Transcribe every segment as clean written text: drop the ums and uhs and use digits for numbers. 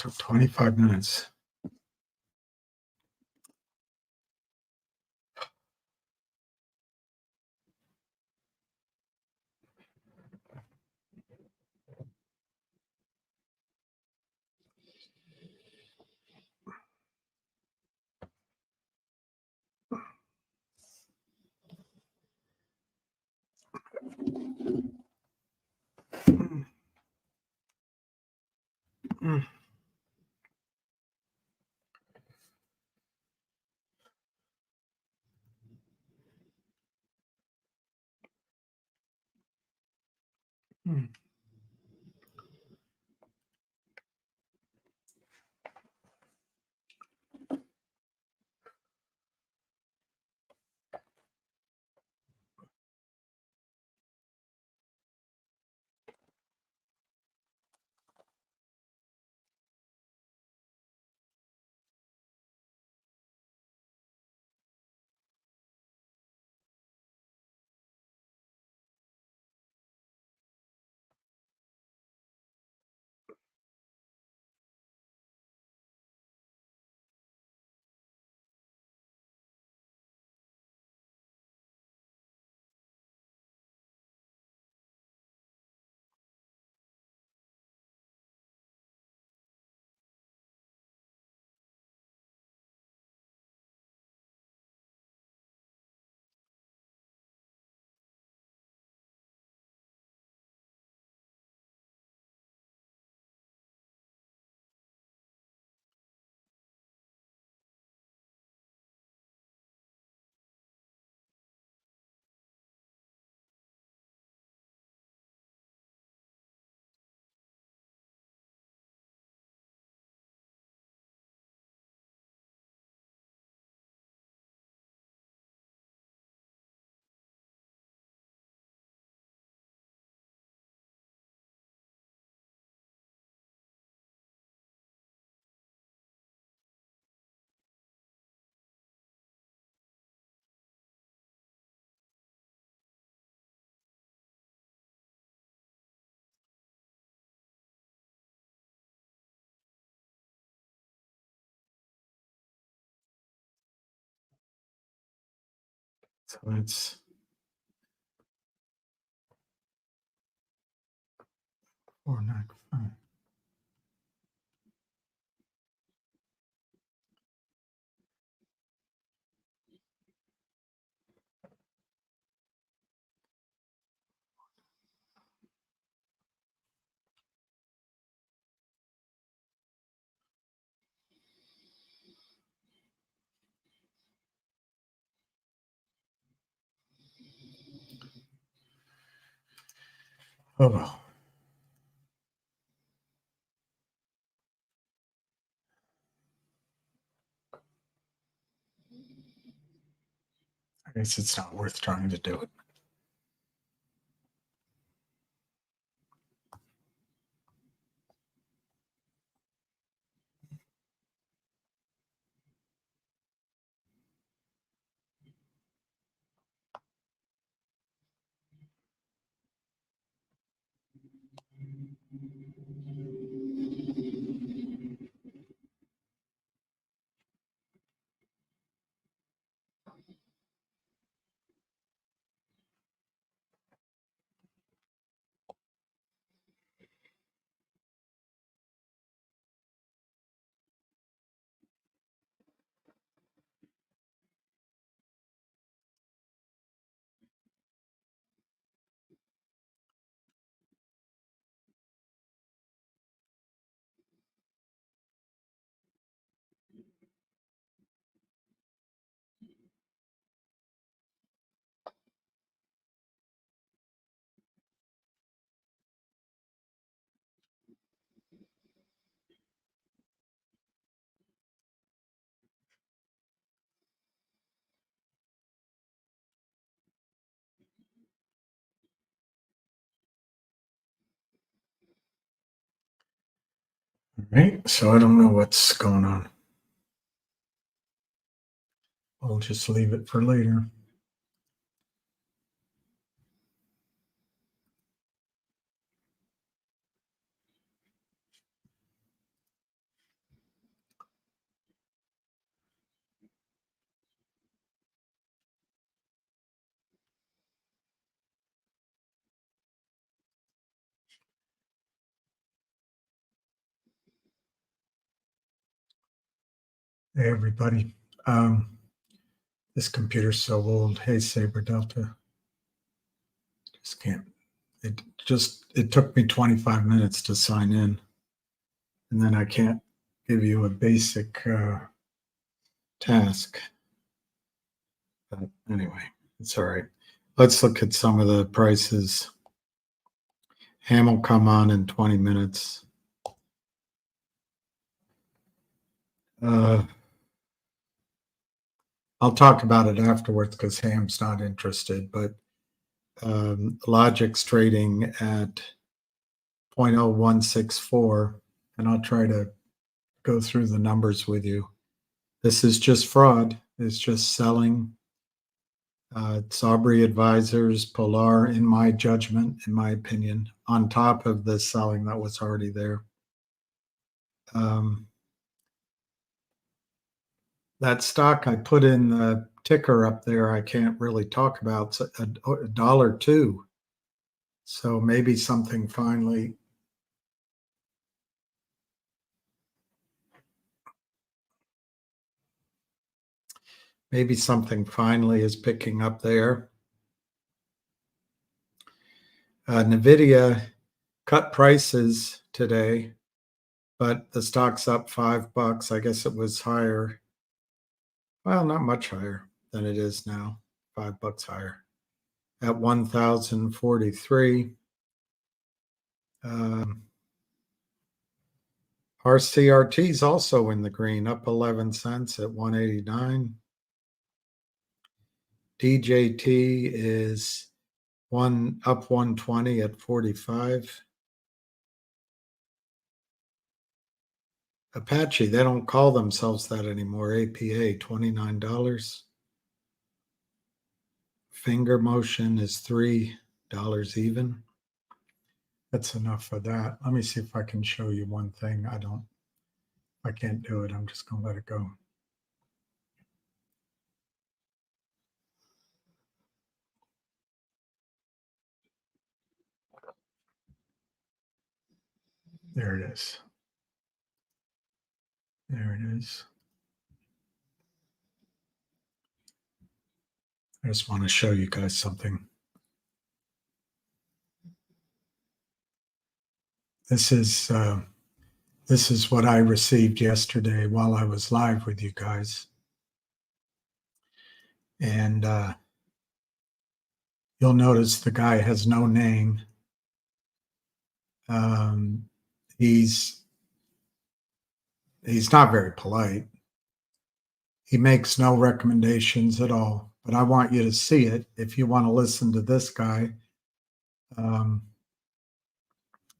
Took 25 minutes. So it's 495. Oh well. I guess it's not worth trying to do it. All right, so I don't know what's going on. I'll just leave it for later. Hey, everybody. This computer's so old. Hey, Saber Delta. Just can't. It took me 25 minutes to sign in, and then I can't give you a basic task. But anyway, it's all right. Let's look at some of the prices. Ham will come on in 20 minutes. I'll talk about it afterwards because Ham's not interested, but Logic's trading at 0.0164, and I'll try to go through the numbers with you. This is just fraud. It's just selling. It's Aubrey Advisors, Polar, in my judgment, in my opinion, on top of the selling that was already there. That stock I put in the ticker up there, I can't really talk about. It's $1.02. So maybe something finally. Maybe something finally is picking up there. NVIDIA cut prices today, but the stock's up $5. I guess it was higher. Well, not much higher than it is now. $5 higher at 1,043. RCRT is also in the green, up 11 cents at 189. DJT is up 120 at 45. Apache, they don't call themselves that anymore. APA, $29. Finger motion is $3 even. That's enough for that. Let me see if I can show you one thing. I can't do it. I'm just going to let it go. There it is. There it is. I just want to show you guys something. This is what I received yesterday while I was live with you guys. And you'll notice the guy has no name. He's not very polite. He makes no recommendations at all, but I want you to see it. If you want to listen to this guy,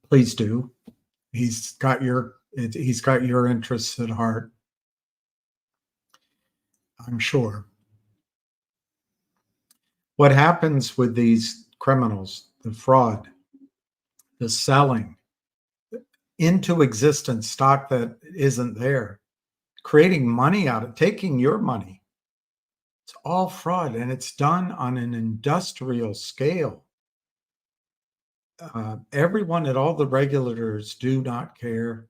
please do. He's got your interests at heart, I'm sure. What happens with these criminals, the fraud, the selling into existence stock that isn't there, creating money out of taking your money. It's all fraud, and it's done on an industrial scale. Everyone at all the regulators do not care.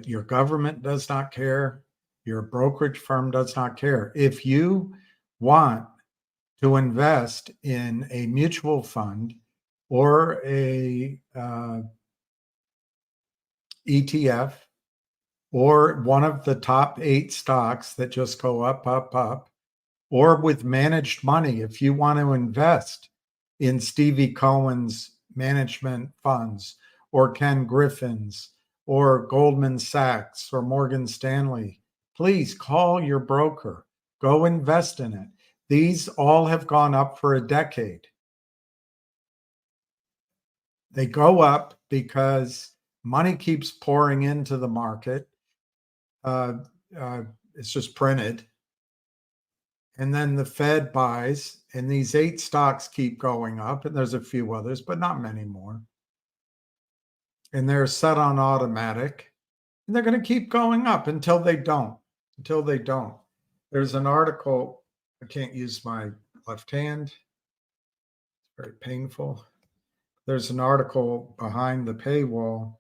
Your government does not care. Your brokerage firm does not care. If you want to invest in a mutual fund or a ETF or one of the top 8 stocks that just go up, up, up, or with managed money, if you want to invest in Stevie Cohen's management funds or Ken Griffin's or Goldman Sachs or Morgan Stanley, please call your broker. Go invest in it. These all have gone up for a decade. They go up because money keeps pouring into the market. It's just printed. And then the Fed buys, and these 8 stocks keep going up, and there's a few others, but not many more. And they're set on automatic, and they're going to keep going up until they don't. Until they don't. There's an article. I can't use my left hand. It's very painful. There's an article behind the paywall.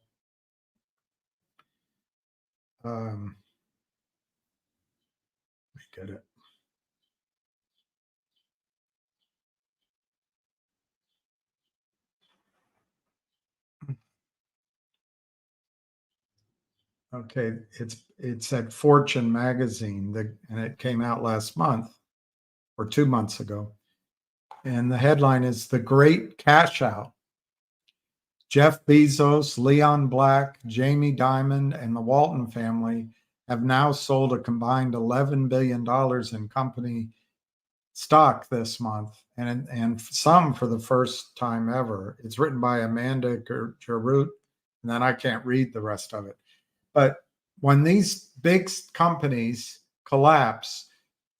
get it. Okay, it's at Fortune magazine, and it came out last month or 2 months ago. And the headline is The Great Cash Out. Jeff Bezos, Leon Black, Jamie Dimon, and the Walton family have now sold a combined $11 billion in company stock this month, and some for the first time ever. It's written by Amanda Jarut, and then I can't read the rest of it. But when these big companies collapse,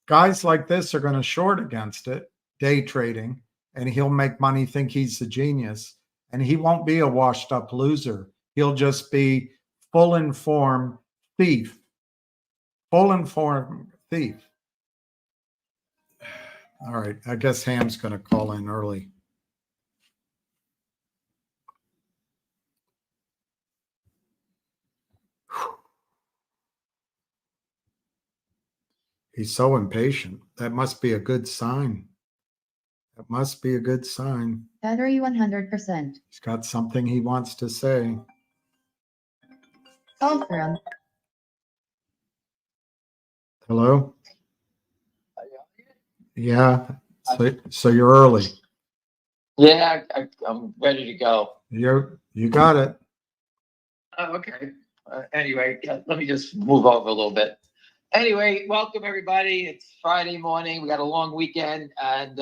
guys like this are going to short against it, day trading, and he'll make money, think he's a genius, and he won't be a washed up loser. He'll just be full informed thief. Full informed thief. All right, I guess Ham's going to call in early. He's so impatient. That must be a good sign. That must be a good sign. Battery 100%. He's got something he wants to say. Confirm. Hello? Yeah. So you're early. Yeah, I'm ready to go. You got it. Oh, okay. Anyway, let me just move over a little bit. Anyway, welcome everybody. It's Friday morning. We got a long weekend, and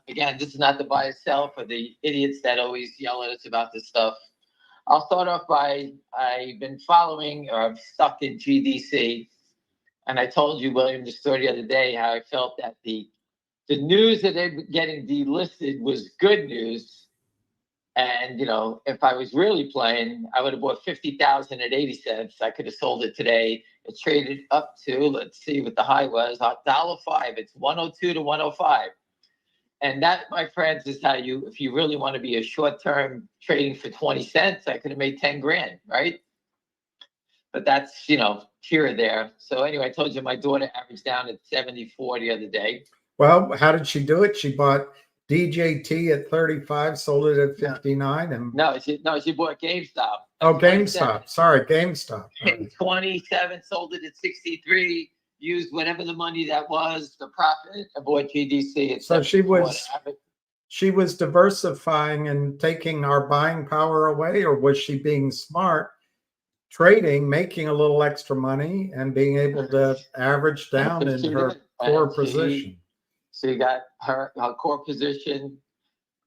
again, this is not to buy or sell for the idiots that always yell at us about this stuff. I'll start off by I've been following, or I'm stuck in GDC, and I told you, William, the story the other day how I felt that the news that they're getting delisted was good news. And, you know, if I was really playing, I would have bought 50,000 at 80 cents. I could have sold it today. It traded up to, let's see what the high was, $1.05. It's 102 to 105. And that, my friends, is how you, if you really want to be a short-term trading for 20 cents, I could have made 10 grand, right? But that's, you know, here or there. So anyway, I told you my daughter averaged down at 74 the other day. Well, how did she do it? She bought DJT at 35, sold it at 59. And No, she bought GameStop. Oh, GameStop. Sorry, GameStop. Right. 27, sold it at 63, used whatever the money that was, the profit, and bought GDC at So 74. she was diversifying and taking our buying power away, or was she being smart, trading, making a little extra money, and being able to average down in her core position? She got her core position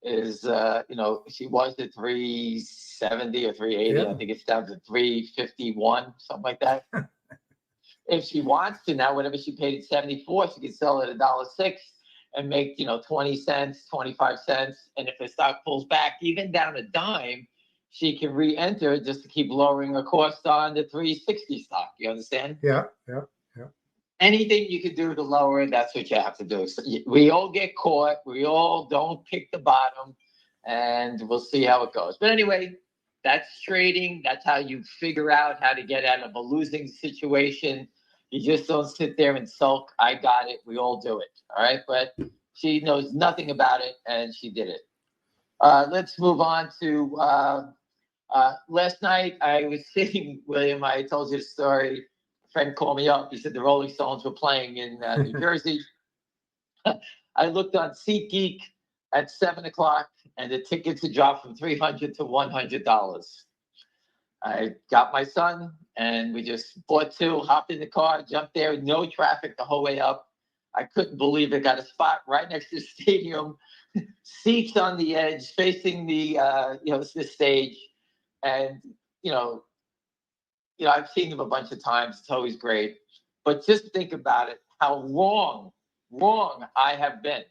is, you know, she was at 370 or 380. Yeah. I think it's down to 351, something like that. If she wants to now, whatever she paid at 74, she can sell it at $1.06 and make, you know, 20 cents, 25 cents. And if the stock pulls back, even down a dime, she can re-enter just to keep lowering her cost on the 360 stock. You understand? Yeah. Anything you can do to lower it, that's what you have to do. So we all get caught. We all don't pick the bottom, and we'll see how it goes. But anyway, that's trading. That's how you figure out how to get out of a losing situation. You just don't sit there and sulk. I got it. We all do it. All right. But she knows nothing about it, and she did it. Let's move on to last night. I was sitting, William, I told you the story. Friend called me up. He said the Rolling Stones were playing in New Jersey. I looked on SeatGeek at 7 o'clock, and the tickets had dropped from $300 to $100. I got my son, and we just bought two, hopped in the car, jumped there, no traffic the whole way up. I couldn't believe it. Got a spot right next to the stadium, seats on the edge, facing the the stage, and I've seen them a bunch of times. It's always great. But just think about it, how wrong I have been.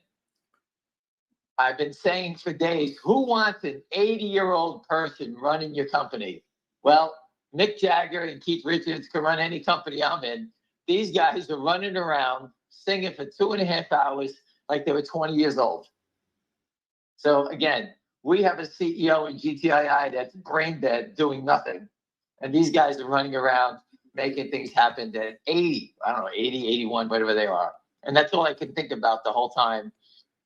I've been saying for days, who wants an 80-year-old person running your company? Well, Mick Jagger and Keith Richards can run any company I'm in. These guys are running around singing for 2.5 hours like they were 20 years old. So again, we have a CEO in GTII that's brain dead doing nothing. And these guys are running around making things happen than 80, I don't know, 80, 81, whatever they are. And that's all I can think about the whole time.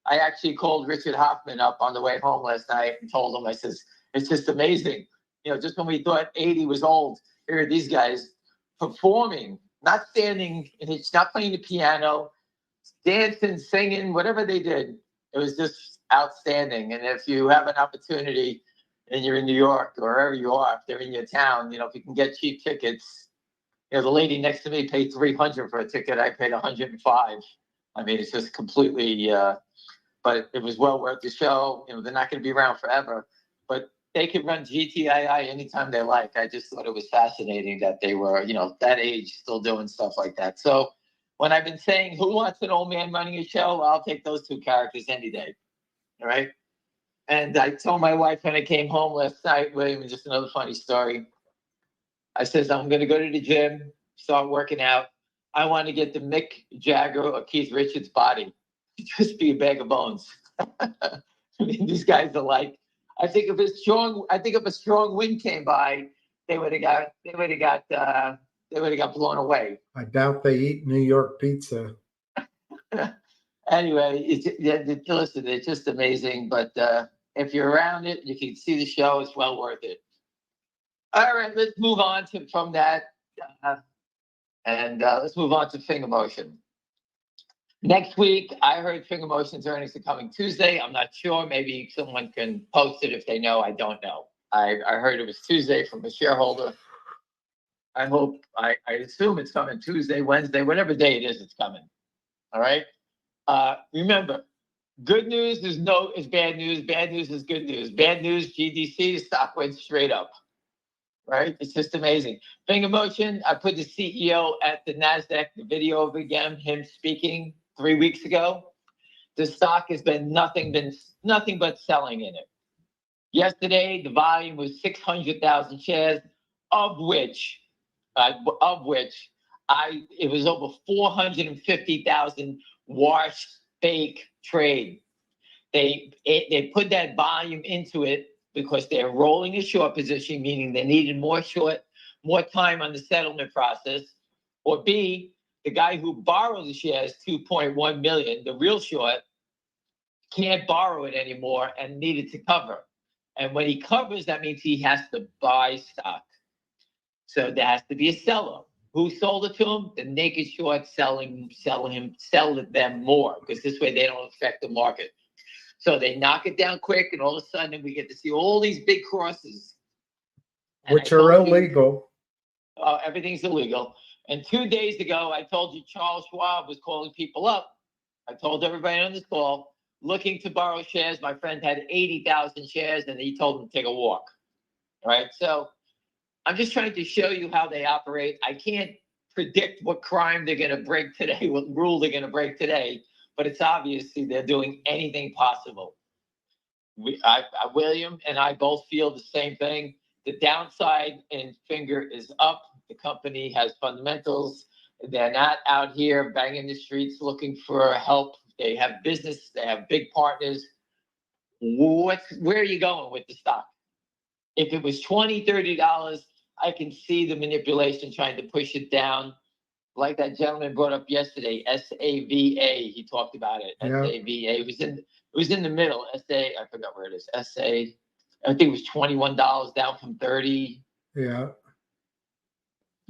I actually called Richard Hoffman up on the way home last night and told him, I says, it's just amazing. You know, just when we thought 80 was old, here are these guys performing, not standing, and it's not playing the piano, dancing, singing, whatever they did. It was just outstanding. And if you have an opportunity and you're in New York or wherever you are, if they're in your town, you know, if you can get cheap tickets, you know, the lady next to me paid $300 for a ticket. I paid $105. I mean, it's just completely, but it was well worth the show. You know, they're not going to be around forever, but they could run GTII anytime they like. I just thought it was fascinating that they were, you know, that age still doing stuff like that. So when I've been saying, who wants an old man running a show? I'll take those two characters any day. All right. And I told my wife when I came home last night, William, just another funny story. I says, I'm going to go to the gym, start working out. I want to get the Mick Jagger or Keith Richards body. Just be a bag of bones. I mean, these guys are like, I think if a strong wind came by, they would have got blown away. I doubt they eat New York pizza. Anyway, listen, it's just amazing. But if you're around it, you can see the show. It's well worth it. All right, let's move on from that, and let's move on to Finger Motion. Next week, I heard Finger Motion's earnings are coming Tuesday. I'm not sure. Maybe someone can post it if they know. I don't know. I heard it was Tuesday from a shareholder. I assume it's coming Tuesday, Wednesday, whatever day it is, it's coming. All right. Remember, good news is bad news. Bad news is good news. Bad news, GDC, the stock went straight up. Right? It's just amazing. Finger Motion, I put the CEO at the NASDAQ, the video of again, him speaking 3 weeks ago. The stock has been nothing but selling in it. Yesterday, the volume was 600,000 shares, of which it was over 450,000 wash fake trade. They put that volume into it because they're rolling a short position, meaning they needed more time on the settlement process, or B, the guy who borrowed the shares, 2.1 million, the real short, can't borrow it anymore and needed to cover. And when he covers, that means he has to buy stock. So there has to be a seller. Who sold it to him? The naked short sell them more, because this way they don't affect the market. So they knock it down quick, and all of a sudden we get to see all these big crosses. Which are illegal. Everything's illegal. And 2 days ago, I told you Charles Schwab was calling people up. I told everybody on this call, looking to borrow shares. My friend had 80,000 shares, and he told them to take a walk. All right. So I'm just trying to show you how they operate. I can't predict what crime they're going to break today, what rule they're going to break today, but it's obviously they're doing anything possible. William and I both feel the same thing. The downside in Finger is up. The company has fundamentals. They're not out here banging the streets looking for help. They have business. They have big partners. Where are you going with the stock? If it was $20, $30, I can see the manipulation trying to push it down. Like that gentleman brought up yesterday, SAVA. He talked about it. Yeah. SAVA. It was in the middle. I forgot where it is. I think it was $21 down from 30. Yeah.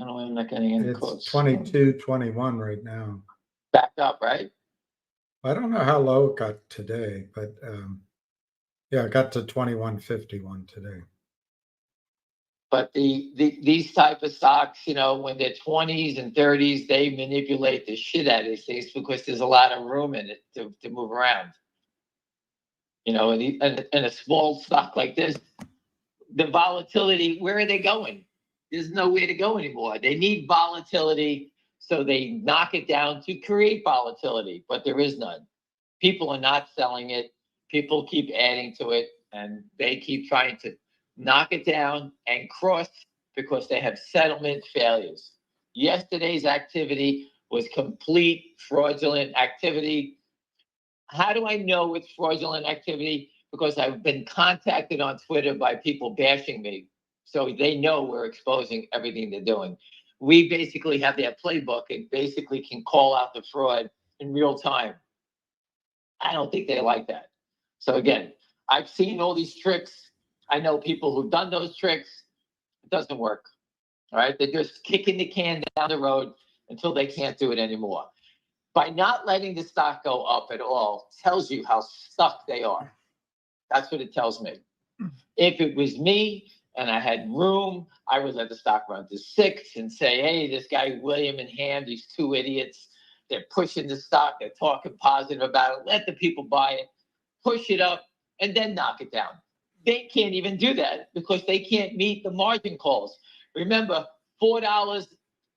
I don't know why I'm not getting any It's quotes. 22, 21 right now. Back up, right? I don't know how low it got today, but yeah, it got to 21.51 today. But these type of stocks, you know, when they're 20s and 30s, they manipulate the shit out of these things because there's a lot of room in it to move around. You know, and a small stock like this, the volatility, where are they going? There's nowhere to go anymore. They need volatility, so they knock it down to create volatility, but there is none. People are not selling it. People keep adding to it, and they keep trying to knock it down and cross because they have settlement failures. Yesterday's activity was complete fraudulent activity. How do I know it's fraudulent activity? Because I've been contacted on Twitter by people bashing me. So they know we're exposing everything they're doing. we basically have their playbook and basically can call out the fraud in real time. I don't think they like that. So again, I've seen all these tricks. I know people who've done those tricks. It doesn't work. All right. They're just kicking the can down the road until they can't do it anymore. By not letting the stock go up at all tells you how stuck they are. That's what it tells me. If it was me and I had room, I would let the stock run to 6 and say, hey, this guy, William and Ham, these two idiots, they're pushing the stock. They're talking positive about it. Let the people buy it, push it up, and then knock it down. They can't even do that because they can't meet the margin calls. Remember, $4,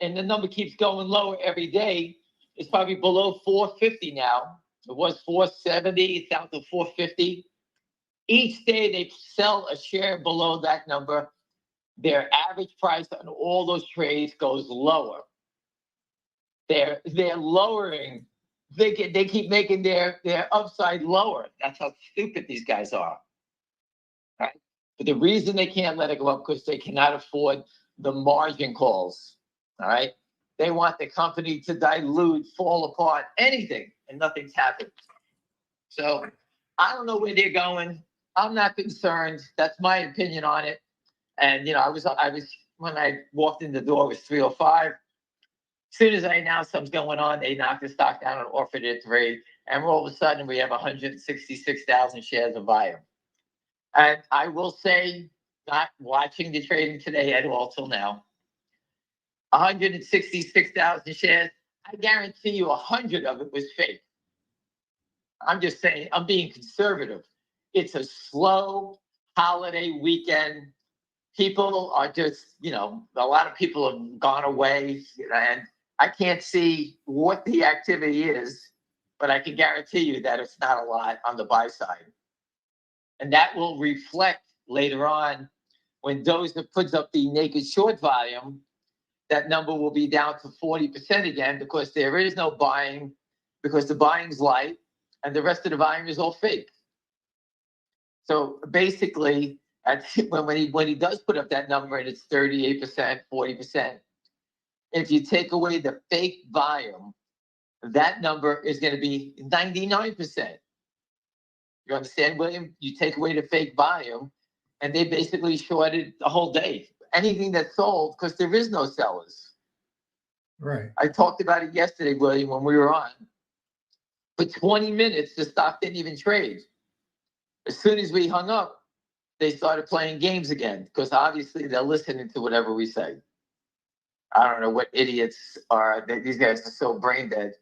and the number keeps going lower every day. It's probably below 450 now. It was 470. It's down to 450. Each day they sell a share below that number. Their average price on all those trades goes lower. They're lowering. They keep making their upside lower. That's how stupid these guys are. Right? But the reason they can't let it go up because they cannot afford the margin calls. All right. They want the company to dilute, fall apart, anything, and nothing's happened. So I don't know where they're going. I'm not concerned. That's my opinion on it. And I was when I walked in the door, it was 305. As soon as I announced something's going on, they knocked the stock down and offered it 3. And all of a sudden, we have 166,000 shares of volume. And I will say, not watching the trading today at all till now, 166,000 shares, I guarantee you 100 of it was fake. I'm just saying, I'm being conservative. It's a slow holiday weekend. People are just, a lot of people have gone away, and I can't see what the activity is, but I can guarantee you that it's not a lot on the buy side. And that will reflect later on when Dozer puts up the naked short volume. That number will be down to 40% again because there is no buying, because the buying's light and the rest of the volume is all fake. So basically, when he does put up that number and it's 38%, 40%, if you take away the fake volume, that number is going to be 99%. You understand, William? You take away the fake volume, and they basically shorted the whole day. Anything that sold, because there is no sellers. Right. I talked about it yesterday, William, when we were on. For 20 minutes, the stock didn't even trade. As soon as we hung up, they started playing games again, because obviously they're listening to whatever we say. I don't know what idiots are. These guys are so brain dead.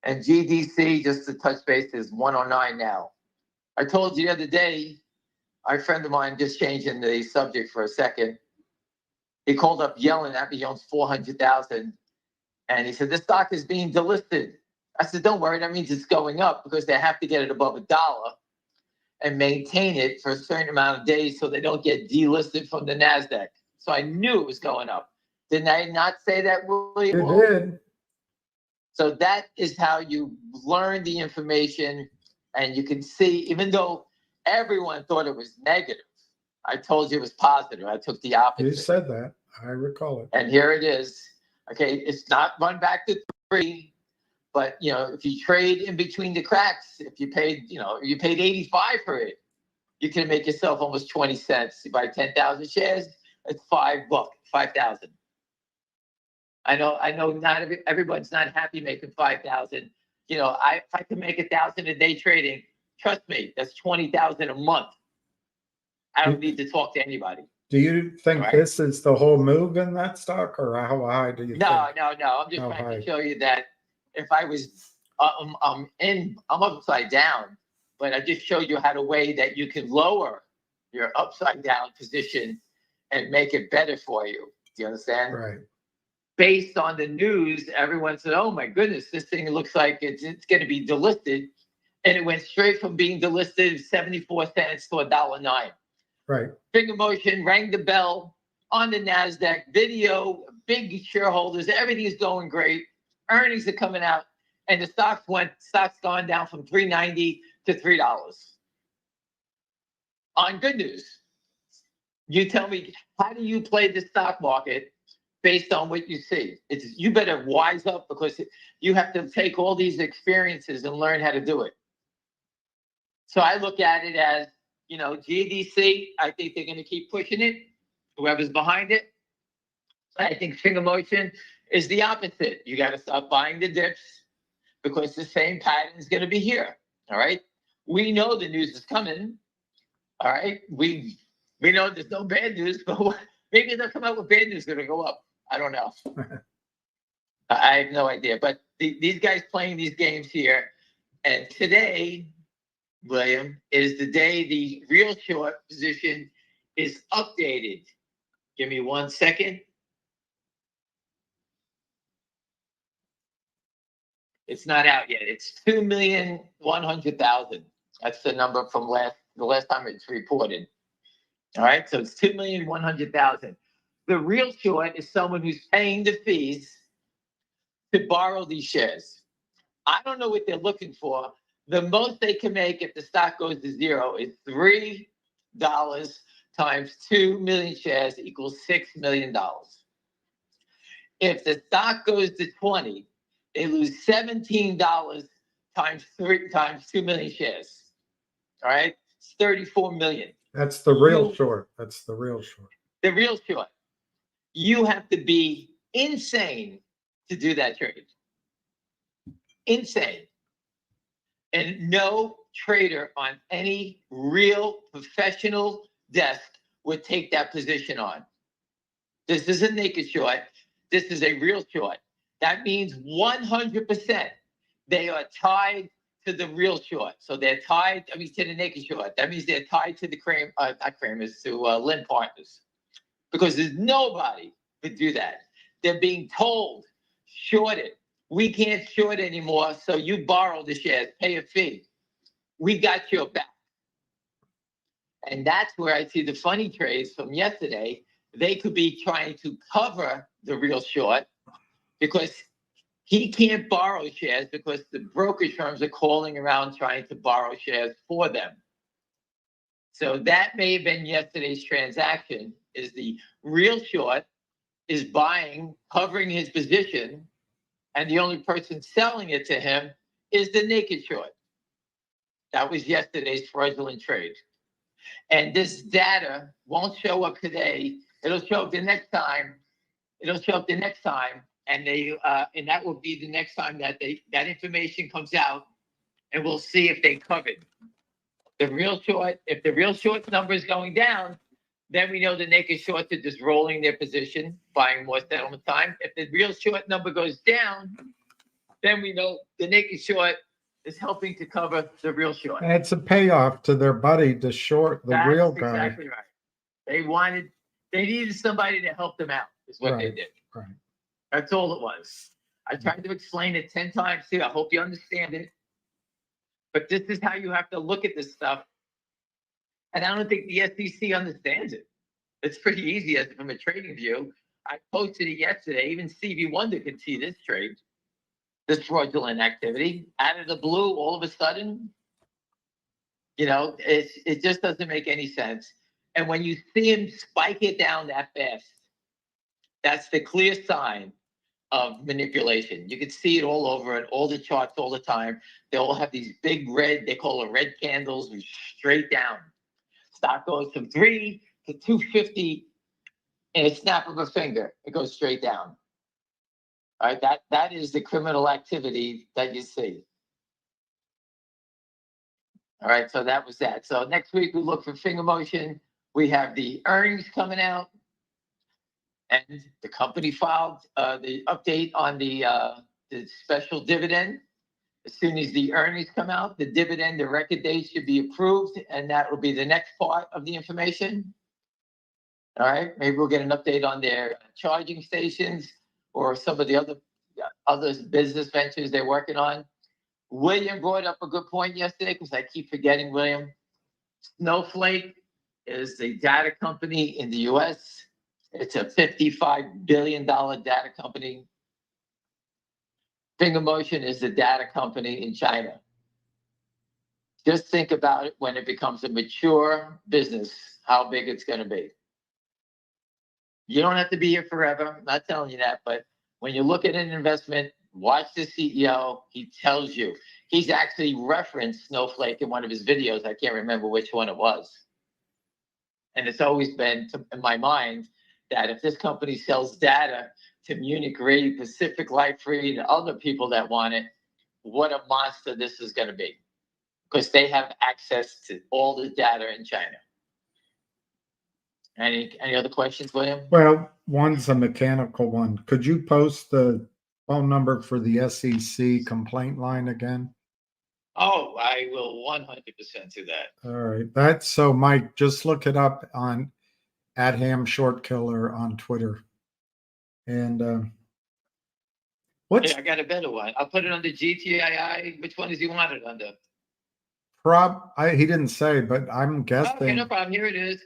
And GDC, just to touch base, is 109 now. I told you the other day, a friend of mine, just changing the subject for a second, he called up yelling at me, he owns 400,000. And he said, this stock is being delisted. I said, don't worry, that means it's going up because they have to get it above $1 and maintain it for a certain amount of days so they don't get delisted from the NASDAQ. So I knew it was going up. Didn't I not say that, William? You did. So that is how you learn the information, and you can see, even though everyone thought it was negative, I told you it was positive. I took the opposite. You said that. I recall it. And here it is. Okay, it's not run back to 3, but if you trade in between the cracks, if you paid, you paid 85 for it, you can make yourself almost 20 cents. You buy 10,000 shares, it's $5, 5,000. I know not everyone's not happy making 5,000. If I can make 1,000 a day trading, trust me, that's 20,000 a month. I don't need to talk to anybody. Do you think this is the whole move in that stock, or how high do you think? No. I'm just trying to show you that if I was, I'm upside down, but I just showed you how to way that you can lower your upside down position and make it better for you. Do you understand? Right. Based on the news, everyone said, oh my goodness, this thing looks like it's going to be delisted. And it went straight from being delisted 74 cents to $1.09. Right. Finger motion, rang the bell on the NASDAQ, video, big shareholders, everything is going great. Earnings are coming out, and the stock's gone down from $3.90 to $3. On good news. You tell me, how do you play the stock market based on what you see. You better wise up, because you have to take all these experiences and learn how to do it. So I look at it as, GDC, I think they're going to keep pushing it, whoever's behind it. I think finger motion is the opposite. You got to stop buying the dips, because the same pattern is going to be here. All right. We know the news is coming. All right. We know there's no bad news, but maybe they'll come out with bad news that will go up. I don't know. I have no idea. But these guys playing these games here. And today, William, is the day the real short position is updated. Give me 1 second. It's not out yet. It's 2,100,000. That's the number from the last time it's reported. All right, so it's 2,100,000. The real short is someone who's paying the fees to borrow these shares. I don't know what they're looking for. The most they can make if the stock goes to zero is $3 times 2 million shares equals $6 million. If the stock goes to 20, they lose $17 times 2 million shares. All right, it's 34 million. That's the real short. That's the real short. The real short. You have to be insane to do that trade. Insane. And no trader on any real professional desk would take that position on. This is a naked short. This is a real short. That means 100% they are tied to the real short. So they're tied, to the naked short. That means they're tied to the Lynn Partners. Because there's nobody would do that. They're being told, short it. We can't short anymore, so you borrow the shares, pay a fee. We got your back. And that's where I see the funny trades from yesterday. They could be trying to cover the real short, because he can't borrow shares because the brokerage firms are calling around trying to borrow shares for them. So that may have been yesterday's transaction, is the real short is buying, covering his position, and the only person selling it to him is the naked short. That was yesterday's fraudulent trade. And this data won't show up today. It'll show up the next time. And that will be the next time that that information comes out, and we'll see if they covered the real short. If the real short number is going down, then we know the naked shorts are just rolling their position, buying more settlement time. If the real short number goes down, then we know the naked short is helping to cover the real short. And it's a payoff to their buddy to short the real guy. That's exactly right. They needed somebody to help them out, is what they did. Right. That's all it was. I tried to explain it 10 times too. I hope you understand it. But this is how you have to look at this stuff. And I don't think the SEC understands it. It's pretty easy from a trading view. I posted it yesterday. Even Stevie Wonder could see this trade, this fraudulent activity. Out of the blue, all of a sudden, it just doesn't make any sense. And when you see him spike it down that fast, that's the clear sign of manipulation. You can see it all over it, all the charts all the time. They all have these big red, they call it red candles, straight down. Stock goes from 3 to 250 in a snap of a finger. It goes straight down. All right, that is the criminal activity that you see. All right, so that was that. So next week we look for finger motion. We have the earnings coming out, and the company filed the update on the special dividend. As soon as the earnings come out, the dividend, the record date should be approved, and that will be the next part of the information. All right, maybe we'll get an update on their charging stations or some of the other business ventures they're working on. William brought up a good point yesterday, because I keep forgetting William. Snowflake is a data company in the US. It's a $55 billion data company. Finger Motion is a data company in China. Just think about it when it becomes a mature business, how big it's going to be. You don't have to be here forever. I'm not telling you that, but when you look at an investment, watch the CEO. He tells you. He's actually referenced Snowflake in one of his videos. I can't remember which one it was. And it's always been in my mind that if this company sells data to Munich Re, Pacific Life Re, and other people that want it, what a monster this is going to be. Because they have access to all the data in China. Any other questions, William? Well, one's a mechanical one. Could you post the phone number for the SEC complaint line again? Oh, I will 100% do that. All right. That's so, Mike, just look it up on @HamShortKiller on Twitter. And what's Hey, I got a better one. I'll put it under GTII. Which one does he want it under? he didn't say, but I'm Okay, guessing. no problem. Here it is.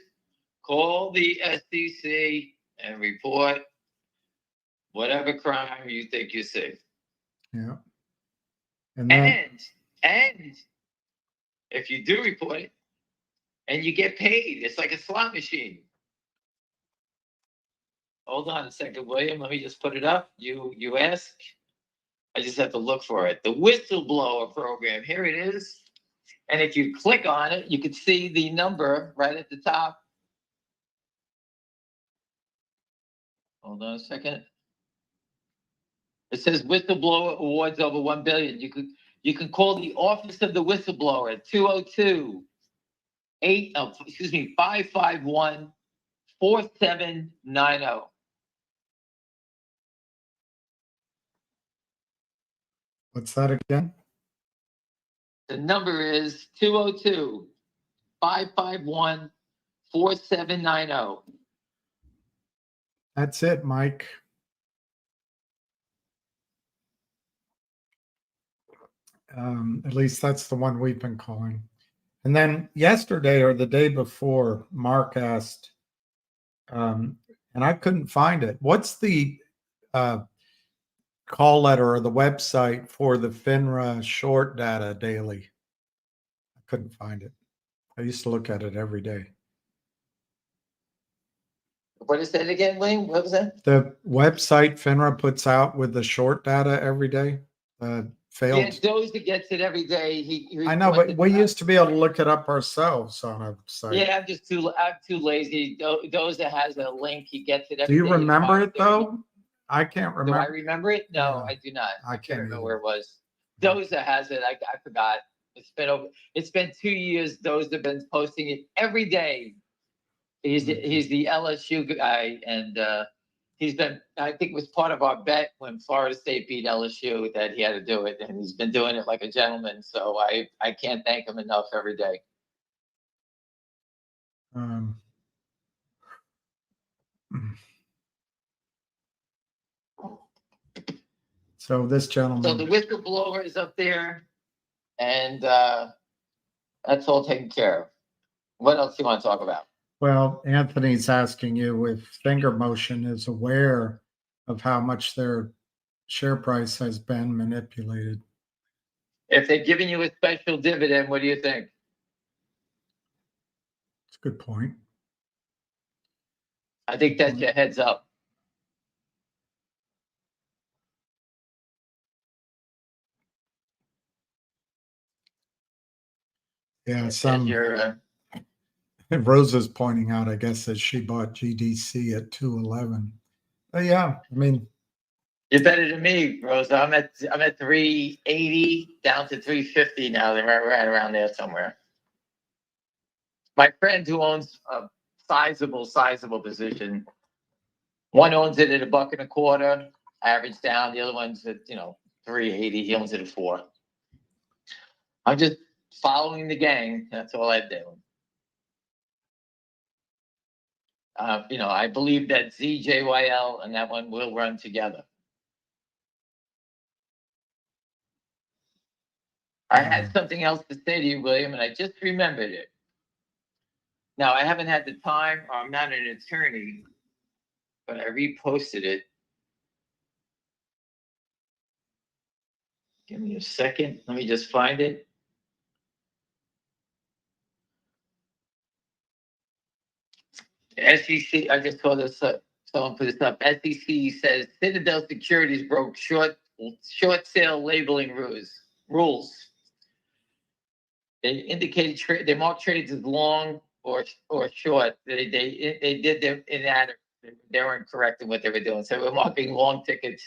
Call the SEC and report whatever crime you think you see. Yeah. And then, And if you do report it and you get paid, it's like a slot machine. Hold on a second, William. Let me just put it up. You ask. I just have to look for it. The whistleblower program. Here it is. And if you click on it, you can see the number right at the top. Hold on a second. It says whistleblower awards over 1 billion. You can call the office of the whistleblower at 551-4790. what's that again? The number is 202-551-4790. That's it, Mike. At least that's the one we've been calling. And then yesterday or the day before, Mark asked, and I couldn't find it. What's the call letter or the website for the FINRA short data daily? I couldn't find it. I used to look at it every day. What is that again, William? What was that? The website FINRA puts out with the short data every day. Failed. Yeah, Doza gets it every day. I know, but we used to be able to look it up ourselves on a site. Yeah, I'm too lazy. Doza has a link. He gets it every Do you day at remember it 5:30. though? I can't Do I remember. remember it? No, Yeah. I do not. I I can't can't remember either. where it was. Doza has it. I forgot. It's been 2 years. Doza been posting it every day. He's the LSU guy, and he's been. I think it was part of our bet when Florida State beat LSU that he had to do it, and he's been doing it like a gentleman. So I can't thank him enough every day. So this gentleman. So the whistleblower is up there, and that's all taken care of. What else do you want to talk about? Well, Anthony's asking you if Finger Motion is aware of how much their share price has been manipulated. If they're giving you a special dividend, what do you think? It's a good point. I think that's your heads up. Yeah, Rosa's pointing out, I guess, that she bought GDC at 211. But yeah, I mean, you're better than me, Rosa. I'm at 380 down to 350 now. They're right around there somewhere. My friend who owns a sizable position, one owns it at $1.25, average down. The other one's at 380. He owns it at 4. I'm just following the gang. That's all I do. I believe that ZJYL and that one will run together. I had something else to say to you, William, and I just remembered it. Now, I haven't had the time, or I'm not an attorney, but I reposted it. Give me a second. Let me just find it. SEC, I just saw this Someone put this up. SEC says Citadel Securities broke short sale labeling rules. They indicated they marked trades as long or short. They did them inadequate. They were incorrect in what they were doing. So we're marking long tickets.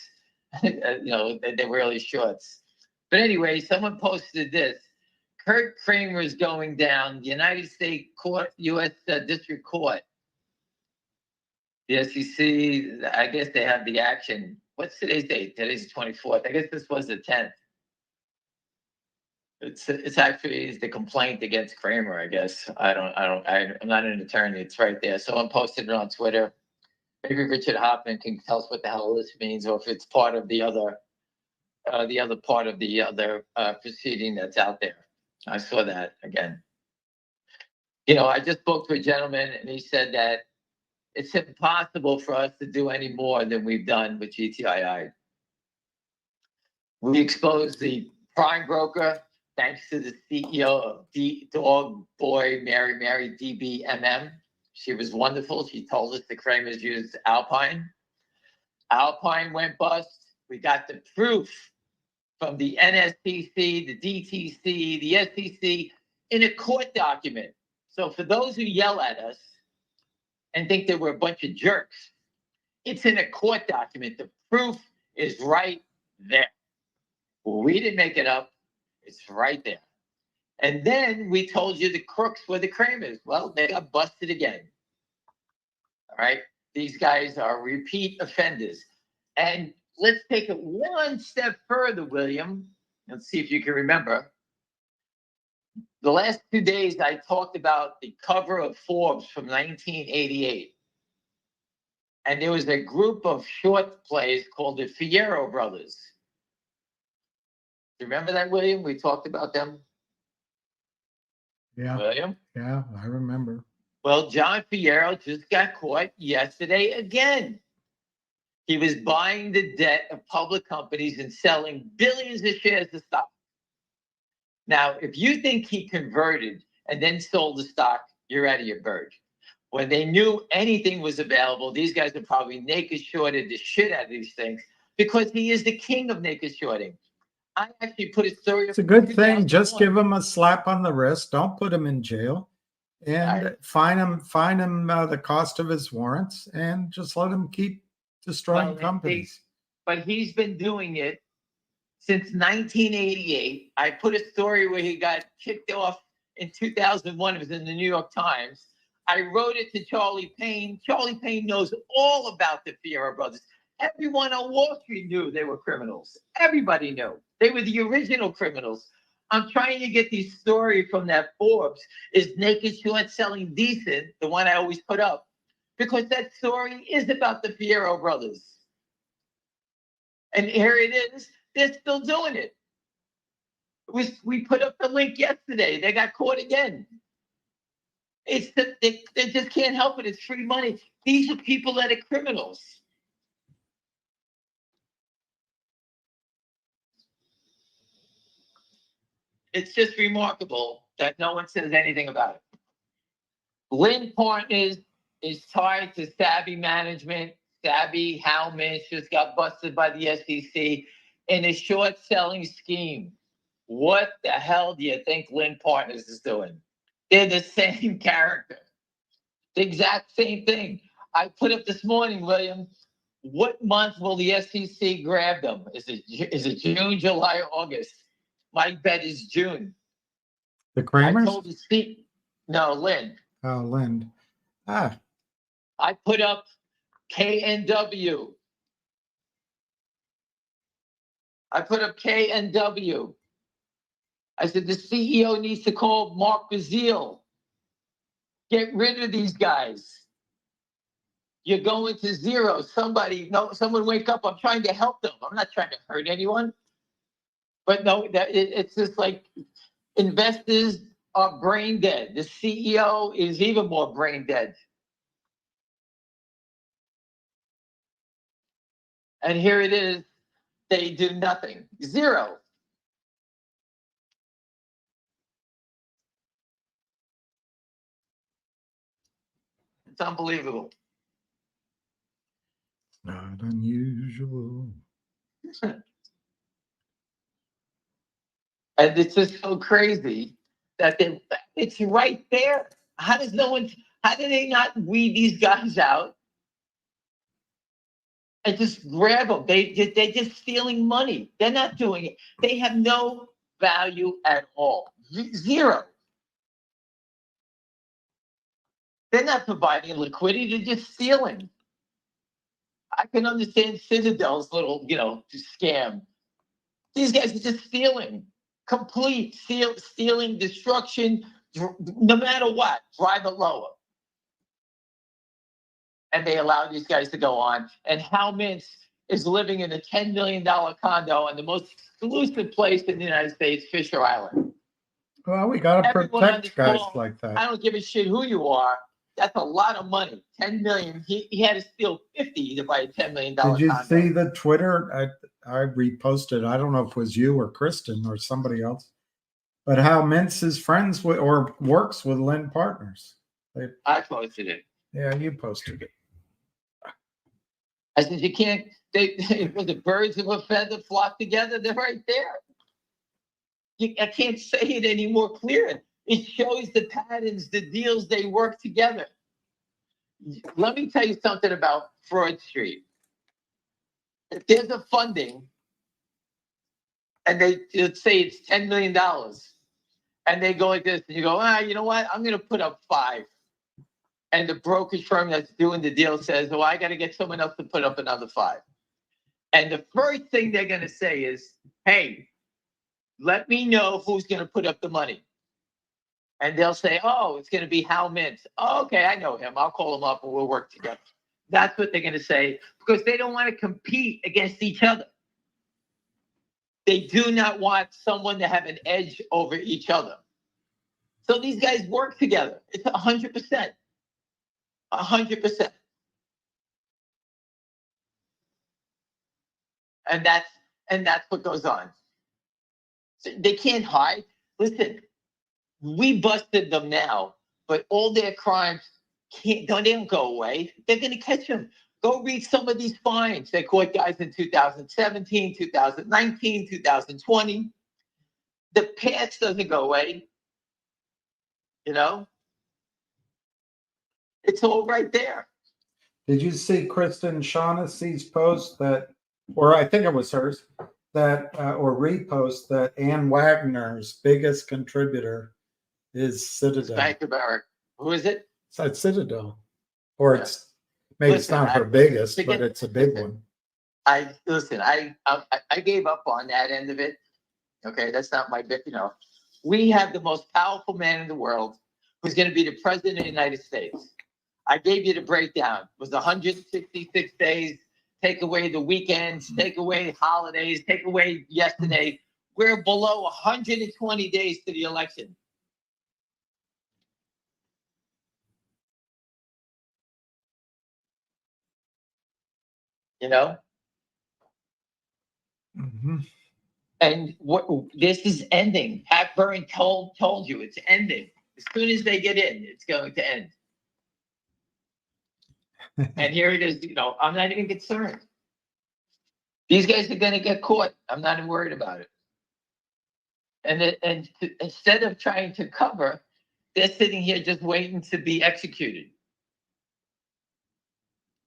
They were really shorts. But anyway, someone posted this. Kurt Kramer is going down. The United States Court, U.S. District Court. The SEC, I guess they have the action. What's today's date? Today's the 24th. I guess this was the 10th. It's actually the complaint against Kramer, I guess. I'm not an attorney. It's right there. Someone posted it on Twitter. Maybe Richard Hoffman can tell us what the hell this means, or if it's part of the other part of the other proceeding that's out there. I saw that again. I just spoke to a gentleman, and he said that it's impossible for us to do any more than we've done with GTII. We exposed the prime broker, thanks to the CEO of Dog Boy Mary DBMM. She was wonderful. She told us the Kramers used Alpine. Alpine went bust. We got the proof from the NSPC, the DTC, the SEC in a court document. So for those who yell at us and think that we're a bunch of jerks, it's in a court document. The proof is right there. Well, we didn't make it up. It's right there. And then we told you the crooks were the Kramers. Well, they got busted again. All right. These guys are repeat offenders. And let's take it one step further, William. Let's see if you can remember. The last 2 days, I talked about the cover of Forbes from 1988. And there was a group of short plays called the Fierro brothers. Remember that, William? We talked about them. Yeah. William? Yeah, I remember. Well, John Fierro just got caught yesterday again. He was buying the debt of public companies and selling billions of shares of stock. Now, if you think he converted and then sold the stock, you're out of your bird. When they knew anything was available, these guys are probably naked shorted the shit out of these things because he is the king of naked shorting. I actually put a story. It's a good thing. Just give him a slap on the wrist. Don't put him in jail, and fine him the cost of his warrants, and just let him keep destroying companies. But he's been doing it since 1988. I put a story where he got kicked off in 2001. It was in the New York Times. I wrote it to Charlie Payne. Charlie Payne knows all about the Fierro brothers. Everyone on Wall Street knew they were criminals. Everybody knew. They were the original criminals. I'm trying to get the story from that Forbes. Is naked short selling decent? The one I always put up. Because that story is about the Fierro brothers. And here it is. They're still doing it. We put up the link yesterday. They got caught again. It's they just can't help it. It's free money. These are people that are criminals. It's just remarkable that no one says anything about it. Lynn Partners is tied to Savvy Management. Savvy Howman just got busted by the SEC in a short selling scheme. What the hell do you think Lynn Partners is doing? They're the same character. The exact same thing. I put up this morning, William, what month will the SEC grab them? Is it June, July, or August? My bet is June. The Kramers? I told the speak. No, Lynn. Oh, Lynn. Ah. I put up KNW. I put up KNW. I said the CEO needs to call Mark Bazile. Get rid of these guys. You're going to zero. Someone wake up. I'm trying to help them. I'm not trying to hurt anyone. But no, it's just like investors are brain dead. The CEO is even more brain dead. And here it is. They do nothing. Zero. It's unbelievable. Not unusual. And it's just so crazy that it's right there. How do they not weed these guys out and just grab them? They're just stealing money. They're not doing it. They have no value at all. Zero. They're not providing liquidity. They're just stealing. I can understand Citadel's little, scam. These guys are just stealing. Complete stealing, destruction, no matter what, drive it lower. And they allow these guys to go on. And Hal Mintz is living in a $10 million condo in the most exclusive place in the United States, Fisher Island. Well, we got to Everyone on protect this guys call, like that. I don't give a shit who you are. That's a lot of money. 10 million. He had to steal 50 to buy a $10 million Did you condo. see the Twitter? I reposted. I don't know if it was you or Kristen or somebody else, but how Mintz is friends with or works with Lynn Partners. I posted it. Yeah, you posted it. I said, you can't, the birds of a feather flock together. They're right there. I can't say it any more clear. It shows the patterns, the deals, they work together. Let me tell you something about Fraud Street. If there's a funding and let's say it's $10 million and they go like this and you go, you know what? I'm going to put up 5. And the brokerage firm that's doing the deal says, oh, I got to get someone else to put up another 5. And the first thing they're going to say is, hey, let me know who's going to put up the money. And they'll say, oh, it's going to be Hal Mintz. Oh, okay, I know him. I'll call him up and we'll work together. That's what they're going to say because they don't want to compete against each other. They do not want someone to have an edge over each other. So these guys work together. It's 100%. 100%. And that's what goes on. So they can't hide. Listen, we busted them now, but all their crimes they don't go away. They're going to catch them. Go read some of these fines. They caught guys in 2017, 2019, 2020. The past doesn't go away. It's all right there. Did you see Kristen Shaughnessy's post that, or I think it was hers, that or repost that Ann Wagner's biggest contributor is Citadel. Bank of America. Who is it? It's Citadel, or Yeah. it's maybe it's not her biggest, but it's a big one. I gave up on that end of it. Okay, that's not my bit. We have the most powerful man in the world who's going to be the president of the United States. I gave you the breakdown. It was 166 days. Take away the weekends, take away holidays, take away yesterday. We're below 120 days to the election. Mm-hmm. And this is ending. Pat Byrne told you it's ending. As soon as they get in, it's going to end. And here it is. I'm not even concerned. These guys are going to get caught. I'm not even worried about it. And instead of trying to cover, they're sitting here just waiting to be executed.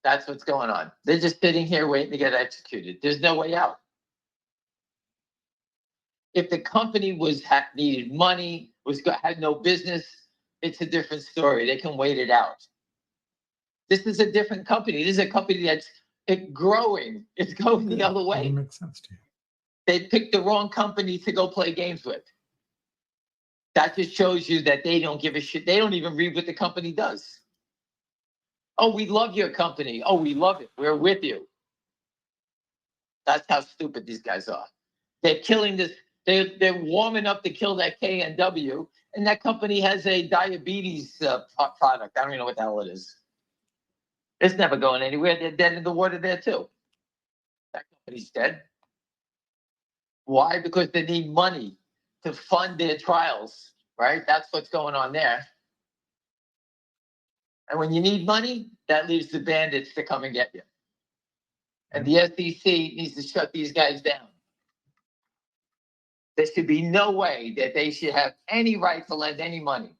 That's what's going on. They're just sitting here waiting to get executed. There's no way out. If the company needed money, had no business, it's a different story. They can wait it out. This is a different company. This is a company that's growing. It's going the other way. That makes sense to you. They picked the wrong company to go play games with. That just shows you that they don't give a shit. They don't even read what the company does. Oh, we love your company. Oh, we love it. We're with you. That's how stupid these guys are. They're killing this. They're warming up to kill that KNW, and that company has a diabetes product. I don't even know what the hell it is. It's never going anywhere. They're dead in the water there too. That company's dead. Why? Because they need money to fund their trials, right? That's what's going on there. And when you need money, that leaves the bandits to come and get you. And the SEC needs to shut these guys down. There should be no way that they should have any right to lend any money.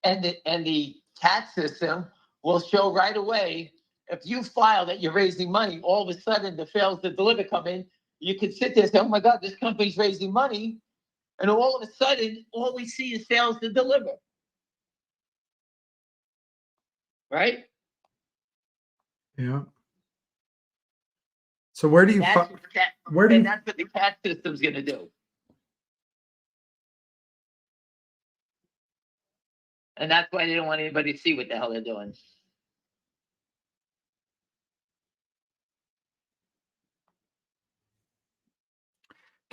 And the tax system will show right away, if you file that you're raising money, all of a sudden the fails to deliver come in, you could sit there and say, oh my God, this company's raising money. And all of a sudden, all we see is fails to deliver. Right? Yeah. So where do you, That's where do you, that's what the tax system's going to do. And that's why they don't want anybody to see what the hell they're doing.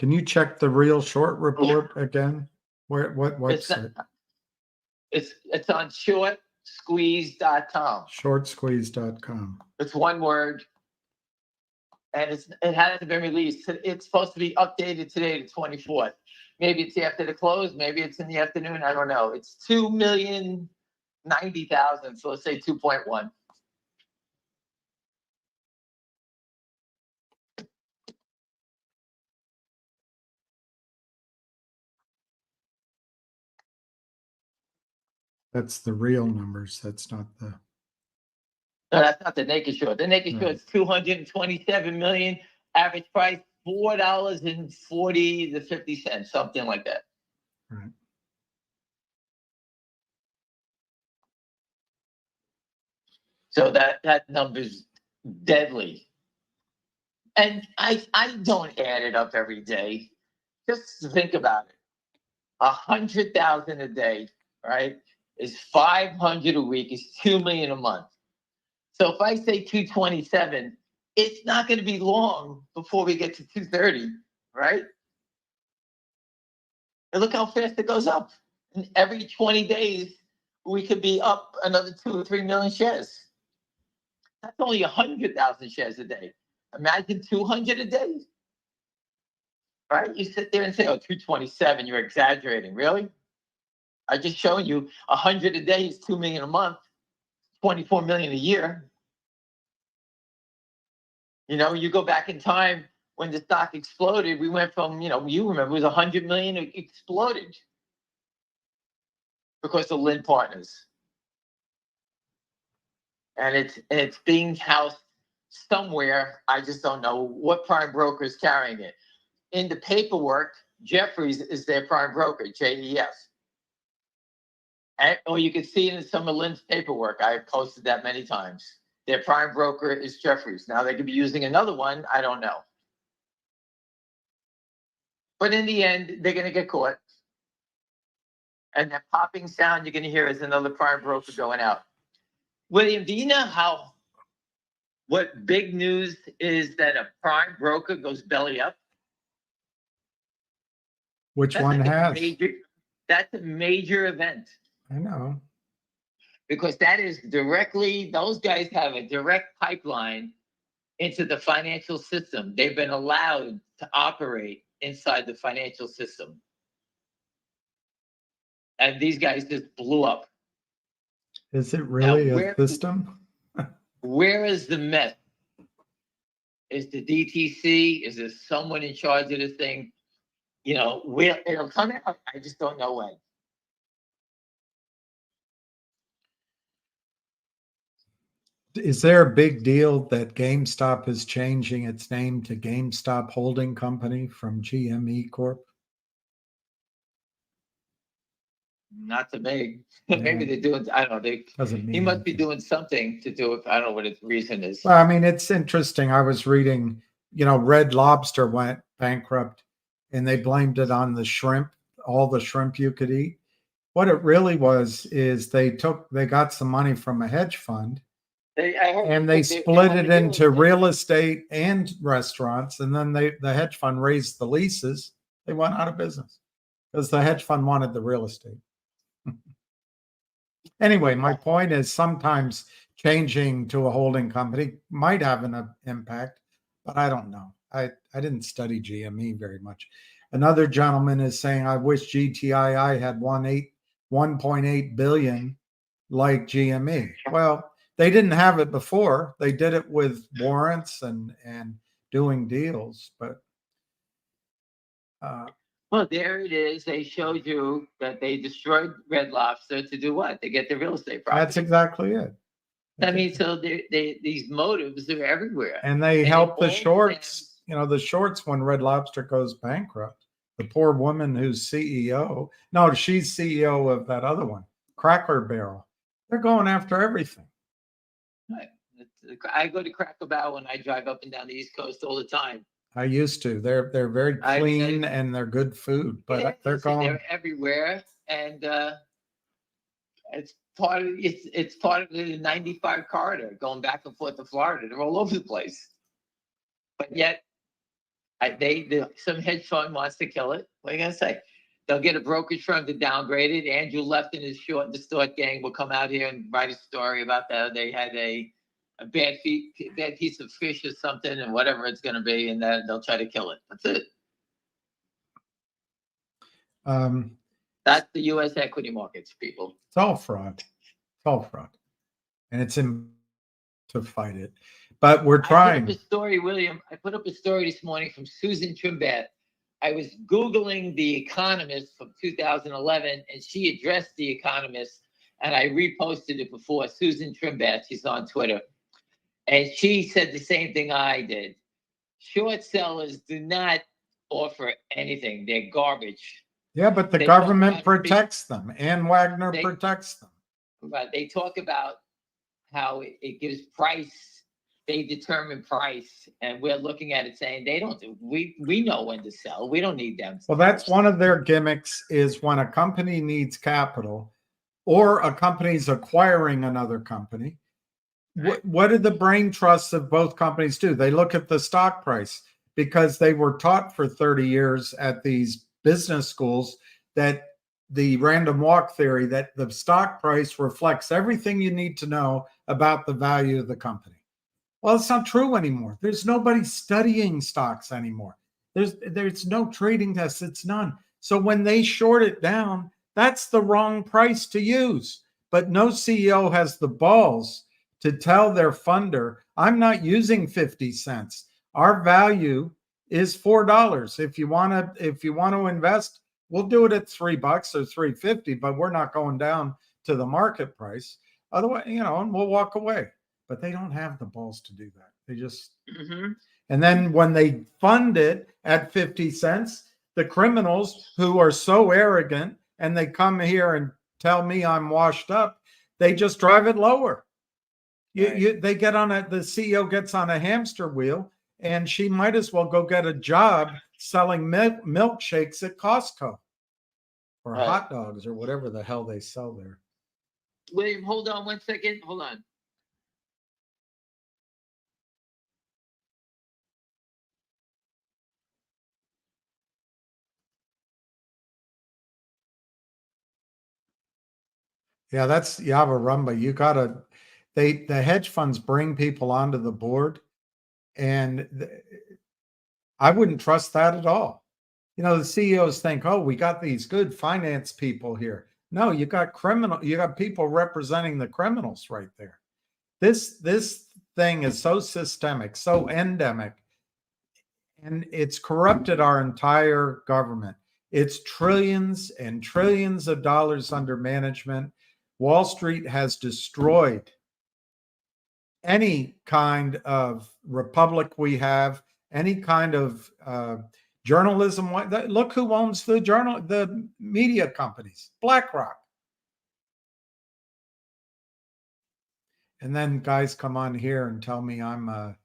can you check the real short report again? Where, what It's website? It's on shortsqueeze.com. Shortsqueeze.com. It's one word. And it hasn't been released. It's supposed to be updated today, the 24th. Maybe it's after the close. Maybe it's in the afternoon. I don't know. It's 2,090,000. So let's say 2.1. That's the real numbers. That's not the. No, that's not the naked short. The naked short is 227 million. Average price $4.40 to 50 cents, something like that. Right. So that number's deadly. And I don't add it up every day. Just think about it. 100,000 a day, right, is 500 a week, is 2 million a month. So if I say 227, it's not going to be long before we get to 230, right? And look how fast it goes up. And every 20 days, we could be up another 2 or 3 million shares. That's only 100,000 shares a day. Imagine 200 a day. Right? You sit there and say, oh, 227, you're exaggerating. Really? I just showed you 100 a day is 2 million a month, 24 million a year. You know, you go back in time when the stock exploded, we went from, you remember it was 100 million, it exploded because of Lynn Partners. And it's being housed somewhere. I just don't know what prime broker is carrying it. In the paperwork, Jeffries is their prime broker, JES. Or you can see it in some of Lynn's paperwork. I posted that many times. Their prime broker is Jeffries. Now they could be using another one. I don't know. But in the end, they're going to get caught. And that popping sound you're going to hear is another prime broker going out. William, do you know what big news is that a prime broker goes belly up? Which one has? That's a major event. I know. Because that is directly, those guys have a direct pipeline into the financial system. They've been allowed to operate inside the financial system. And these guys just blew up. Is it really a system? Where is the mess? Is the DTC? Is there someone in charge of this thing? Where it'll come out, I just don't know when. Is there a big deal that GameStop is changing its name to GameStop Holding Company from GME Corp? Not to me. Yeah. Maybe they're doing, I don't know. He must be doing something to do it. I don't know what his reason is. Well, I mean, it's interesting. I was reading, Red Lobster went bankrupt and they blamed it on the shrimp, all the shrimp you could eat. What it really was is they got some money from a hedge fund. They split it into real estate and restaurants, and then the hedge fund raised the leases. They went out of business because the hedge fund wanted the real estate. Anyway, my point is sometimes changing to a holding company might have an impact, but I don't know. I didn't study GME very much. Another gentleman is saying, I wish GTII had 1.8 billion like GME. Well, They didn't have it before. They did it with warrants and doing deals, but Well, there it is. They showed you that they destroyed Red Lobster to do what? To get the real estate property. that's exactly it. I mean, so these motives are everywhere. And they And it help the all shorts, stems- you know, the shorts when Red Lobster goes bankrupt. The poor woman who's CEO, no, she's CEO of that other one, Cracker Barrel. They're going after everything. Right. I go to Cracker Barrel when I drive up and down the East Coast all the time. I used to. They're very I- clean and they're good food, but Yeah, they're listen, going. they're everywhere, and it's part of the 95 corridor going back and forth to Florida. They're all over the place, but yet some hedge fund wants to kill it. What are you gonna say? They'll get a brokerage firm to downgrade it. Andrew Left and his short and distort gang will come out here and write a story about that. They had a bad piece of fish or something, and whatever it's going to be, and then they'll try to kill it. That's it. That's the U.S. equity markets, people. It's all fraud. It's all fraud, and it's in to fight it. But we're I put trying. up a story, William. I put up a story this morning from Susan Trimbat. I was Googling The Economist from 2011, and she addressed The Economist, and I reposted it before. Susan Trimbat, she's on Twitter. And she said the same thing I did. Short sellers do not offer anything. They're garbage. Yeah, but the They talk government about protects them. Ann Wagner They- protects them. But they talk about how it gives price. They determine price. And we're looking at it saying they don't do. We know when to sell. We don't need them. Well, that's one of their gimmicks is when a company needs capital or a company's acquiring another company. What did the brain trusts of both companies do? They look at the stock price because they were taught for 30 years at these business schools that the random walk theory, that the stock price reflects everything you need to know about the value of the company. Well, it's not true anymore. There's nobody studying stocks anymore. There's no trading test. It's none. So when they short it down, that's the wrong price to use. But no CEO has the balls to tell their funder, I'm not using 50 cents. Our value is $4. If you want to invest, we'll do it at $3 or $3.50, but we're not going down to the market price. Otherwise, and we'll walk away. But they don't have the balls to do that. They just And then when they fund it at 50 cents, the criminals who are so arrogant and they come here and tell me I'm washed up, they just drive it lower. They get on the CEO gets on a hamster wheel, and she might as well go get a job selling milkshakes at Costco or hot dogs or whatever the hell they sell there. William, hold on 1 second. Hold on. Yeah, that's Yava Rumba. You gotta, the hedge funds bring people onto the board, and I wouldn't trust that at all. The CEOs think, oh, we got these good finance people here. No, you got people representing the criminals right there. This thing is so systemic, so endemic, and it's corrupted our entire government. It's trillions and trillions of dollars under management. Wall Street has destroyed any kind of republic we have, any kind of journalism. Look who owns the media companies, BlackRock. And then guys come on here and tell me I'm a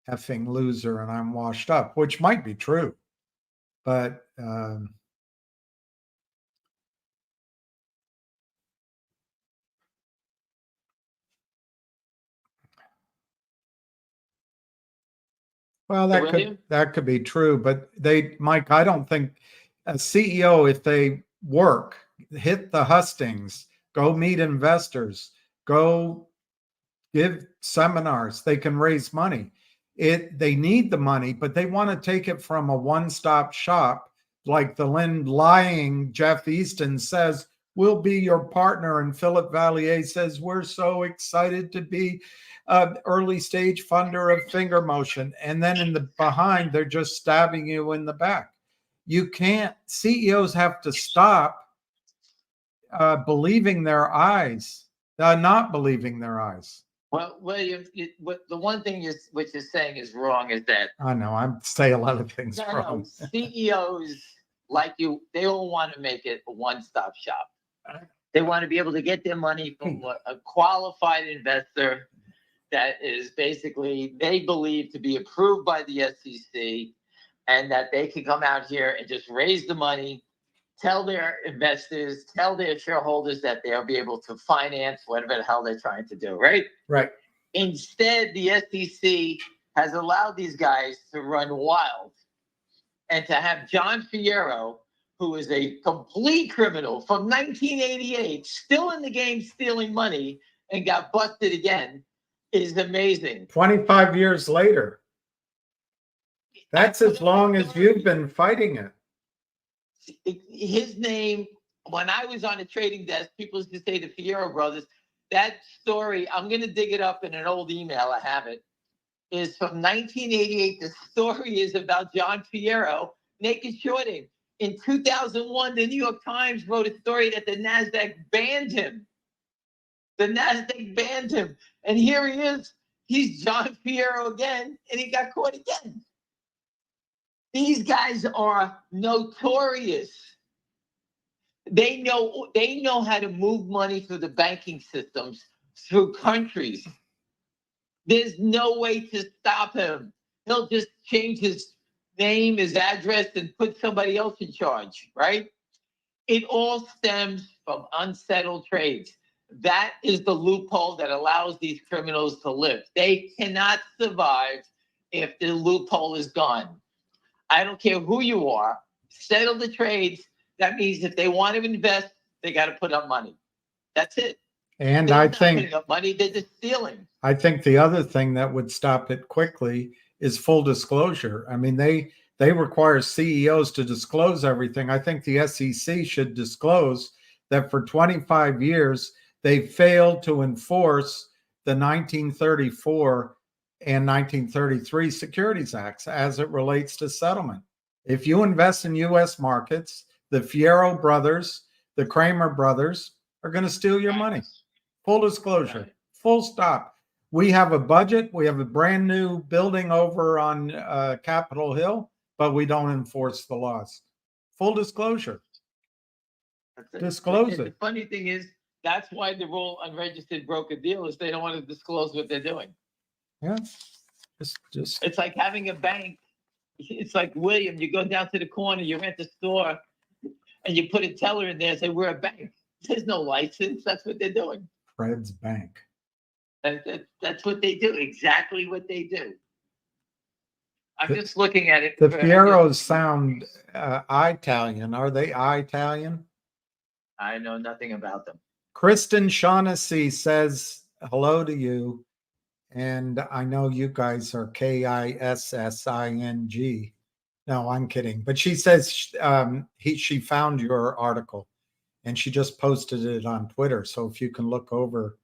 effing loser and I'm washed up, which might be true. But well, that could be true, but Mike, I don't think a CEO, if they work, hit the hustings, go meet investors, go give seminars, they can raise money. They need the money, but they want to take it from a one-stop shop, like the lying Jeff Easton says, We'll be your partner. And Philip Vallier says, we're so excited to be early stage funder of Finger Motion. And then in the behind, they're just stabbing you in the back. You can't, CEOs have to stop believing their eyes, not believing their eyes. Well, what the one thing what you're saying is wrong is that I know I say a lot of things wrong. CEOs like you, they all want to make it a one-stop shop. They want to be able to get their money from a qualified investor that is basically, they believe, to be approved by the SEC, and that they can come out here and just raise the money, tell their investors, tell their shareholders that they'll be able to finance whatever the hell they're trying to do, right? Right. Instead, the SEC has allowed these guys to run wild, and to have John Fierro, who is a complete criminal from 1988, still in the game stealing money and got busted again, is amazing. 25 years later. That's as long as you've been fighting it. His name, when I was on the trading desk, people used to say the Fierro brothers. That story, I'm going to dig it up in an old email, I have it, is from 1988. The story is about John Fierro naked shorting. In 2001, the New York Times wrote a story that the NASDAQ banned him. The NASDAQ banned him. And here he is. He's John Fierro again, and he got caught again. These guys are notorious. They know how to move money through the banking systems, through countries. There's no way to stop him. He'll just change his name, his address, and put somebody else in charge, right? It all stems from unsettled trades. That is the loophole that allows these criminals to live. They cannot survive if the loophole is gone. I don't care who you are, settle the trades. That means if they want to invest, they got to put up money. That's it. And They're I not think putting up money, they're just stealing. I think the other thing that would stop it quickly is full disclosure. I mean, they require CEOs to disclose everything. I think the SEC should disclose that for 25 years, they failed to enforce the 1934 and 1933 Securities Acts as it relates to settlement. If you invest in U.S. markets, the Fierro brothers, the Kramer brothers are going to steal your money. Full disclosure, full stop. We have a budget. We have a brand new building over on Capitol Hill, but we don't enforce the laws. Full disclosure. Disclose it. The funny thing is, that's why they're all unregistered broker dealers. They don't want to disclose what they're doing. Yeah. Just It's like having a bank. It's like, William, you go down to the corner, you're at the store, and you put a teller in there and say, we're a bank. There's no license. That's what they're doing. Fred's Bank. That's what they do. Exactly what they do. I'm just looking at it. The Fieros sound Italian. Are they Italian? I know nothing about them. Kristen Shaughnessy says hello to you. And I know you guys are KISSING. No, I'm kidding. But she says she found your article and she just posted it on Twitter. So if you can look over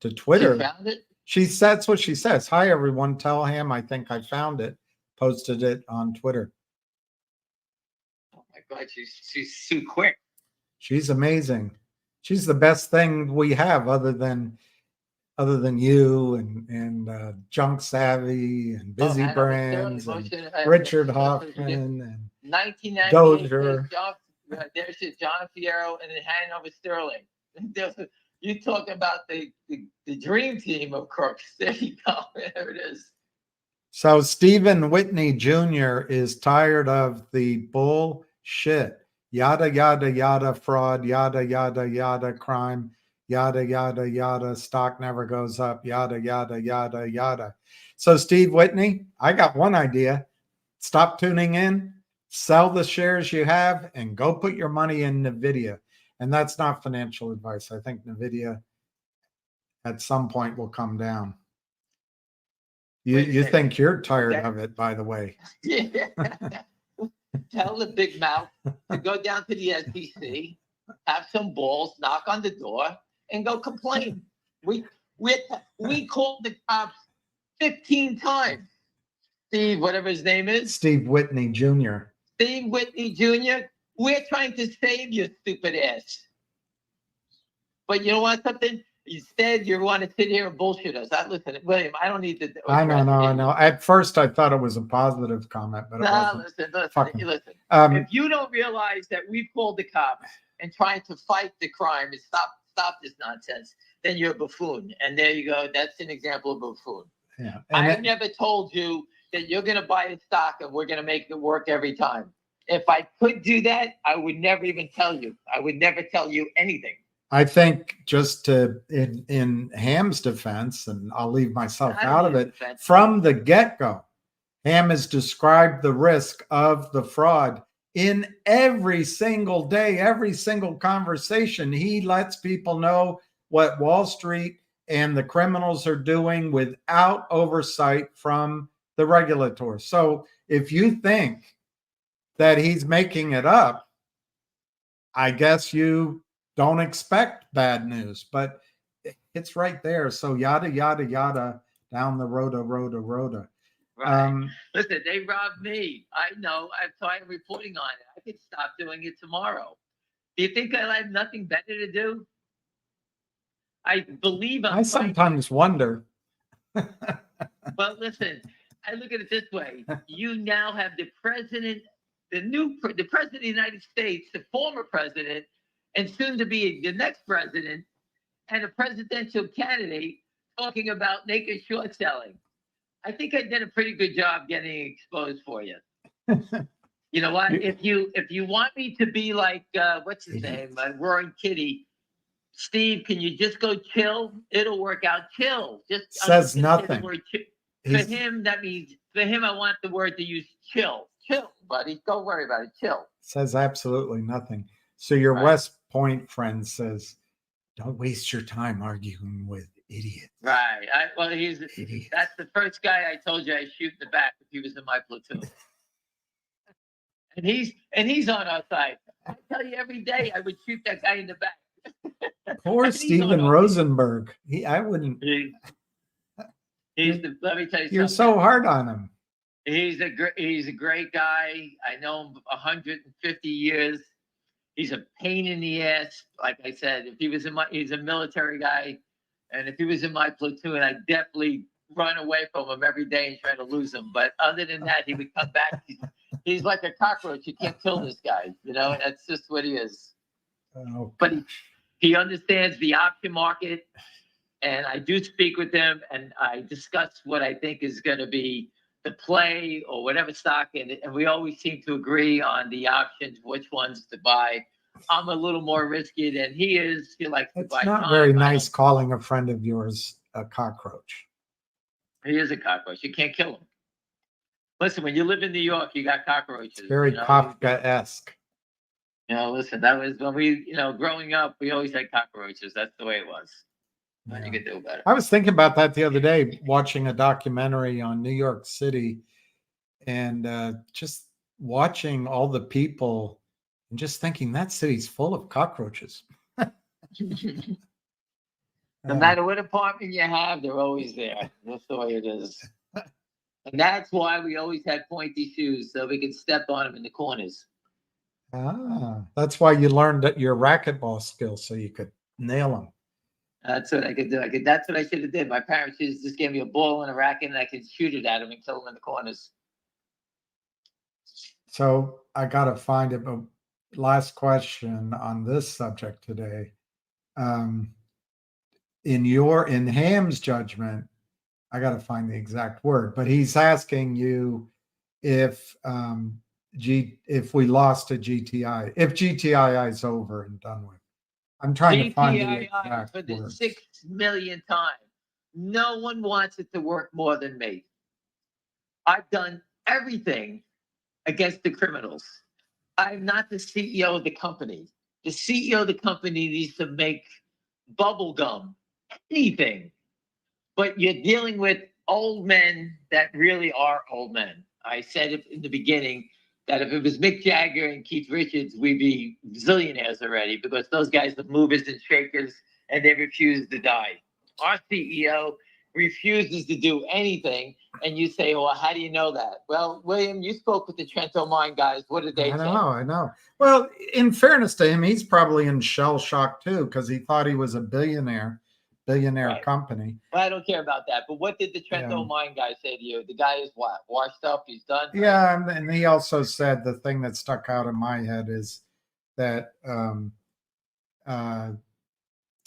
to Twitter. She found it? That's what she says. Hi, everyone. Tell him I think I found it. Posted it on Twitter. Oh, my God. She's too quick. She's amazing. She's the best thing we have other than you and Junk Savvy and Busy Brands and Richard Hoffman and 1998. Dozier. There's John Fierro and then Hanover Sterling. You talk about the dream team of crooks. There you go. There it is. So Stephen Whitney Jr. is tired of the bullshit. Yada, yada, yada, fraud, yada, yada, yada, crime, yada, yada, yada, stock never goes up, yada, yada, yada, yada. So Steve Whitney, I got one idea. Stop tuning in, sell the shares you have, and go put your money in NVIDIA. And that's not financial advice. I think NVIDIA at some point will come down. You think you're tired of it, by the way. Yeah. Tell the big mouth to go down to the SEC have some balls, knock on the door, and go complain. We called the cops 15 times. Steve, whatever his name is, Steve Whitney Jr. Steve Whitney Jr., we're trying to save your stupid ass. But you know what, something? Instead, you want to sit here and bullshit us. Listen, William, I don't need to. I know. At first, I thought it was a positive comment, but it wasn't. Listen. If you don't realize that we've called the cops and trying to fight the crime and stop this nonsense, then you're a buffoon. And there you go. That's an example of a buffoon. Yeah. I never told you that you're going to buy a stock and we're going to make it work every time. If I could do that, I would never even tell you. I would never tell you anything. I think just in Ham's defense, and I'll leave myself out of it, from the get-go, Ham has described the risk of the fraud in every single day, every single conversation. He lets people know what Wall Street and the criminals are doing without oversight from the regulators. So if you think that he's making it up, I guess you don't expect bad news, but it's right there. So yada, yada, yada, down the roda. Right. Listen, they robbed me. I know. I'm tired of reporting on it. I could stop doing it tomorrow. Do you think I have nothing better to do? I believe I sometimes wonder. But listen, I look at it this way. You now have the president, the president of the United States, the former president, and soon to be the next president, and a presidential candidate talking about naked short selling. I think I did a pretty good job getting exposed for you. You know what? If you want me to be like what's his name, Roaring Kitty, Steve, can you just go chill? It'll work out. Chill. Just says nothing. For him, that means for him, I want the word to use chill. Chill, buddy. Don't worry about it. Chill. Says absolutely nothing. So your West Point friend says, "Don't waste your time arguing with idiots." Right. That's the first guy I told you I shoot in the back if he was in my platoon. and he's on our side. I tell you every day I would shoot that guy in the back. Poor Steven Rosenberg. I wouldn't. Let me tell you something. You're so hard on him. He's a great guy. I know him 150 years. He's a pain in the ass. Like I said, he's a military guy, and if he was in my platoon, I'd definitely run away from him every day and try to lose him. But other than that, he would come back. He's like a cockroach. You can't kill this guy. You know, that's just what he is. Okay. But he understands the option market, and I do speak with him, and I discuss what I think is going to be the play or whatever stock, and we always seem to agree on the options, which ones to buy. I'm a little more risky than he is. He likes to buy. It's not very nice calling a friend of yours a cockroach. He is a cockroach. You can't kill him. Listen, when you live in New York, you got cockroaches. It's very Kafka-esque. You know, listen, that was when we, growing up, we always had cockroaches. That's the way it was. Yeah. You could do better. I was thinking about that the other day, watching a documentary on New York City, and just watching all the people and just thinking that city's full of cockroaches. No matter what apartment you have, they're always there. That's the way it is. And that's why we always had pointy shoes, so we could step on them in the corners. That's why you learned your racquetball skills, so you could nail them. That's what I could do. That's what I should have did. My parents just gave me a ball and a racket, and I could shoot it at them and kill them in the corners. So I got to find it. But last question on this subject today. In Ham's judgment, I got to find the exact word, but he's asking you if we lost to GTI, if GTI is over and done with. I'm trying to find the exact for the words. 6 millionth time. No one wants it to work more than me. I've done everything against the criminals. I'm not the CEO of the company. The CEO of the company needs to make bubble gum, anything. But you're dealing with old men that really are old men. I said it in the beginning. that if it was Mick Jagger and Keith Richards, we'd be zillionaires already, because those guys are movers and shakers and they refuse to die. Our CEO refuses to do anything. And you say, well, how do you know that? Well, William, you spoke with the Trento Mine guys. What did they say? I know. Well, in fairness to him, he's probably in shell shock too, because he thought he was a billionaire Right. company. Well, I don't care about that. But what did the Trento Mine guy say to you? The guy is what? Washed up? He's done? Yeah, and he also said the thing that stuck out in my head is that no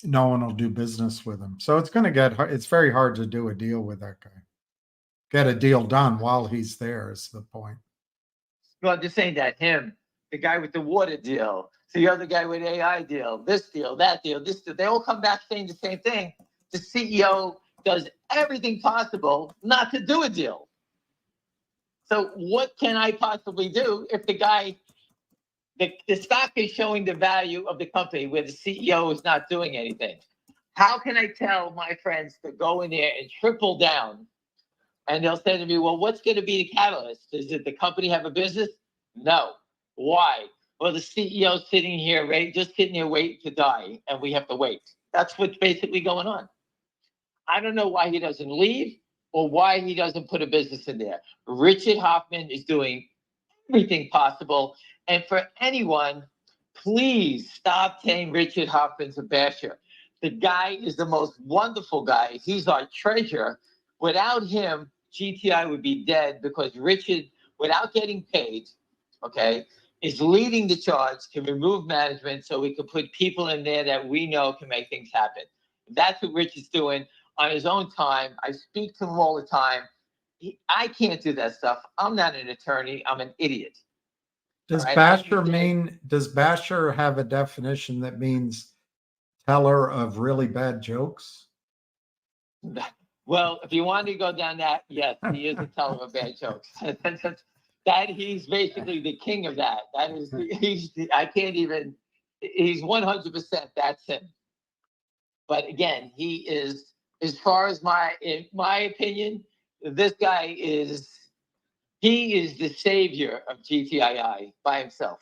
one will do business with him. So it's going to get hard. It's very hard to do a deal with that guy. Get a deal done while he's there is the point. Well, I'm just saying that him, the guy with the water deal, the other guy with AI deal, this deal, that deal, this deal, they all come back saying the same thing. The CEO does everything possible not to do a deal. So what can I possibly do if the guy, the stock is showing the value of the company where the CEO is not doing anything? How can I tell my friends to go in there and triple down? And they'll say to me, well, what's going to be the catalyst? Does the company have a business? No. Why? Well, the CEO's sitting here, just sitting here waiting to die, and we have to wait. That's what's basically going on. I don't know why he doesn't leave or why he doesn't put a business in there. Richard Hoffman is doing everything possible. And for anyone, please stop saying Richard Hoffman's a basher. The guy is the most wonderful guy. He's our treasurer. Without him, GTI would be dead, because Richard, without getting paid, okay, is leading the charge to remove management so we can put people in there that we know can make things happen. That's what Richard's doing on his own time. I speak to him all the time. I can't do that stuff. I'm not an attorney. I'm an idiot. Does Right? does basher have a definition that means teller of really bad jokes? Well, if you want to go down that, yes, he is a teller of bad jokes. That he's basically the king of that. That is, I can't even, he's 100%, that's him. But again, he is, as far as in my opinion, this guy is, he is the savior of GTII by himself.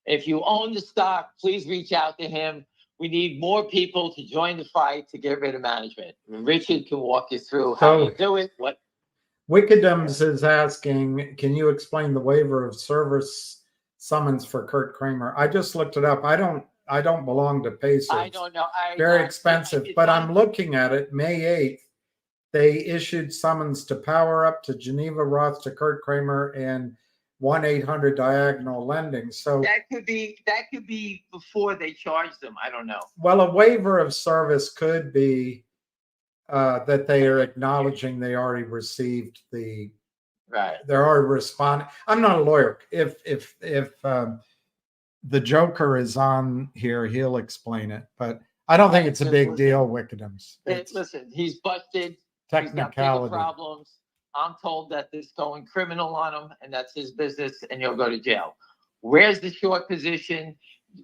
If you own the stock, please reach out to him. We need more people to join the fight to get rid of management. Richard can walk you through how you do it. What Wickedums is asking, can you explain the waiver of service summons for Kurt Kramer? I just looked it up. I don't belong to Pacers. I don't know. Very expensive, but I'm looking at it. May 8th, they issued summons to Power Up, to Geneva Roth, to Kurt Kramer, and 1-800 Diagonal Lending. So that could be before they charge them. I don't know. Well, a waiver of service could be that they are acknowledging they already received the. Right. They're already responding. I'm not a lawyer. If the Joker is on here, he'll explain it. But I don't think it's a big deal. Wickedums. Listen, he's busted. Technicality. He's got bigger problems. I'm told that there's going criminal on him, and that's his business, and he'll go to jail. Where's the short position?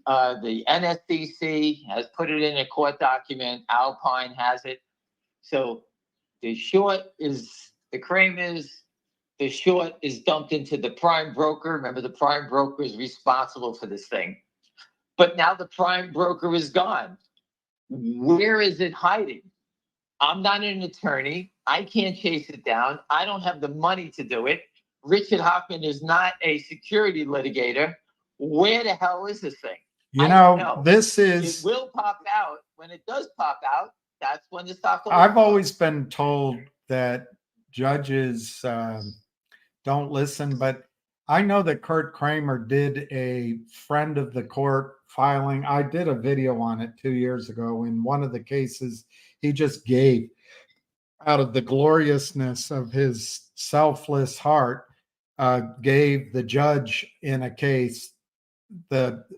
The NSDC has put it in a court document. Alpine has it. So the short is the Kramers. The short is dumped into the prime broker. Remember, the prime broker is responsible for this thing. But now the prime broker is gone. Where is it hiding? I'm not an attorney. I can't chase it down. I don't have the money to do it. Richard Hoffman is not a security litigator. Where the hell is this thing? You know, this is. It will pop out. When it does pop out, that's when the stock will. I've always been told that judges don't listen, but I know that Kurt Kramer did a friend of the court filing. I did a video on it 2 years ago. In one of the cases, he just gave out of the gloriousness of his selfless heart, gave the judge in a case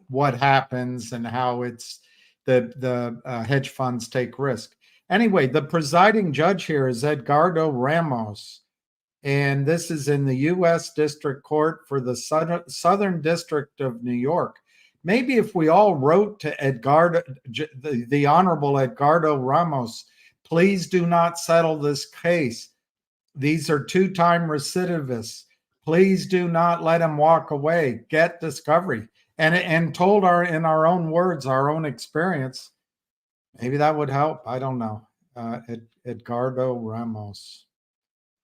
what happens and how it's the hedge funds take risk. Anyway, the presiding judge here is Edgardo Ramos, and this is in the U.S. District Court for the Southern District of New York. Maybe if we all wrote to Edgardo, the Honorable Edgardo Ramos, please do not settle this case. These are two-time recidivists. Please do not let him walk away. Get discovery. And told in our own words, our own experience, maybe that would help. I don't know. Edgardo Ramos,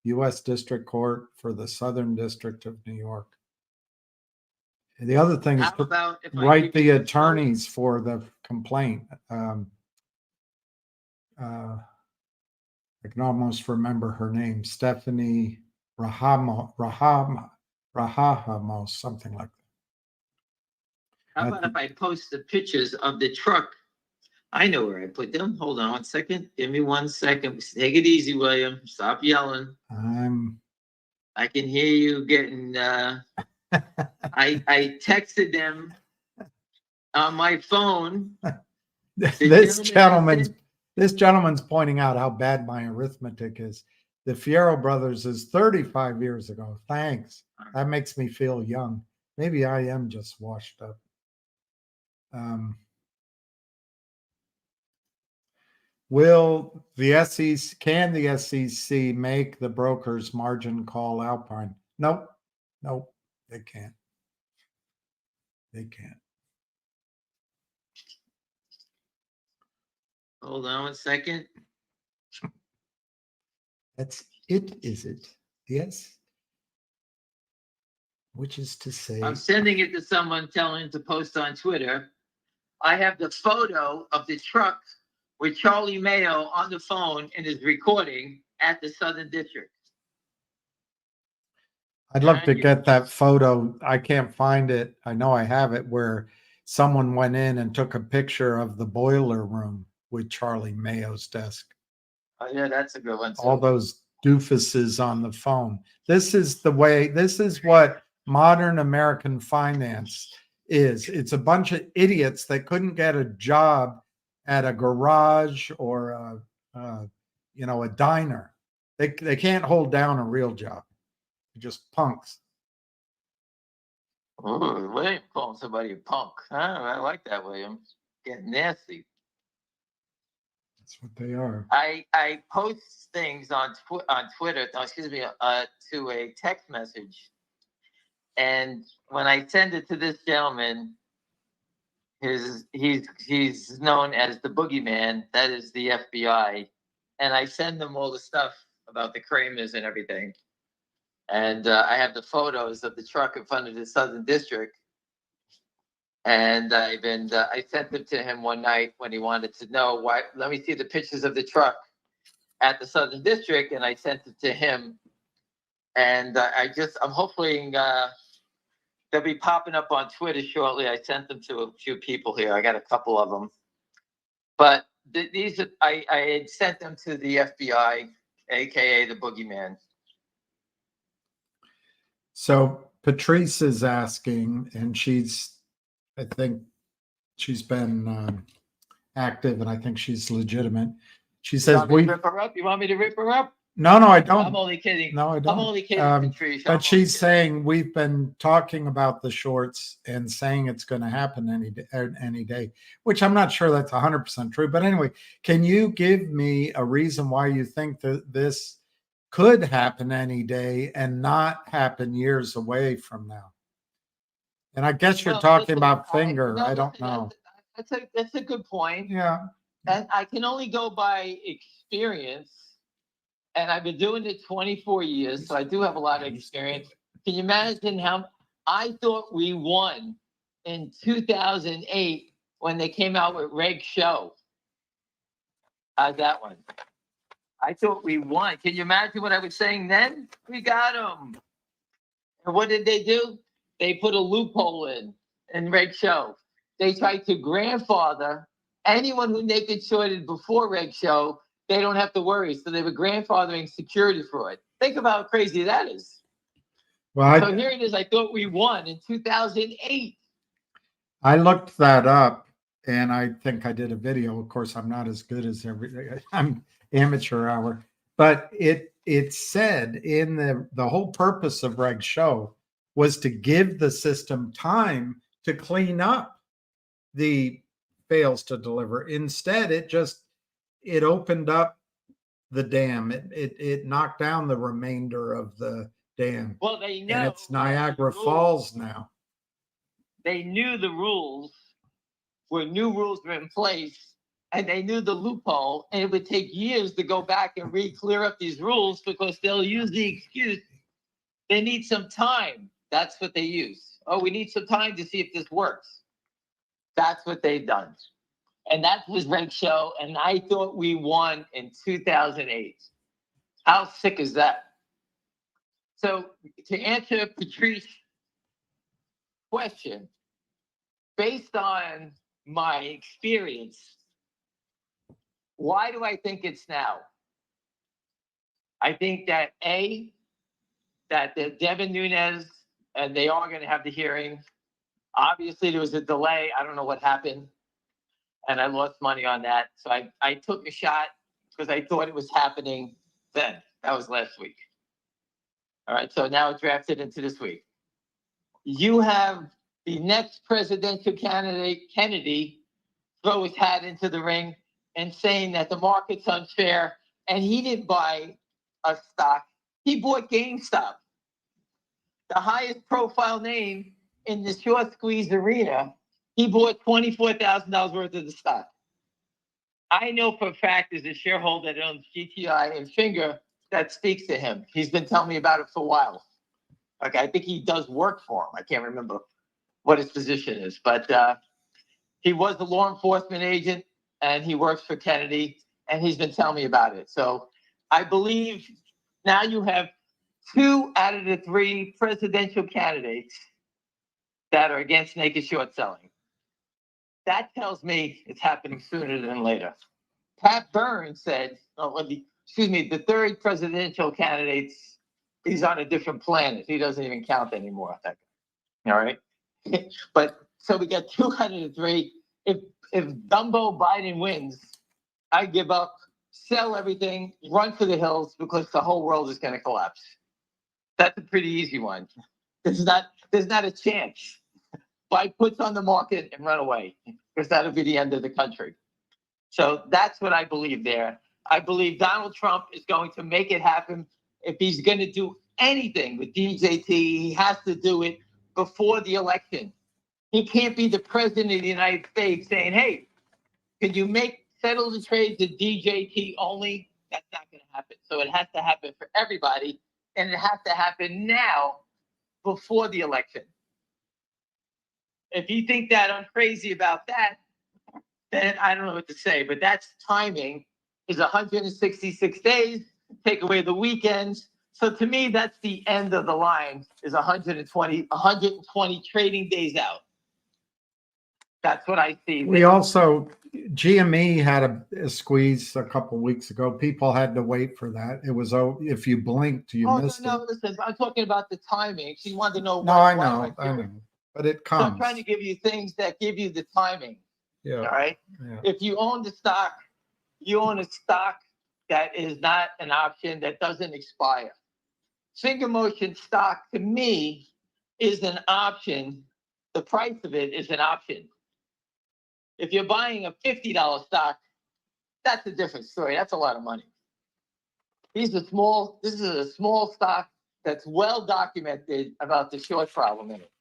U.S. District Court for the Southern District of New York. And the other thing is How about if I write give the you attorneys for the complaint. I can almost remember her name, Stephanie Rahamos, something like that. How about if I post the pictures of the truck? I know where I put them. Hold on 1 second. Give me 1 second. Take it easy, William. Stop yelling. I can hear you getting. I texted them on my phone. This gentleman's pointing out how bad my arithmetic is. The Fierro brothers is 35 years ago. Thanks. That makes me feel young. Maybe I am just washed up. Can the SEC make the brokers margin call Alpine? Nope, they can't. They can't. Hold on 1 second. That's it, is it? Yes. Which is to say, I'm sending it to someone, telling to post on Twitter. I have the photo of the truck with Charlie Mayo on the phone and is recording at the Southern District. I'd love to get that photo. I can't find it. I know I have it, where someone went in and took a picture of the boiler room with Charlie Mayo's desk. Oh, yeah, that's a good one. All those doofuses on the phone. This is what modern American finance is. It's a bunch of idiots that couldn't get a job at a garage or a diner. They can't hold down a real job. They're just punks. Oh, William calling somebody a punk. Huh? I like that, William. Getting nasty. That's what they are. I post things on Twitter. To a text message, and when I send it to this gentleman, he's known as the boogeyman. That is the FBI, and I send them all the stuff about the Kramers and everything. And I have the photos of the truck in front of the Southern District. And I sent them to him one night when he wanted to know why. Let me see the pictures of the truck at the Southern District, and I sent it to him. And I'm hoping they'll be popping up on Twitter shortly. I sent them to a few people here. I got a couple of them, but I had sent them to the FBI, aka the boogeyman. So Patrice is asking, and I think she's been active, and I think she's legitimate. She says, rip her up? You want me to rip her up? No, I don't. I'm only kidding. No, I don't. I'm only kidding, Patrice. But she's saying we've been talking about the shorts and saying it's going to happen any day, which I'm not sure that's 100% true. But anyway, can you give me a reason why you think that this could happen any day and not happen years away from now? And I guess you're talking about Finger. I don't know. That's a good point. Yeah. And I can only go by experience. And I've been doing it 24 years, so I do have a lot of experience. Can you imagine how I thought we won in 2008 when they came out with Reg Show? That one. I thought we won. Can you imagine what I was saying then? We got them. And what did they do? They put a loophole in Reg Show. They tried to grandfather anyone who naked shorted before Reg Show. They don't have to worry. So they were grandfathering security fraud. Think about how crazy that is. Well, so here it is. I thought we won in 2008. I looked that up, and I think I did a video. Of course, I'm not as good as I'm amateur hour. But it said in the whole purpose of Reg Show was to give the system time to clean up the fails to deliver. Instead, it opened up the dam. It knocked down the remainder of the dam. Well, they know. And it's Niagara Falls now. They knew the rules, where new rules were in place, and they knew the loophole, and it would take years to go back and clear up these rules because they'll use the excuse they need some time. That's what they use. Oh, we need some time to see if this works. That's what they've done. And that was Reg Show, and I thought we won in 2008. How sick is that? So to answer Patrice's question, based on my experience, why do I think it's now? I think that that the Devin Nunes, and they are going to have the hearing. Obviously, there was a delay. I don't know what happened, and I lost money on that. So I took a shot because I thought it was happening then. That was last week. All right, so now it's drafted into this week. You have the next presidential candidate, Kennedy, throw his hat into the ring and saying that the market's unfair, and he didn't buy a stock. He bought GameStop, the highest profile name in the short squeeze arena. He bought $24,000 worth of the stock. I know for a fact as a shareholder that owns GTI and Finger, that speaks to him. He's been telling me about it for a while. Okay, I think he does work for him. I can't remember what his position is, but he was a law enforcement agent and he works for Kennedy, and he's been telling me about it. So I believe now you have 2 out of the 3 presidential candidates that are against naked short selling. That tells me it's happening sooner than later. Pat Burns said, the third presidential candidate, he's on a different planet. He doesn't even count anymore. All right. But so we got 203. If Dumbo Biden wins, I give up, sell everything, run for the hills because the whole world is going to collapse. That's a pretty easy one. There's not a chance. Buy puts on the market and run away because that'll be the end of the country. So that's what I believe there. I believe Donald Trump is going to make it happen. If he's going to do anything with DJT, he has to do it before the election. He can't be the president of the United States saying, hey, could you settle the trades at DJT only? That's not going to happen. So it has to happen for everybody, and it has to happen now before the election. If you think that I'm crazy about that, then I don't know what to say, but that's timing is 166 days, take away the weekends. So to me, that's the end of the line is 120 trading days out. That's what I see. We also, GME had a squeeze a couple weeks ago. People had to wait for that. It was, if you blinked, you missed it. No, listen, I'm talking about the timing. She wanted to know. No, I know, but it comes. So I'm trying to give you things that give you the timing. Yeah. All right. Yeah. If you own the stock, you own a stock that is not an option that doesn't expire. Finger motion stock to me is an option. The price of it is an option. If you're buying a $50 stock, that's a different story. That's a lot of money. This is a small stock that's well documented about the short problem in it.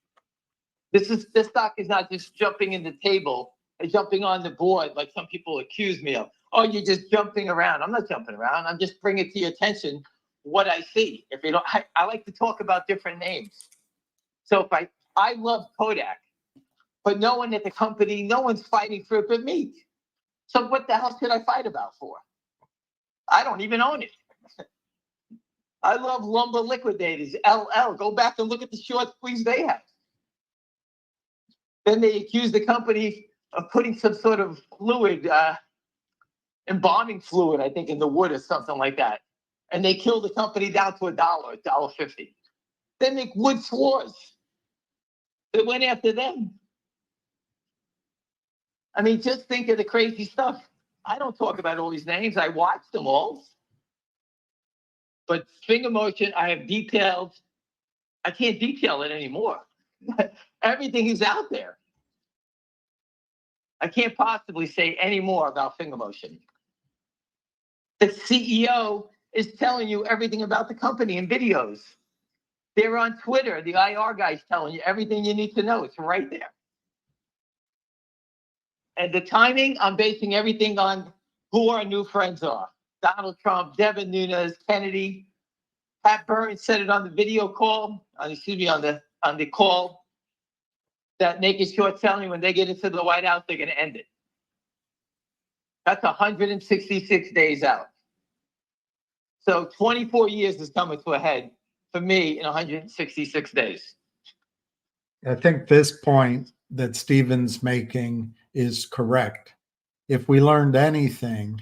This stock is not just jumping in the table and jumping on the board like some people accuse me of. Oh, you're just jumping around. I'm not jumping around. I'm just bringing to your attention what I see. If you don't, I like to talk about different names. So if I love Kodak, but no one at the company, no one's fighting for it but me. So what the hell should I fight about for? I don't even own it. I love Lumber Liquidators, LL. Go back and look at the short squeeze they have. Then they accuse the company of putting some sort of fluid, embalming fluid, I think, in the wood or something like that. And they killed the company down to $1.50. They make wood floors. They went after them. I mean, just think of the crazy stuff. I don't talk about all these names. I watch them all. But finger motion, I have detailed. I can't detail it anymore. Everything is out there. I can't possibly say any more about finger motion. The CEO is telling you everything about the company in videos. They're on Twitter. The IR guy's telling you everything you need to know. It's right there. And the timing, I'm basing everything on who our new friends are. Donald Trump, Devin Nunes, Kennedy. Pat Burns said it on the video call, on the call, that naked short selling, when they get into the White House, they're going to end it. That's 166 days out. So 24 years is coming to a head for me in 166 days. I think this point that Stephen's making is correct. If we learned anything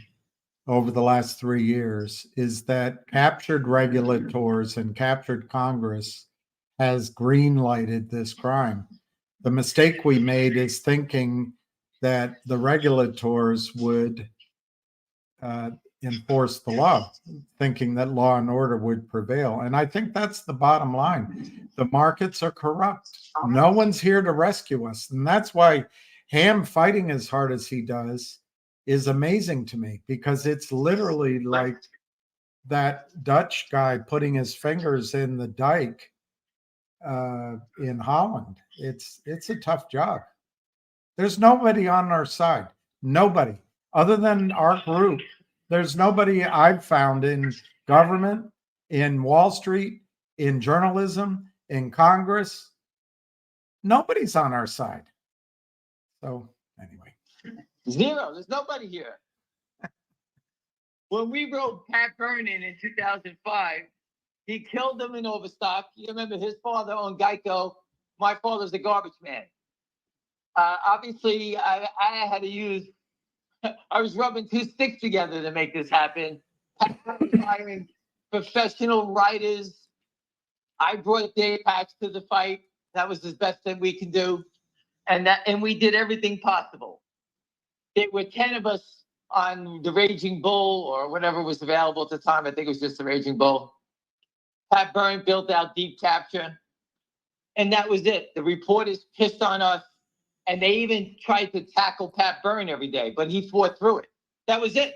over the last 3 years, is that captured regulators and captured Congress has green lighted this crime. The mistake we made is thinking that the regulators would enforce the law, thinking that law and order would prevail. And I think that's the bottom line. The markets are corrupt. No one's here to rescue us. And that's why Ham fighting as hard as he does is amazing to me, because it's literally like that Dutch guy putting his fingers in the dike in Holland. It's a tough job. There's nobody on our side. Nobody. Other than our group, there's nobody I've found in government, in Wall Street, in journalism, in Congress. Nobody's on our side. So anyway. Zero. There's nobody here. When we wrote Pat Byrne in 2005, he killed him in Overstock. You remember his father owned Geico. My father's a garbage man. Obviously, I had to use, I was rubbing two sticks together to make this happen. Pat Byrne was hiring professional writers. I brought Dave Patch to the fight. That was the best thing we can do. And we did everything possible. There were 10 of us on the Raging Bull, or whatever was available at the time. I think it was just the Raging Bull. Pat Byrne built out Deep Capture, and that was it. The reporters pissed on us, and they even tried to tackle Pat Byrne every day, but he fought through it. That was it.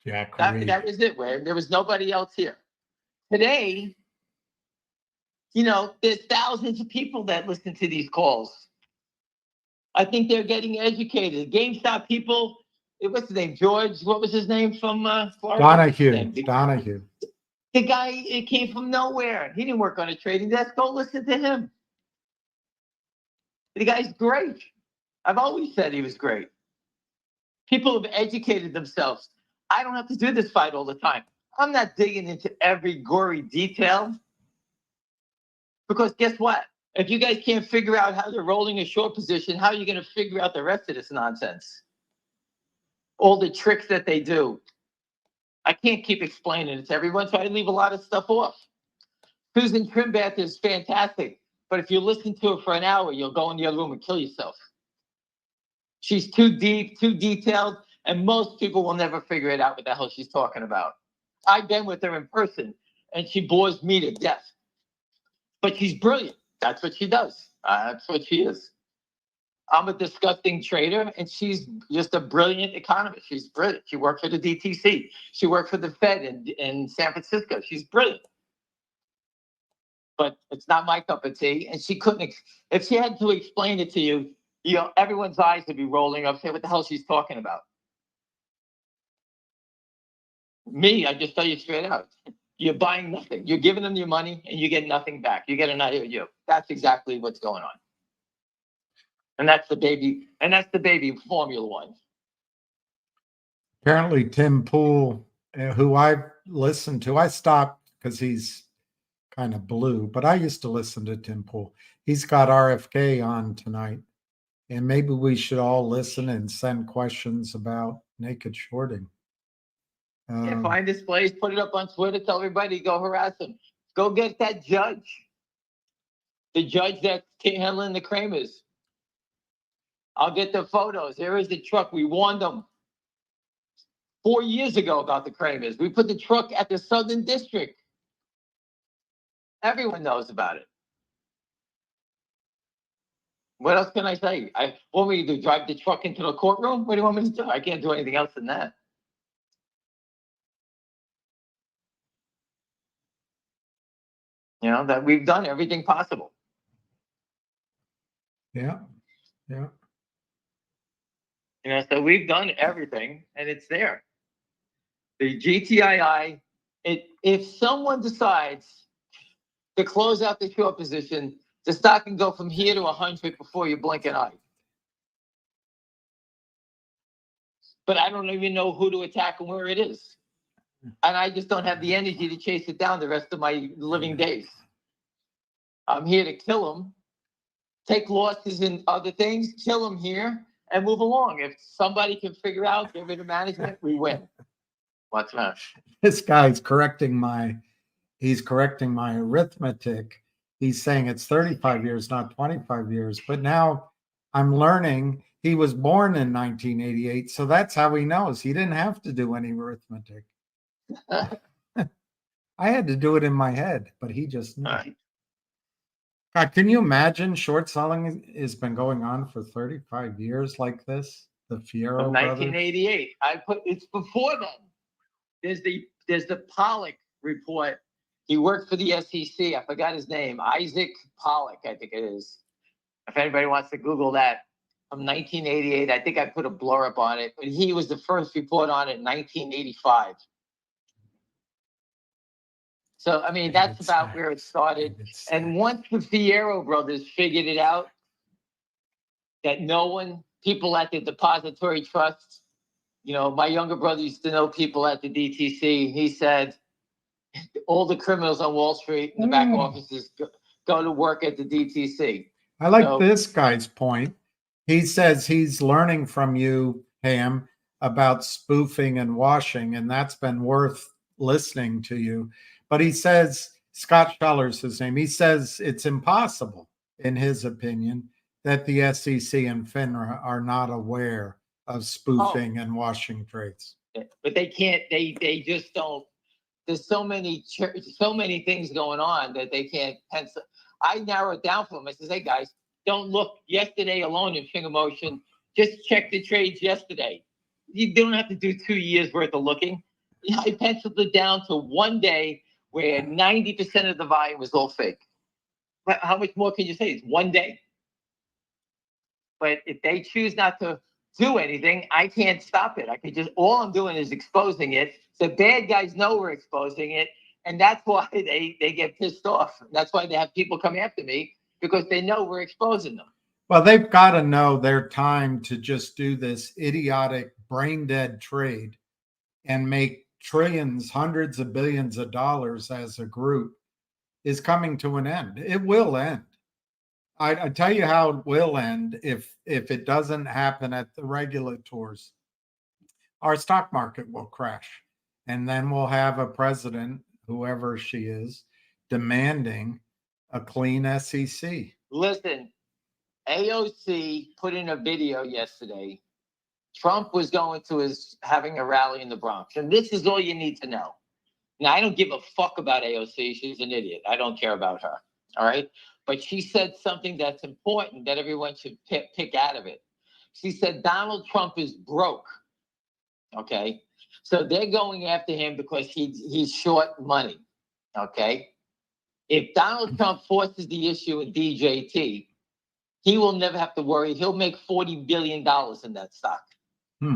Jack That was it, Wayne. There was nobody else here. Today, there's thousands of people that listen to these calls. I think they're getting educated. GameStop people, what's his name? George, what was his name from Florida? Donahue. The guy, it came from nowhere. He didn't work on a trading desk. Go listen to him. The guy's great. I've always said he was great. People have educated themselves. I don't have to do this fight all the time. I'm not digging into every gory detail. Because guess what? If you guys can't figure out how they're rolling a short position, how are you going to figure out the rest of this nonsense? All the tricks that they do. I can't keep explaining it to everyone, so I leave a lot of stuff off. Susan Trimbath is fantastic, but if you listen to her for an hour, you'll go in the other room and kill yourself. She's too deep, too detailed, and most people will never figure it out what the hell she's talking about. I've been with her in person, and she bores me to death. But she's brilliant. That's what she does. That's what she is. I'm a disgusting trader, and she's just a brilliant economist. She's brilliant. She worked for the DTC. She worked for the Fed in San Francisco. She's brilliant. But it's not my cup of tea. And she couldn't, if she had to explain it to you, everyone's eyes would be rolling up, say what the hell she's talking about. Me, I just tell you straight out. You're buying nothing. You're giving them your money and you get nothing back. You get an IOU. That's exactly what's going on. And that's the baby Formula One. Apparently Tim Pool, who I've listened to, I stopped because he's kind of blue, but I used to listen to Tim Pool. He's got RFK on tonight. And maybe we should all listen and send questions about naked shorting. Find this place, put it up on Twitter, tell everybody, go harass them. Go get that judge. The judge that's handling the Kramers. I'll get the photos. Here is the truck. We warned them 4 years ago about the Kramers. We put the truck at the Southern District. Everyone knows about it. What else can I say? What will you do? Drive the truck into the courtroom? What do you want me to do? I can't do anything else than that. You know, that we've done everything possible. Yeah. Yeah. You know, so we've done everything and it's there. The GTII, if someone decides to close out the short position, the stock can go from here to 100 before you blink an eye. But I don't even know who to attack and where it is. And I just don't have the energy to chase it down the rest of my living days. I'm here to kill them, take losses in other things, kill them here, and move along. If somebody can figure out, get rid of management, we win. What's that? This guy's correcting he's correcting my arithmetic. He's saying it's 35 years, not 25 years. But now I'm learning he was born in 1988. So that's how he knows. He didn't have to do any arithmetic. I had to do it in my head, but he just knew. Right. God, can you imagine short selling has been going on for 35 years like this? The Fierro From brothers? 1988. It's before then. There's the Pollock report. He worked for the SEC. I forgot his name. Isaac Pollock, I think it is. If anybody wants to Google that, from 1988. I think I put a blur up on it, but he was the first report on it in 1985. So, I mean, that's about where it started. And once the Fierro brothers figured it out, that people at the depository trusts, you know, my younger brother used to know people at the DTC. He said, all the criminals on Wall Street in the back offices go to work at the DTC. I like this guy's point. He says he's learning from you, Ham, about spoofing and washing, and that's been worth listening to you. But he says, Scott Scheller's his name, he says it's impossible, in his opinion, that the SEC and FINRA are not aware of spoofing and washing trades. But they can't, they just don't. There's so many things going on that they can't pencil. I narrow it down for them. I says, hey guys, don't look yesterday alone in finger motion. Just check the trades yesterday. You don't have to do 2 years worth of looking. I penciled it down to one day where 90% of the volume was all fake. But how much more can you say? It's one day. But if they choose not to do anything, I can't stop it. I could just, all I'm doing is exposing it. The bad guys know we're exposing it. And that's why they get pissed off. That's why they have people come after me, because they know we're exposing them. Well, they've got to know their time to just do this idiotic, brain dead trade and make trillions, hundreds of billions of dollars as a group is coming to an end. It will end. I tell you how it will end if it doesn't happen at the regulators. Our stock market will crash. And then we'll have a president, whoever she is, demanding a clean SEC. Listen, AOC put in a video yesterday. Trump was having a rally in the Bronx. And this is all you need to know. Now, I don't give a fuck about AOC. She's an idiot. I don't care about her. All right. But she said something that's important that everyone should pick out of it. She said Donald Trump is broke. Okay. So they're going after him because he's short money. Okay. If Donald Trump forces the issue in DJT, he will never have to worry. He'll make $40 billion in that stock.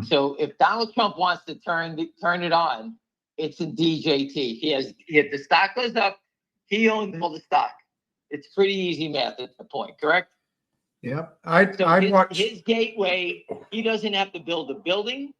So if Donald Trump wants to turn it on, it's in DJT. If the stock goes up, he owns all the stock. It's pretty easy math at the point, correct? Yep. His gateway, he doesn't have to build a building.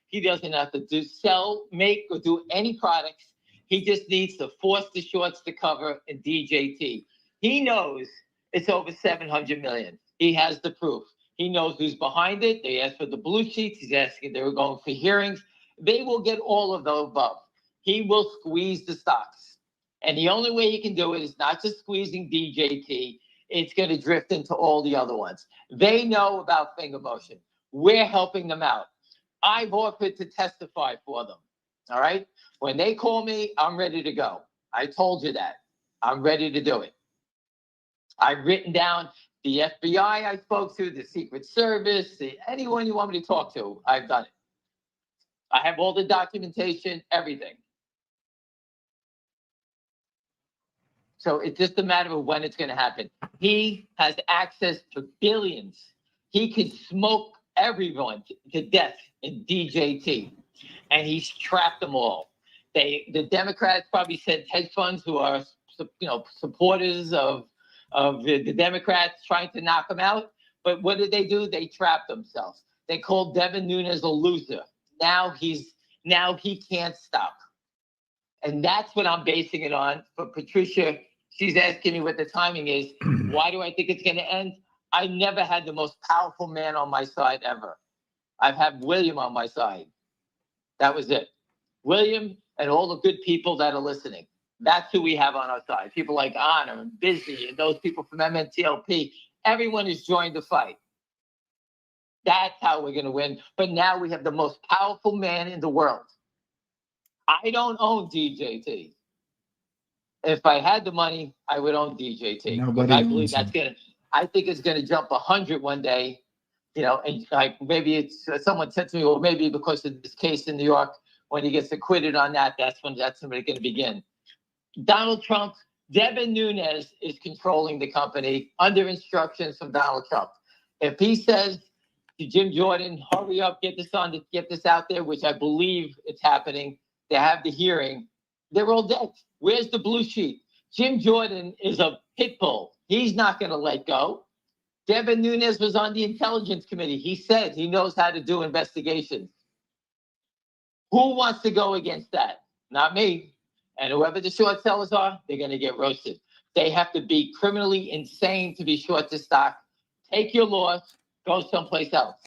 He doesn't have to sell, make, or do any products. He just needs to force the shorts to cover in DJT. He knows it's over 700 million. He has the proof. He knows who's behind it. They asked for the blue sheets. They were going for hearings. They will get all of the above. He will squeeze the stocks. And the only way he can do it is not just squeezing DJT. It's going to drift into all the other ones. They know about finger motion. We're helping them out. I've offered to testify for them. All right. When they call me, I'm ready to go. I told you that. I'm ready to do it. I've written down The FBI I spoke to, the Secret Service, anyone you want me to talk to, I've done it. I have all the documentation, everything. So it's just a matter of when it's going to happen. He has access to billions. He can smoke everyone to death in DJT, and he's trapped them all. The Democrats probably sent hedge funds who are, supporters of the Democrats trying to knock him out. But what did they do? They trapped themselves. They called Devin Nunes a loser. Now he can't stop. And that's what I'm basing it on. For Patricia, she's asking me what the timing is. Why do I think it's going to end? I never had the most powerful man on my side ever. I've had William on my side. That was it. William and all the good people that are listening. That's who we have on our side. People like Honor and Busy and those people from MMTLP. Everyone has joined the fight. That's how we're going to win. But now we have the most powerful man in the world. I don't own DJT. If I had the money, I would own DJT. Nobody I believe owns that's I think it's going to jump 100 one day. And like maybe it's someone said to me, well, maybe because of this case in New York, when he gets acquitted on that, that's when it's going to begin. Donald Trump, Devin Nunes is controlling the company under instructions from Donald Trump. If he says to Jim Jordan, hurry up, get this out there, which I believe it's happening. They have the hearing. They're all dead. Where's the blue sheet? Jim Jordan is a pit bull. He's not going to let go. Devin Nunes was on the Intelligence Committee. He said he knows how to do investigations. Who wants to go against that? Not me. And whoever the short sellers are, they're going to get roasted. They have to be criminally insane to be short the stock. Take your loss, go someplace else.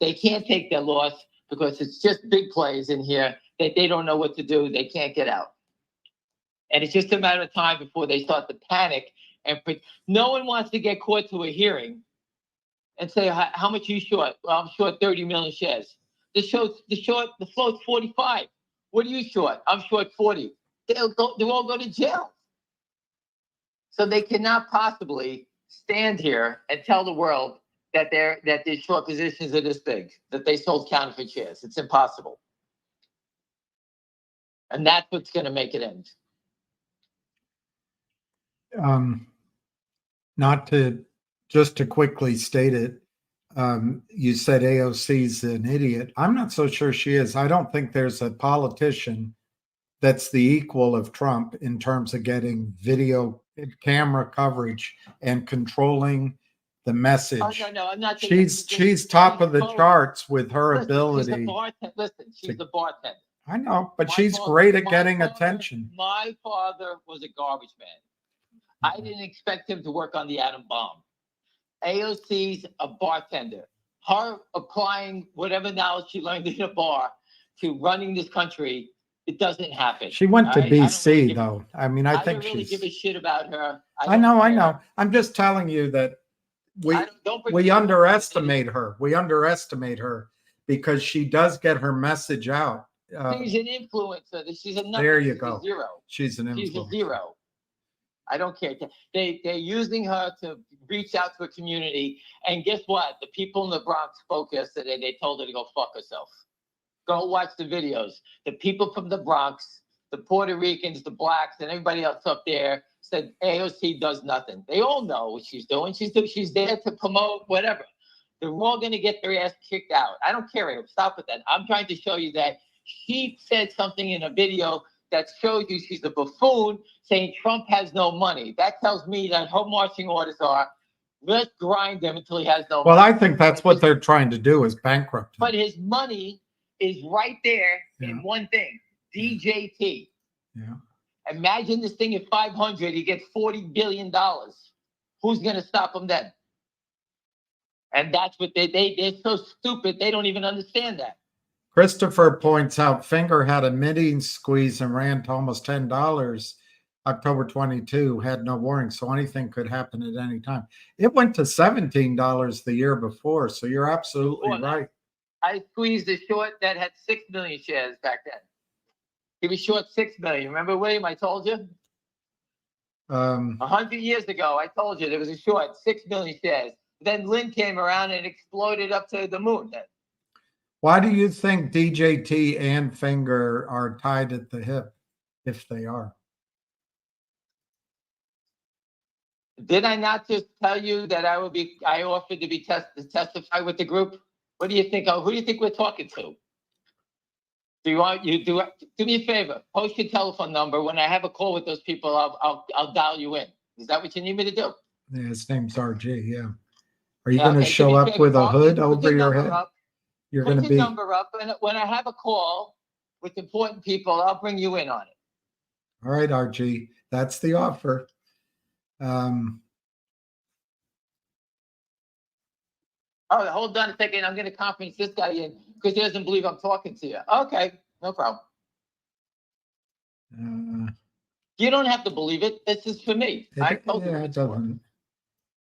They can't take their loss because it's just big players in here that they don't know what to do. They can't get out. And it's just a matter of time before they start to panic. And no one wants to get caught to a hearing and say, how much are you short? Well, I'm short 30 million shares. The float's 45. What are you short? I'm short 40. They'll all go to jail. So they cannot possibly stand here and tell the world that their short positions are this big, that they sold counterfeit shares. It's impossible. And that's what's going to make it end. Just to quickly state it, you said AOC's an idiot. I'm not so sure she is. I don't think there's a politician that's the equal of Trump in terms of getting video camera coverage and controlling the message. Oh, no, I'm not. She's top of the charts with her ability. She's a bartender. I know, but she's great at getting attention. My father was a garbage man. I didn't expect him to work on the atom bomb. AOC's a bartender. Her applying whatever knowledge she learned in a bar to running this country, it doesn't happen. She went to BC, though. I mean, I think don't really give a shit about her. I know. I'm just telling you that we underestimate her. We underestimate her because she does get her message out. She's an influencer. She's a there you go. Zero. She's an influencer. She's a zero. I don't care. They're using her to reach out to a community. And guess what? The people in the Bronx spoke yesterday. They told her to go fuck herself. Go watch the videos. The people from the Bronx, the Puerto Ricans, the blacks, and everybody else up there said AOC does nothing. They all know what she's doing. She's there to promote whatever. They're all going to get their ass kicked out. I don't care. Stop with that. I'm trying to show you that she said something in a video that shows you she's a buffoon saying Trump has no money. That tells me that her marching orders are, let's grind him until he has no money. Well, I think that's what they're trying to do is bankrupt him. But his money is right there in one thing, DJT. Yeah. Imagine this thing at 500, he gets $40 billion. Who's going to stop him then? And that's what they're so stupid, they don't even understand that. Christopher points out Finger had a mini squeeze and ran to almost $10 October 22, had no warning, so anything could happen at any time. It went to $17 the year before, so you're absolutely right. I squeezed a short that had 6 million shares back then. He was short 6 million. Remember, William, I told you? 100 years ago, I told you there was a short, 6 million shares. Then Lynn came around and exploded up to the moon. Why do you think DJT and Finger are tied at the hip, if they are? Did I not just tell you that I offered to be to testify with the group? What do you think? Who do you think we're talking to? Do me a favor, post your telephone number. When I have a call with those people, I'll dial you in. Is that what you need me to do? Yeah, his name's RG, yeah. Are you Yeah, going to okay, show do me a up favor, with a hood put over your number head? up. You're Put going to your be, number up, and when I have a call with important people, I'll bring you in on it. all right, RG, that's the offer. Oh, hold on a second. I'm going to conference this guy in because he doesn't believe I'm talking to you. Okay, no problem. You don't have to believe it. This is for me. I told you what it it's for. doesn't.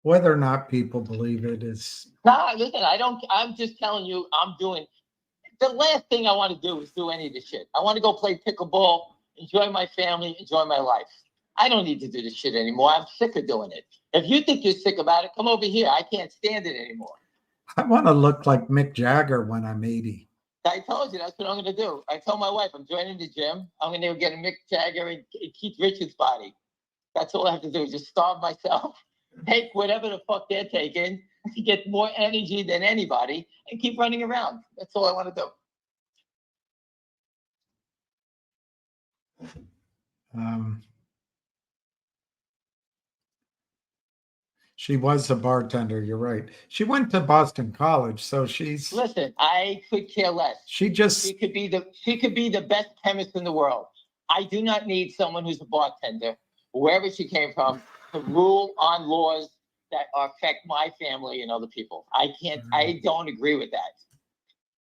Whether or not people believe it is. No, listen, I don't. I'm just telling you, I'm doing. The last thing I want to do is do any of this shit. I want to go play pickleball, enjoy my family, enjoy my life. I don't need to do this shit anymore. I'm sick of doing it. If you think you're sick about it, come over here. I can't stand it anymore. I want to look like Mick Jagger when I'm 80. I told you that's what I'm going to do. I told my wife I'm joining the gym. I'm going to go get a Mick Jagger and Keith Richards body. That's all I have to do. Just starve myself, take whatever the fuck they're taking, get more energy than anybody, and keep running around. That's all I want to do. She was a bartender. You're right. She went to Boston College, so she's. Listen, I could care less. She could be the best chemist in the world. I do not need someone who's a bartender, wherever she came from, to rule on laws that affect my family and other people. I don't agree with that.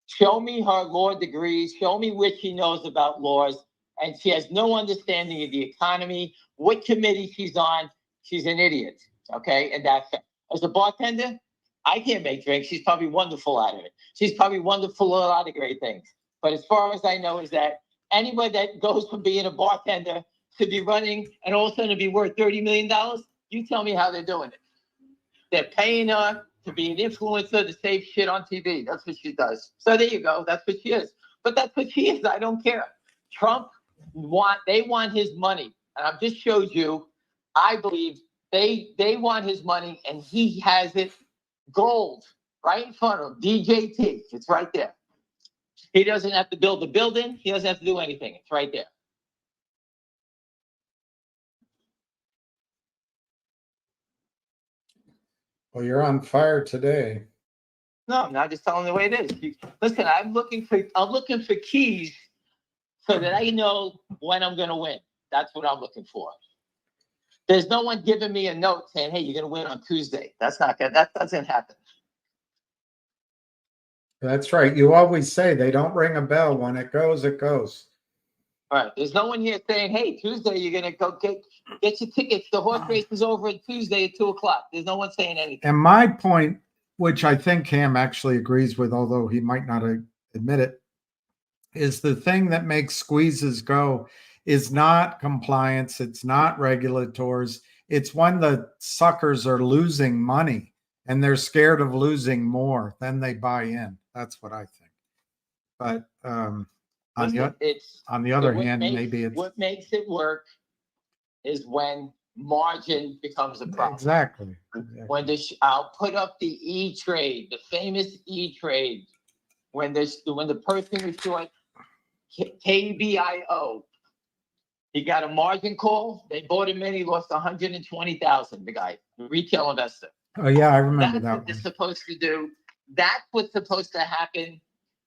Show me her law degrees. Show me what she knows about laws. And she has no understanding of the economy, what committee she's on. She's an idiot. Okay. And that's it. As a bartender, I can't make drinks. She's probably wonderful at it. She's probably wonderful at a lot of great things. But as far as I know, is that anybody that goes from being a bartender to be running and all of a sudden to be worth $30 million, you tell me how they're doing it. They're paying her to be an influencer to save shit on TV. That's what she does. So there you go. That's what she is. But that's what she is. I don't care. Trump they want his money. And I've just showed you, I believe they want his money and he has it gold right in front of him. DJT. It's right there. He doesn't have to build the building. He doesn't have to do anything. It's right there. Well, you're on fire today. No, I'm not just telling the way it is. Listen, I'm looking for keys so that I know when I'm going to win. That's what I'm looking for. There's no one giving me a note saying, "Hey, you're going to win on Tuesday." That's not good. That doesn't happen. That's right. You always say they don't ring a bell. When it goes, it goes. All right. There's no one here saying, "Hey, Tuesday you're going to go get your tickets. The horse race is over on Tuesday at 2:00." There's no one saying anything. And my point, which I think Cam actually agrees with, although he might not admit it, is the thing that makes squeezes go is not compliance. It's not regulators. It's when the suckers are losing money and they're scared of losing more, then they buy in. That's what I think. But on the other hand, maybe it's what makes it work is when margin becomes a problem. Exactly. When I'll put up the E-Trade, the famous E-Trade, when the person is short KBIO, he got a margin call. They bought him in. He lost 120,000. The guy, the retail investor. Oh yeah, I remember That's that. what they're supposed to do. That's what's supposed to happen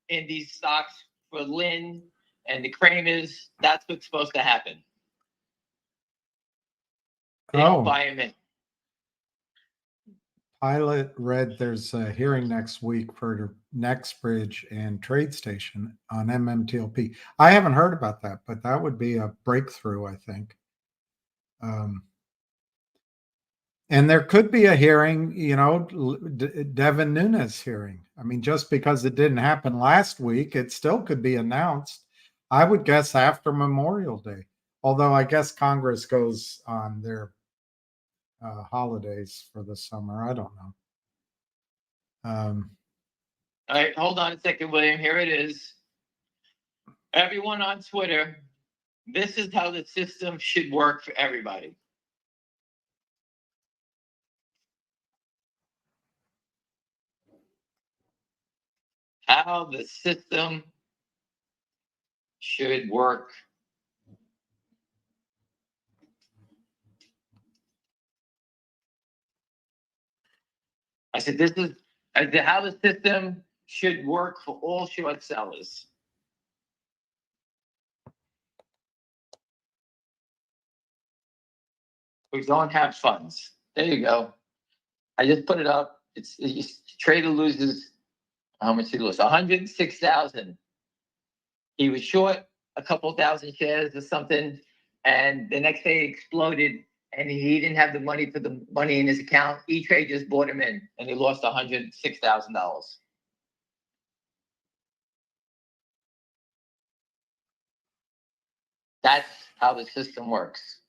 in these stocks for Lynn and the Kramers. That's what's supposed to happen. They don't buy him in. Pilot read there's a hearing next week for NextBridge and TradeStation on MMTLP. I haven't heard about that, but that would be a breakthrough, I think. And there could be a hearing, Devin Nunes hearing. I mean, just because it didn't happen last week, it still could be announced. I would guess after Memorial Day, although I guess Congress goes on their holidays for the summer. I don't know. All right, hold on a second, William. Here it is. Everyone on Twitter, this is how the system should work for everybody. How the system should work. I said, this is how the system should work for all short sellers. We don't have funds. There you go. I just put it up. It's trader loses, how much he lost? 106,000. He was short a couple thousand shares or something, and the next day it exploded, and he didn't have the money for the money in his account. E-Trade just bought him in, and he lost $106,000. That's how the system works.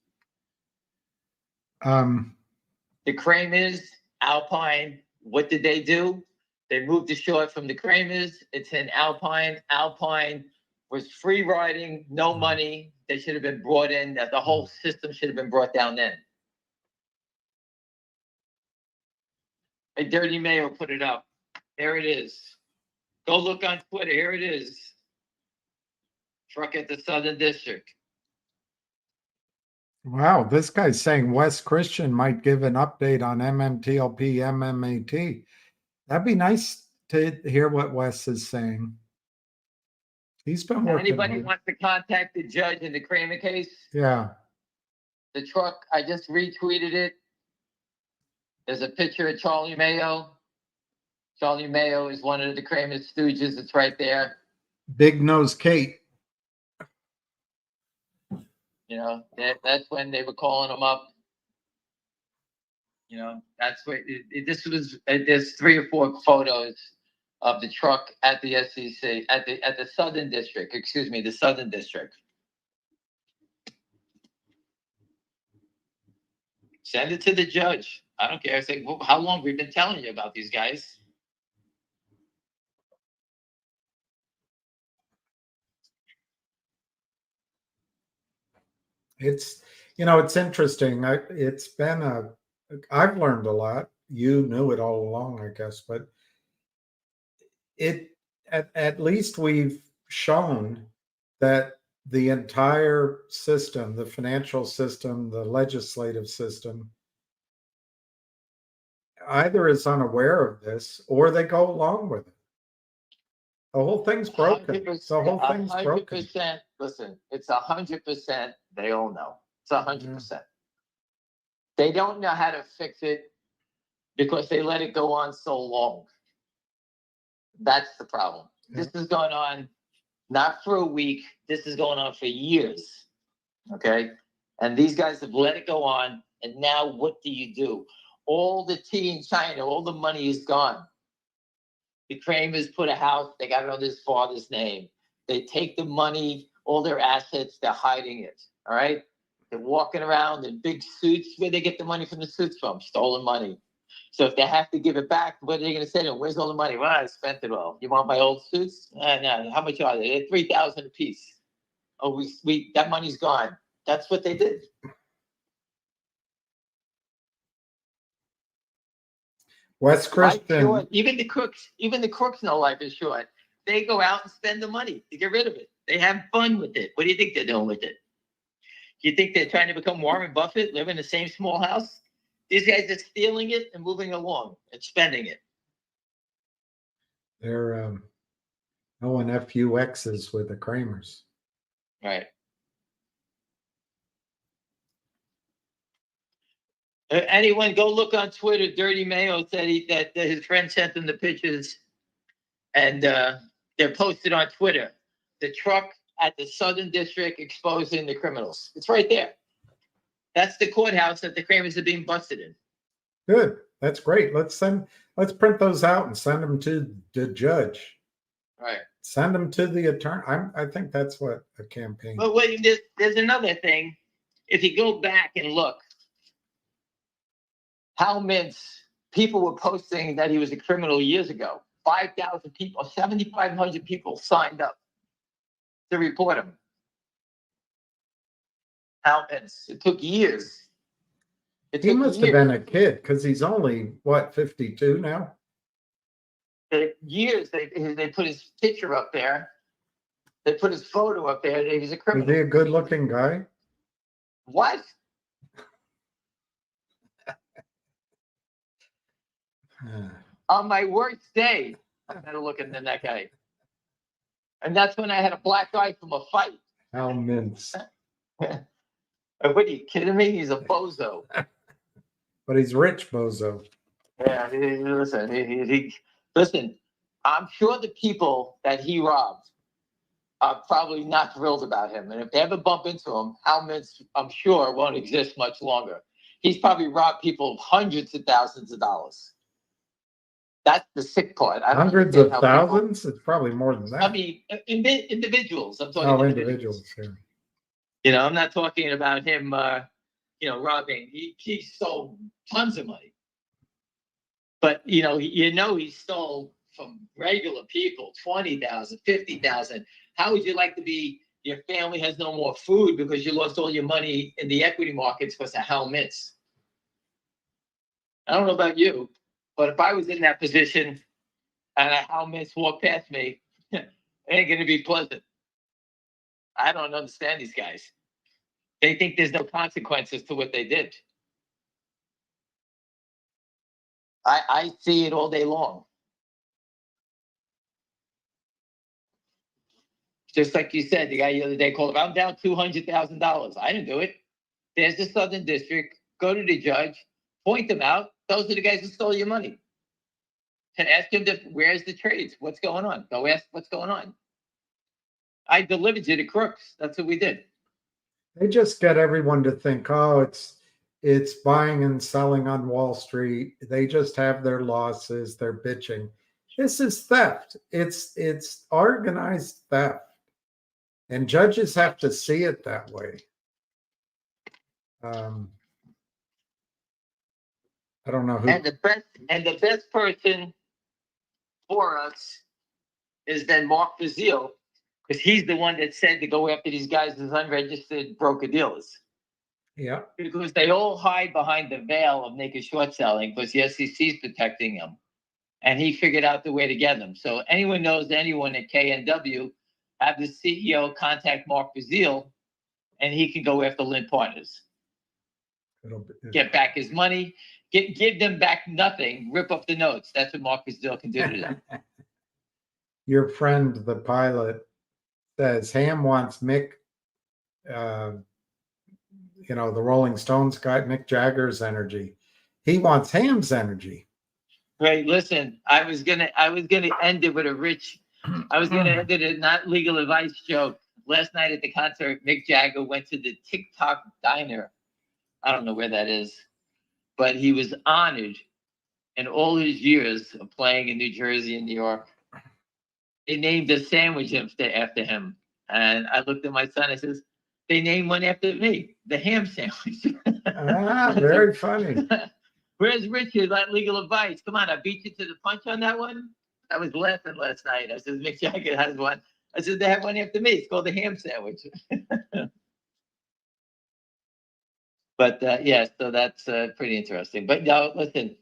The Kramers, Alpine, what did they do? They moved the short from the Kramers. It's in Alpine. Alpine was free riding, no money. They should have been brought in. That the whole system should have been brought down then. A Dirty Mayo put it up. There it is. Go look on Twitter. Here it is. Truck at the Southern District. Wow, this guy's saying Wes Christian might give an update on MMTLP, MMAT. That'd be nice to hear what Wes is saying. He's been working. Anybody wants to contact the judge in the Kramer case? Yeah. The truck, I just retweeted it. There's a picture of Charlie Mayo. Charlie Mayo is one of the Kramer stooges. It's right there. Big Nose Kate. You know, that's when they were calling him up. You know, that's what this was. There's 3 or 4 photos of the truck at the SEC, at the Southern District. Excuse me, the Southern District. Send it to the judge. I don't care. I say, well, how long we've been telling you about these guys? It's, you know, it's interesting. I've learned a lot. You knew it all along, I guess, but at least we've shown that the entire system, the financial system, the legislative system, either is unaware of this or they go along with it. The whole thing's broken. The whole thing's broken. 100%. Listen, it's 100%. They all know. It's 100%. They don't know how to fix it because they let it go on so long. That's the problem. Yeah. This is going on not for a week. This is going on for years. Okay? And these guys have let it go on. And now what do? All the tea in China, all the money is gone. The Kramers put a house, they got it on his father's name. They take the money, all their assets, they're hiding it. All right? They're walking around in big suits. Where they get the money from the suits from? Stolen money. So if they have to give it back, what are they going to say to them? Where's all the money? Well, I spent it all. You want my old suits? No. How much are they? They're $3,000 a piece. Oh, we that money's gone. That's what they did. Wes Christian. Even the crooks know life is short. They go out and spend the money to get rid of it. They have fun with it. What do you think they're doing with it? Do you think they're trying to become Warren Buffett, live in the same small house? These guys are stealing it and moving along and spending it. They're ONFUXs with the Kramers. Right. Anyone go look on Twitter. Dirty Mayo said that his friend sent him the pictures, and they're posted on Twitter. The truck at the Southern District exposing the criminals. It's right there. That's the courthouse that the Kramers are being busted in. Good. That's great. Let's print those out and send them to the judge. Right. Send them to the attorney. I think that's what a campaign. But wait, there's another thing. If you go back and look, Hal Mintz, people were posting that he was a criminal years ago. 5,000 people, 7,500 people signed up to report him. Hal Mintz. It took years. He must have been a kid because he's only, what, 52 now? Years they put his picture up there. They put his photo up there. He was a Is criminal. he a good looking guy? What? On my worst day, I'm better looking than that guy. And that's when I had a black eye from a fight. Hal Mintz. What are you kidding me? He's a bozo. But he's rich, bozo. Yeah, listen, I'm sure the people that he robbed are probably not thrilled about him. And if they ever bump into him, Hal Mintz, I'm sure, won't exist much longer. He's probably robbed people of hundreds of thousands of dollars. That's the sick part. Hundreds of thousands? It's probably more than that. I mean, individuals. I'm talking individuals. Yeah. You know, I'm not talking about him, robbing. He stole tons of money. But, he stole from regular people, 20,000, 50,000. How would you like to be, your family has no more food because you lost all your money in the equity markets because of Hal Mintz? I don't know about you, but if I was in that position and Hal Mintz walked past me, it ain't going to be pleasant. I don't understand these guys. They think there's no consequences to what they did. I see it all day long. Just like you said, the guy the other day called, I'm down $200,000. I didn't do it. There's the Southern District. Go to the judge, point them out. Those are the guys who stole your money. And ask him, where's the trades? What's going on? Go ask what's going on. I delivered you to crooks. That's what we did. They just get everyone to think, oh, it's buying and selling on Wall Street. They just have their losses. They're bitching. This is theft. It's organized theft. And judges have to see it that way. I don't know who. And the best person for us is then Mark Bazile, because he's the one that said to go after these guys as unregistered broker dealers. Yeah. Because they all hide behind the veil of naked short selling because the SEC is protecting them. And he figured out the way to get them. So anyone knows anyone at KNW, have the CEO contact Mark Bazile, and he can go after Lynn Partners. Get back his money, give them back nothing, rip up the notes. That's what Mark Bazile can do to them. Your friend, the pilot, says Ham wants Mick, the Rolling Stones guy, Mick Jagger's energy. He wants Ham's energy. Right. Listen, I was gonna end it with a not legal advice joke. Last night at the concert, Mick Jagger went to the TikTok diner. I don't know where that is, but he was honored in all his years of playing in New Jersey and New York. They named a sandwich after him. And I looked at my son, I says, they named one after me, the ham sandwich. Very funny. Where's Richard? That legal advice. Come on, I beat you to the punch on that one. I was laughing last night. I said, Mick Jagger has one. I said, they have one after me. It's called the ham sandwich. But so that's pretty interesting. But no, listen,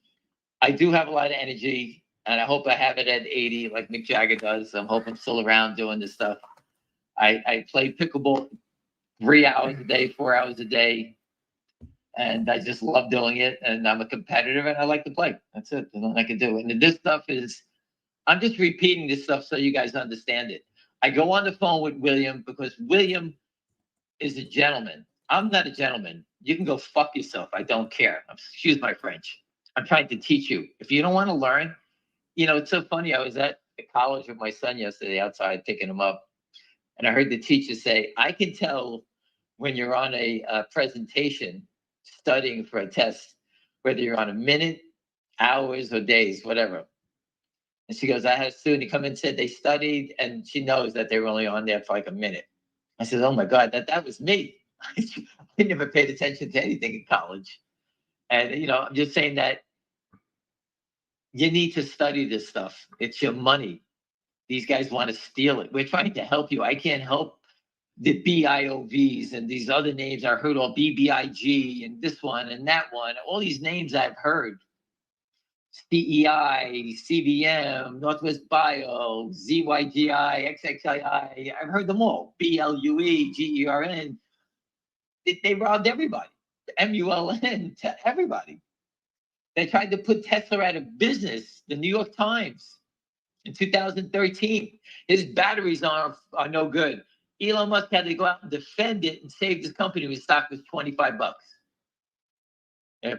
I do have a lot of energy, and I hope I have it at 80 like Mick Jagger does. I'm hoping I'm still around doing this stuff. I play pickleball 3 hours a day, 4 hours a day, and I just love doing it. And I'm a competitor, and I like to play. That's it. That's all I can do. And this stuff I'm just repeating this stuff so you guys understand it. I go on the phone with William because William is a gentleman. I'm not a gentleman. You can go fuck yourself. I don't care. Excuse my French. I'm trying to teach you. If you don't want to learn, it's so funny. I was at the college with my son yesterday outside picking him up. And I heard the teacher say, I can tell when you're on a presentation studying for a test, whether you're on a minute, hours, or days, whatever. And she goes, I had a student come in and said they studied, and she knows that they were only on there for like a minute. I said, oh my God, that was me. I never paid attention to anything in college. And, I'm just saying that you need to study this stuff. It's your money. These guys want to steal it. We're trying to help you. I can't help the BIOVs and these other names I heard, all BBIG and this one and that one. All these names I've heard. CEI, CVM, Northwest Bio, ZYGI, XXII. I've heard them all. BLUE, GERN. They robbed everybody. MULN to everybody. They tried to put Tesla out of business. The New York Times in 2013. His batteries are no good. Elon Musk had to go out and defend it and save his company when his stock was $25.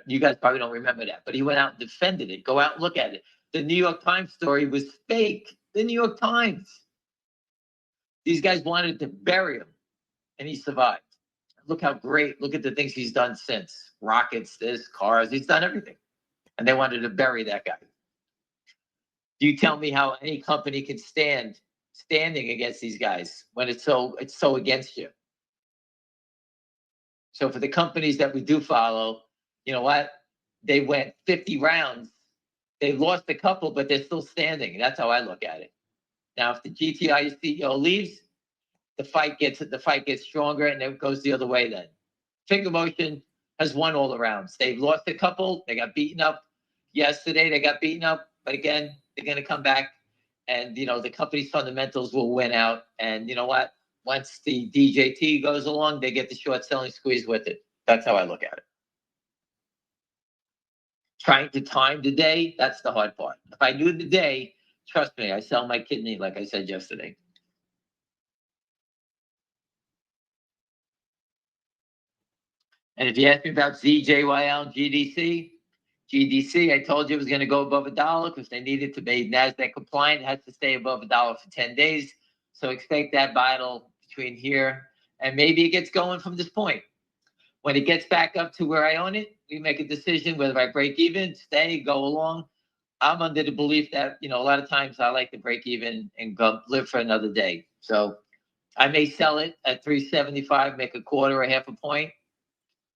You guys probably don't remember that, but he went out and defended it. Go out and look at it. The New York Times story was fake. The New York Times. These guys wanted to bury him, and he survived. Look how great. Look at the things he's done since. Rockets, this, cars. He's done everything. And they wanted to bury that guy. You tell me how any company can standing against these guys when it's so against you. So for the companies that we do follow, you know what? They went 50 rounds. They lost a couple, but they're still standing. That's how I look at it. Now, if the GTI CEO leaves, the fight gets stronger, and it goes the other way then. Finger Motion has won all the rounds. They've lost a couple. They got beaten up yesterday. They got beaten up, but again, they're going to come back, and the company's fundamentals will win out. And you know what? Once the DJT goes along, they get the short selling squeeze with it. That's how I look at it. Trying to time the day, that's the hard part. If I knew the day, trust me, I sell my kidney, like I said yesterday. And if you ask me about ZJYL and GDC, I told you it was going to go above $1 because they needed to be NASDAQ compliant. It has to stay above $1 for 10 days. So expect that battle between here and maybe it gets going from this point. When it gets back up to where I own it, we make a decision whether I break even, stay, go along. I'm under the belief that, a lot of times I like to break even and go live for another day. So I may sell it at 375, make a quarter or half a point.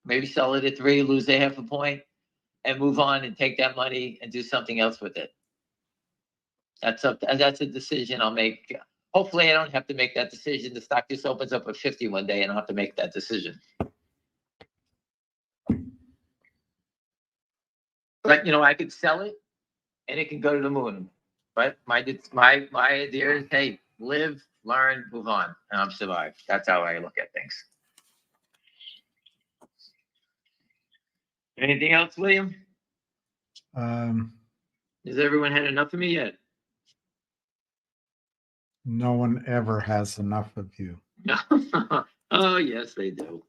Maybe sell it at 3, lose a half a point, and move on and take that money and do something else with it. That's a decision I'll make. Hopefully I don't have to make that decision. The stock just opens up at 50 one day and I don't have to make that decision. But I could sell it and it can go to the moon. But my idea is, hey, live, learn, move on, and I'm survived. That's how I look at things. Anything else, William? Has everyone had enough of me yet? No one ever has enough of you. Oh, yes, they do.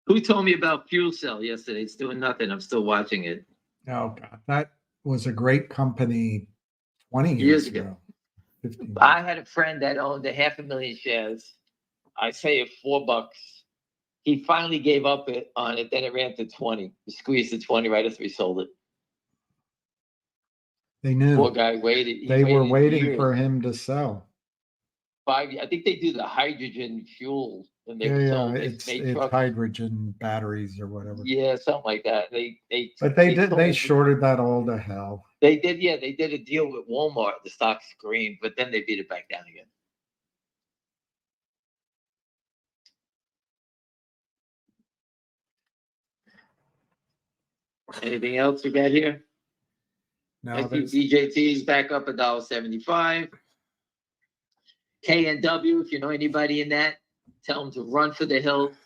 Who told me about Fuel Cell yesterday? It's doing nothing. I'm still watching it. Oh, God. That was a great company 20 years ago. 15 I had a friend that owned 500,000 shares. I say at $4. He finally gave up on it. Then it ran to 20. He squeezed the 20 right after he sold it. They knew. Poor guy waited. They were waiting for him to sell. 5 years. I think they do the hydrogen fuel. And they it's hydrogen batteries or whatever. Yeah, something like that. They shorted that all to hell. They did, yeah. They did a deal with Walmart. The stock screamed, but then they beat it back down again. Anything else we got here? No, I see DJT is back up $1.75. KNW, if you know anybody in that, tell them to run for the hills.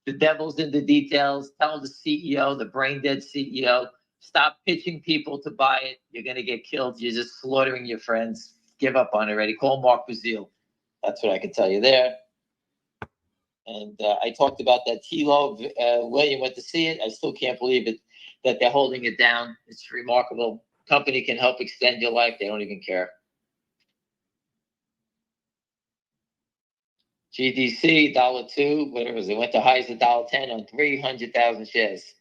The devil's in the details. Tell the CEO, the brain dead CEO, stop pitching people to buy it. You're going to get killed. You're just slaughtering your friends. Give up on it already. Call Mark Bazile. That's what I can tell you there. And I talked about that T-Lo. William went to see it. I still can't believe it that they're holding it down. It's remarkable. Company can help extend your life. They don't even care. GDC, $1.02, whatever. They went to highs of $1.10 on 300,000 shares.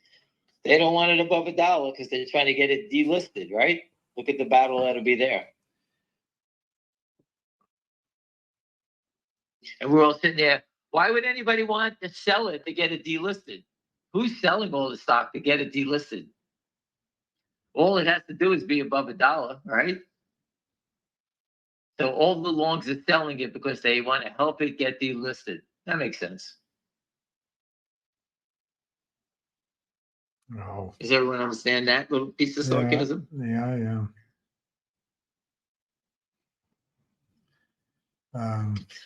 They don't want it above $1 because they're trying to get it delisted, right? Look at the battle that'll be there. And we're all sitting there, Why would anybody want to sell it to get it delisted? Who's selling all the stock to get it delisted? All it has to do is be above $1, right? So all the longs are selling it because they want to help it get delisted. That makes sense. No. Does everyone understand that little piece of sarcasm? Yeah.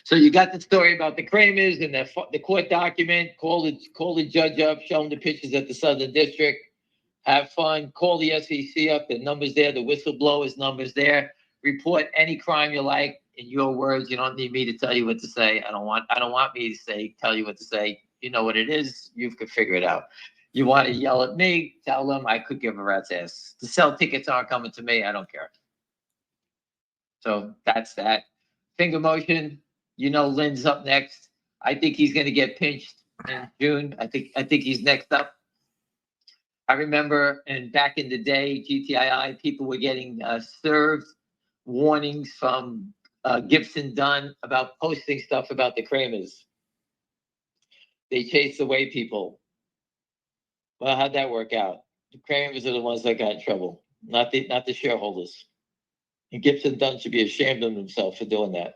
So you got the story about the Kramers and the court document. Call the judge up, show him the pictures at the Southern District. Have fun. Call the SEC up. The numbers there. The whistleblowers numbers there. Report any crime you like in your words. You don't need me to tell you what to say. I don't want me to tell you what to say. You know what it is. You can figure it out. You want to yell at me? Tell them I could give a rat's ass. The sell tickets aren't coming to me. I don't care. So that's that. Finger motion. You know, Lynn's up next. I think he's going to get pinched in June. I think he's next up. I remember, and back in the day, GTII, people were getting served warnings from Gibson Dunn about posting stuff about the Kramers. They chased away people. Well, how'd that work out? The Kramers are the ones that got in trouble, not the shareholders. And Gibson Dunn should be ashamed of himself for doing that.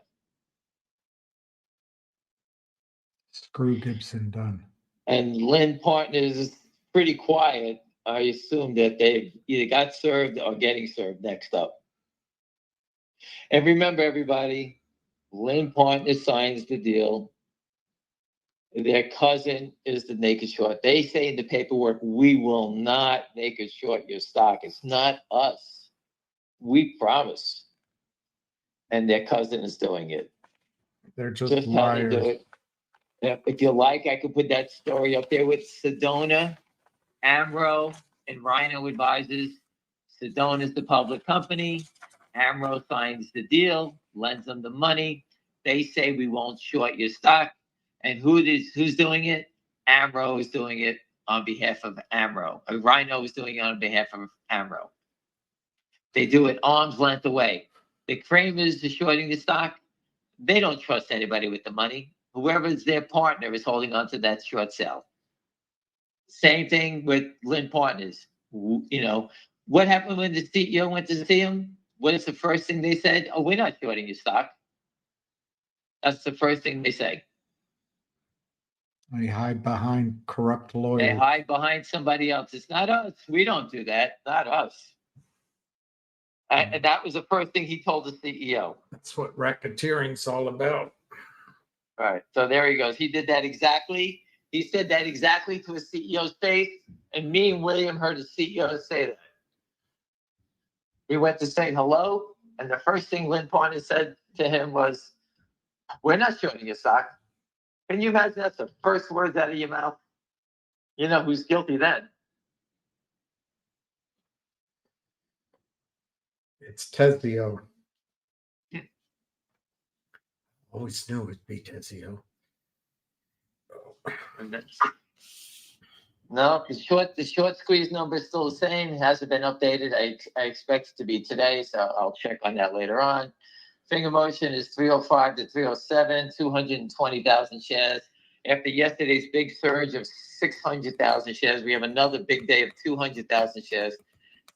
Screw Gibson Dunn. And Lynn Partners is pretty quiet. I assume that they've either got served or getting served next up. And remember, everybody, Lynn Partners signs the deal. Their cousin is the naked short. They say in the paperwork, we will not naked short your stock. It's not us. We promise. And their cousin is doing it. They're just how they liars. do it. If you like, I could put that story up there with Sedona, Amro, and Rhino Advisors. Sedona is the public company. Amro signs the deal, lends them the money. They say we won't short your stock. And who's doing it? Amro is doing it on behalf of Amro. Rhino is doing it on behalf of Amro. They do it arm's length away. The Kramers are shorting the stock. They don't trust anybody with the money. Whoever is their partner is holding on to that short sale. Same thing with Lynn Partners. You know, what happened when the CEO went to see him? What is the first thing they said? Oh, we're not shorting your stock. That's the first thing they say. They hide behind corrupt lawyers. They hide behind somebody else. It's not us. We don't do that. Not us. And that was the first thing he told the CEO. That's what racketeering's all about. All right. So there he goes. He did that exactly. He said that exactly to his CEO's face. And me and William heard the CEO say that. He went to say hello. And the first thing Lynn Partners said to him was, we're not shorting your stock. Can you imagine that's the first words out of your mouth? You know who's guilty then? It's Tezio. Always knew it'd be Tezio. No, the short squeeze number is still the same. It hasn't been updated. I expect it to be today, so I'll check on that later on. Finger motion is 305 to 307, 220,000 shares. After yesterday's big surge of 600,000 shares, we have another big day of 200,000 shares,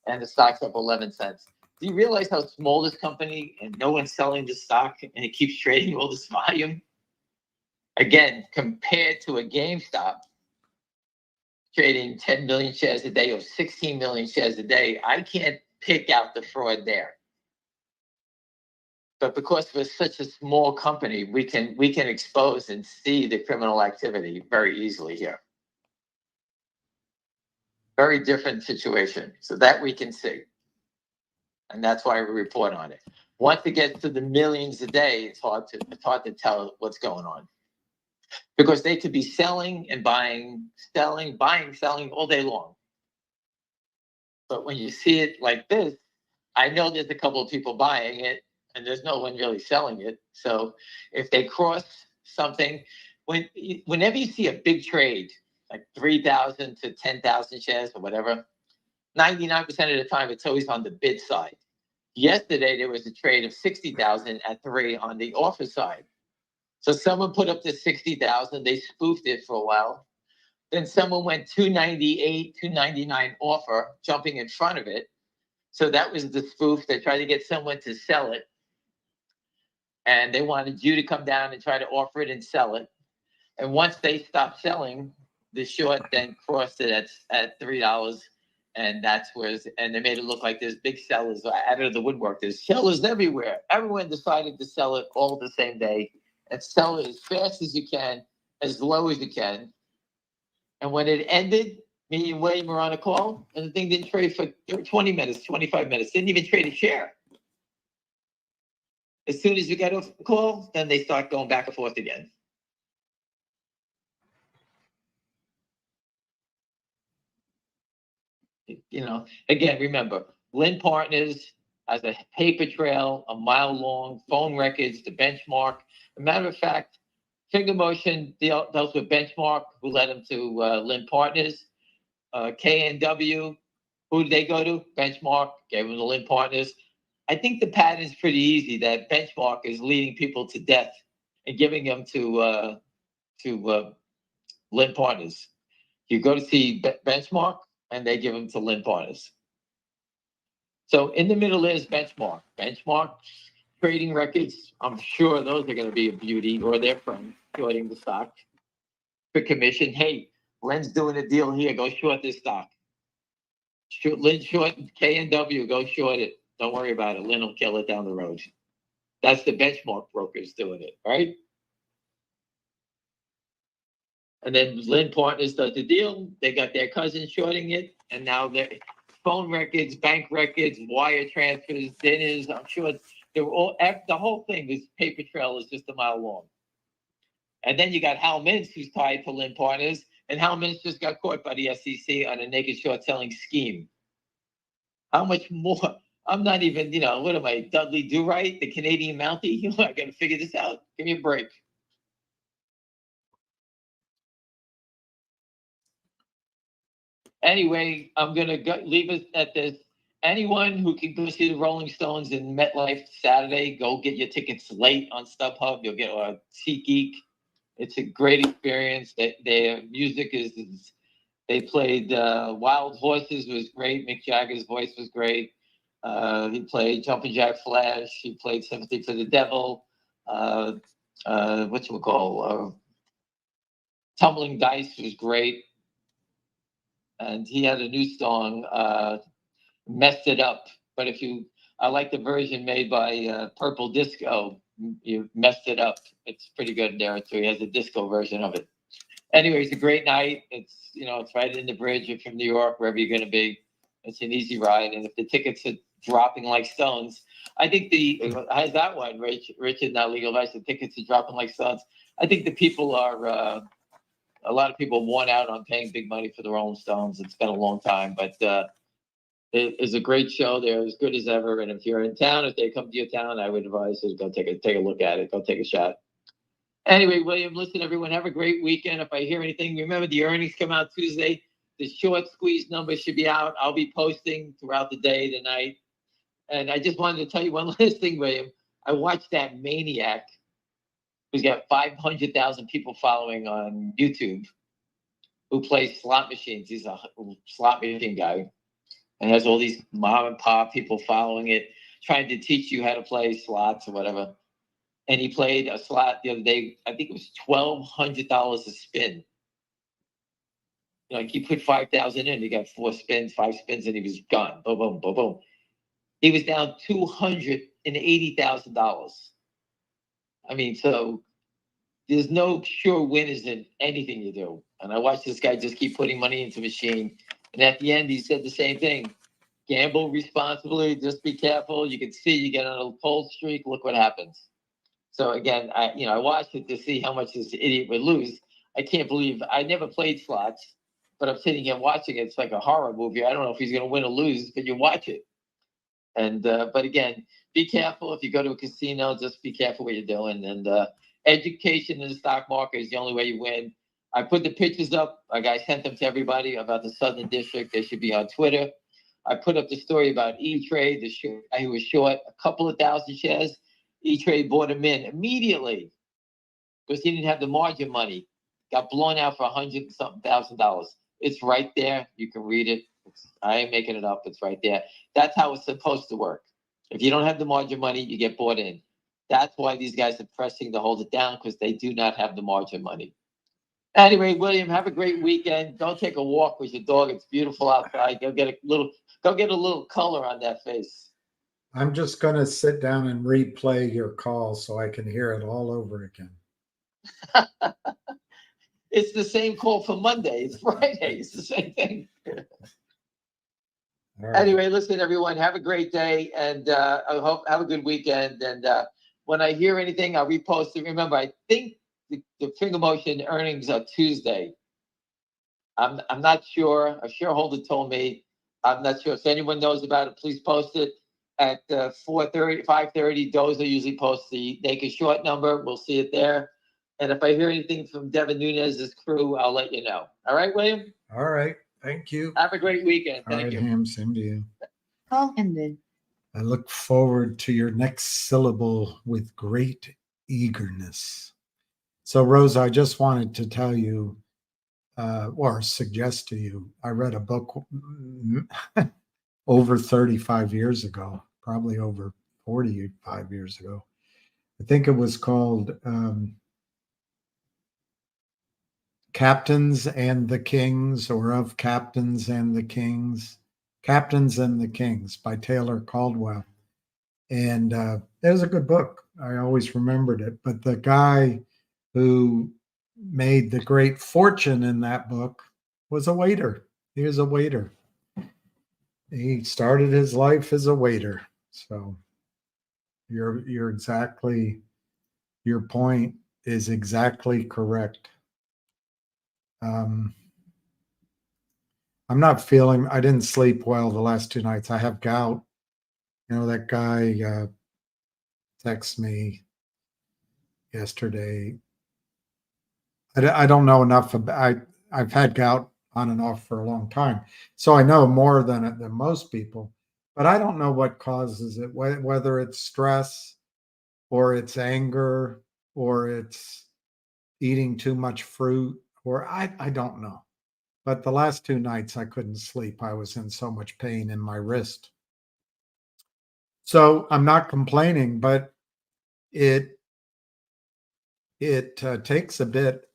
and the stock's up 11 cents. Do you realize how small this company and no one's selling the stock and it keeps trading all this volume? Again, compared to a GameStop trading 10 million shares a day or 16 million shares a day, I can't pick out the fraud there. But because we're such a small company, we can expose and see the criminal activity very easily here. Very different situation. So that we can see. And that's why we report on it. Once it gets to the millions a day, it's hard to tell what's going on. Because they could be selling and buying, selling all day long. But when you see it like this, I know there's a couple of people buying it and there's no one really selling it. So if they cross something, whenever you see a big trade, like 3,000 to 10,000 shares or whatever, 99% of the time it's always on the bid side. Yesterday, there was a trade of 60,000 at 3 on the offer side. So someone put up the 60,000. They spoofed it for a while. Then someone went 298, 299 offer, jumping in front of it. So that was the spoof. They tried to get someone to sell it. And they wanted you to come down and try to offer it and sell it. And once they stopped selling, the short then crossed it at $3. And that's where, and they made it look like there's big sellers out of the woodwork. There's sellers everywhere. Everyone decided to sell it all the same day and sell it as fast as you can, as low as you can. And when it ended, me and William were on a call, and the thing didn't trade for 20 minutes, 25 minutes. Didn't even trade a share. As soon as we got off the call, then they start going back and forth again. You know, again, remember, Lynn Partners has a paper trail, a mile long, phone records, the benchmark. As a matter of fact, Finger Motion dealt with Benchmark, who led him to Lynn Partners. KNW, who did they go to? Benchmark, gave them to Lynn Partners. I think the pattern is pretty easy, that Benchmark is leading people to death and giving them to Lynn Partners. You go to see Benchmark, and they give them to Lynn Partners. So in the middle is Benchmark. Benchmark trading records, I'm sure those are going to be a beauty, or their friends shorting the stock for commission. Hey, Lynn's doing a deal here. Go short this stock. Lynn short KNW. Go short it. Don't worry about it. Lynn will kill it down the road. That's the Benchmark brokers doing it, right? And then Lynn Partners does the deal. They got their cousin shorting it, and now their phone records, bank records, wire transfers, dinners. I'm sure they were all. The whole thing, this paper trail is just a mile long. And then you got Hal Mintz, who's tied to Lynn Partners, and Hal Mintz just got caught by the SEC on a naked short selling scheme. How much more? I'm not even, what am I, Dudley Do-Right, the Canadian Mountie? I got to figure this out. Give me a break. Anyway, I'm going to leave us at this. Anyone who can go see the Rolling Stones in MetLife Saturday, go get your tickets late on StubHub. You'll get SeatGeek. It's a great experience. Their music is they played Wild Horses was great. Mick Jagger's voice was great. He played Jumpin' Jack Flash. He played Sympathy for the Devil. Tumbling Dice was great. And he had a new song, Messed It Up. But I like the version made by Purple Disco. You Messed It Up. It's pretty good there too. He has a disco version of it. Anyway, it's a great night. It's right in the bridge. You're from New York, wherever you're going to be. It's an easy ride. And if the tickets are dropping like stones, I think how's that one, Richard, not legal advice, the tickets are dropping like stones. I think the people are, a lot of people worn out on paying big money for the Rolling Stones. It's been a long time, but it is a great show. They're as good as ever. And if you're in town, if they come to your town, I would advise you to go take a look at it. Go take a shot. Anyway, William, listen, everyone, have a great weekend. If I hear anything, remember the earnings come out Tuesday. The short squeeze number should be out. I'll be posting throughout the day, the night. And I just wanted to tell you one last thing, William. I watched that maniac who's got 500,000 people following on YouTube who plays slot machines. He's a slot machine guy and has all these mom and pop people following it, trying to teach you how to play slots or whatever. And he played a slot the other day. I think it was $1,200 a spin. He put 5,000 in. He got 5 spins, and he was gone. Boom, boom, boom, boom. He was down $280,000. I mean, so there's no sure winners in anything you do. And I watched this guy just keep putting money into the machine. And at the end, he said the same thing. Gamble responsibly. Just be careful. You can see you get on a cold streak. Look what happens. So again, I watched it to see how much this idiot would lose. I can't believe I never played slots, but I'm sitting here watching it. It's like a horror movie. I don't know if he's going to win or lose, but you watch it. And but again, be careful if you go to a casino. Just be careful what you're doing. And education in the stock market is the only way you win. I put the pictures up. I sent them to everybody about the Southern District. They should be on Twitter. I put up the story about E-Trade, the guy who was short a couple of thousand shares. E-Trade bought him in immediately. because he didn't have the margin money. Got blown out for $100,000. It's right there. You can read it. I ain't making it up. It's right there. That's how it's supposed to work. If you don't have the margin money, you get bought in. That's why these guys are pressing to hold it down, because they do not have the margin money. Anyway, William, have a great weekend. Don't take a walk with your dog. It's beautiful outside. Go get a little color on that face. I'm just going to sit down and replay your call so I can hear it all over again. It's the same call for Monday. It's Friday. It's the same thing. All right. Anyway, listen, everyone, have a great day, and I hope have a good weekend. And when I hear anything, I'll repost it. Remember, I think the finger motion earnings are Tuesday. I'm not sure. A shareholder told me. I'm not sure. If anyone knows about it, please post it at 4:30, 5:30. Dozer usually posts the naked short number. We'll see it there. And if I hear anything from Devin Nunez's crew, I'll let you know. All right, William? All right. Thank you. Have a great weekend. All Thank right, you. Ham, same to you. Call ended. I look forward to your next syllable with great eagerness. So, Rosa, I just wanted to tell you, or suggest to you, I read a book over 35 years ago, probably over 45 years ago. I think it was called Captains and the Kings, or Of Captains and the Kings. Captains and the Kings by Taylor Caldwell. And it was a good book. I always remembered it. But the guy who made the great fortune in that book was a waiter. He was a waiter. He started his life as a waiter. So your point is exactly correct. I'm not feeling, I didn't sleep well the last 2 nights. I have gout. You know, that guy texted me yesterday. I don't know enough about, I've had gout on and off for a long time. So I know more than most people, but I don't know what causes it, whether it's stress or it's anger or it's eating too much fruit, or I don't know. But the last 2 nights I couldn't sleep. I was in so much pain in my wrist. So I'm not complaining, but it takes a bit.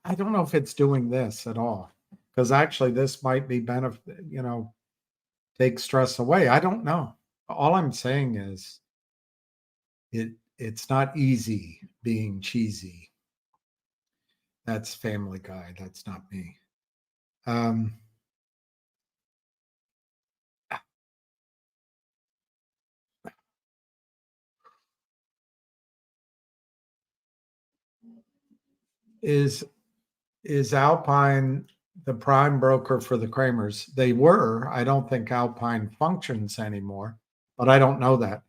I don't know if it's doing this at all, because actually this might be benefit, take stress away. I don't know. All I'm saying is it's not easy being cheesy. That's Family Guy. That's not me. Is Alpine the prime broker for the Kramers? They were. I don't think Alpine functions anymore, but I don't know that.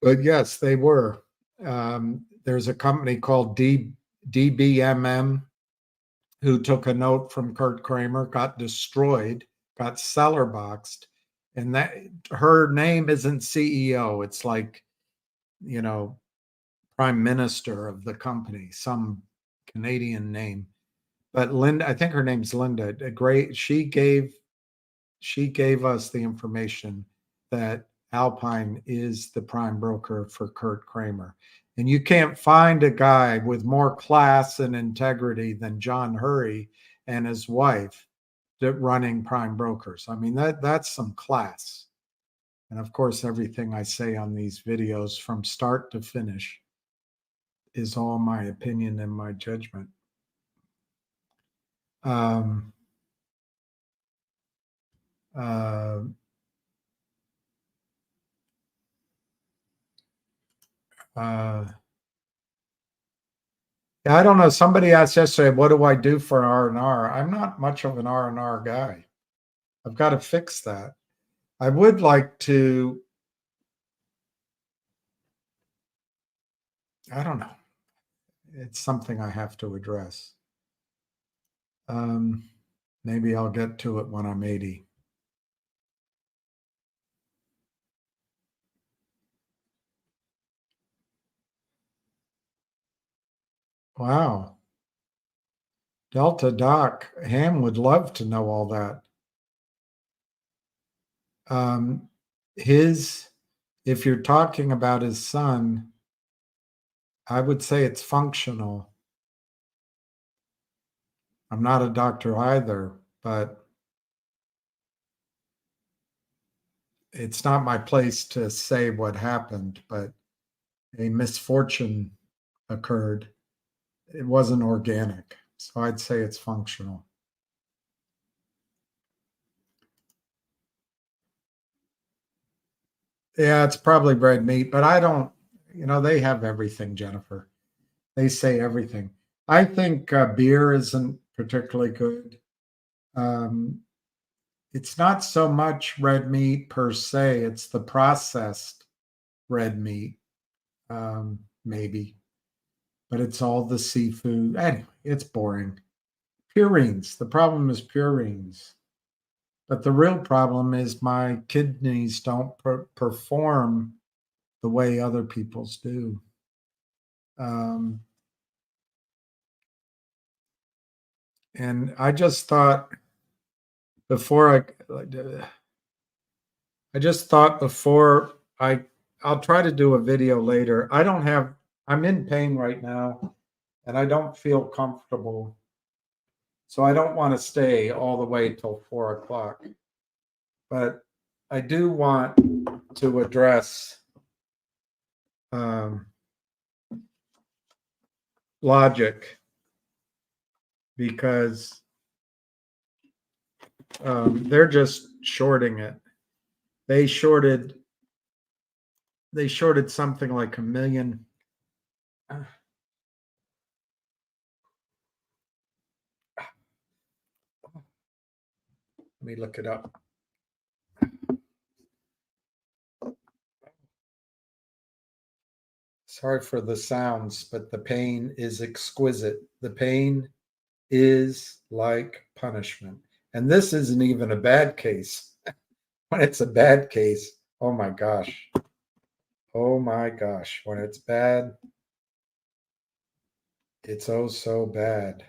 But yes, they were. There's a company called DBMM who took a note from Kurt Kramer, got destroyed, got cellar boxed, and that her name isn't CEO. It's like, prime minister of the company, some Canadian name. But Linda, I think her name's Linda. She gave us the information that Alpine is the prime broker for Kurt Kramer. And you can't find a guy with more class and integrity than John Hurry and his wife running prime brokers. I mean, that's some class. And of course, everything I say on these videos from start to finish is all my opinion and my judgment. Yeah, I don't know. Somebody asked yesterday, what do I do for R&R? I'm not much of an R&R guy. I've got to fix that. I would like to, I don't know. It's something I have to address. Maybe I'll get to it when I'm 80. Wow. Delta Doc, Ham would love to know all that. If you're talking about his son, I would say it's functional. I'm not a doctor either, but it's not my place to say what happened, but a misfortune occurred. It wasn't organic, so I'd say it's functional. Yeah, it's probably red meat, but I don't, they have everything, Jennifer. They say everything. I think beer isn't particularly good. It's not so much red meat per se, it's the processed red meat, maybe, but it's all the seafood. Anyway, it's boring. Purines. The problem is purines. But the real problem is my kidneys don't perform the way other people's do. And I just thought before I'll try to do a video later. I'm in pain right now and I don't feel comfortable. So I don't want to stay all the way till 4 o'clock. But I do want to address logic because they're just shorting it. They shorted something like 1 million. Let me look it up. Sorry for the sounds, but the pain is exquisite. The pain is like punishment. And this isn't even a bad case. When it's a bad case, oh my gosh. Oh my gosh. When it's bad, it's oh so bad.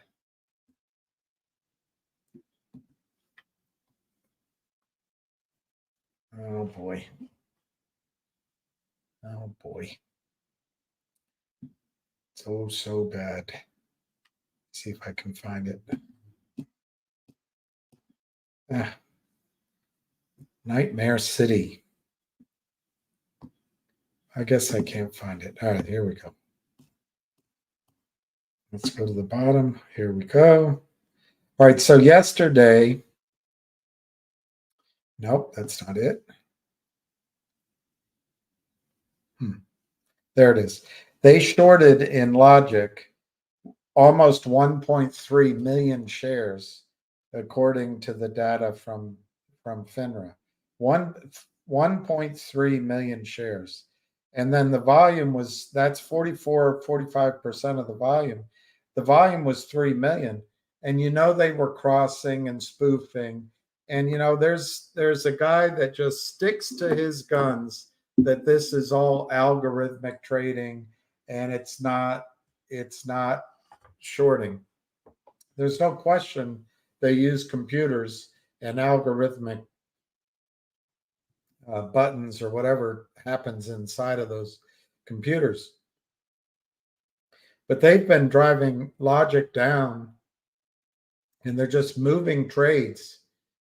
Oh boy. Oh boy. It's oh so bad. Let's see if I can find it. Nightmare City. I guess I can't find it. All right, here we go. Let's go to the bottom. Here we go. All right, so yesterday, nope, that's not it. There it is. They shorted in Logic almost 1.3 million shares, according to the data from FINRA. 1.3 million shares. And then the volume that's 45% of the volume. The volume was 3 million. And they were crossing and spoofing. And there's a guy that just sticks to his guns that this is all algorithmic trading and it's not shorting. There's no question they use computers and algorithmic buttons or whatever happens inside of those computers. But they've been driving Logic down and they're just moving trades.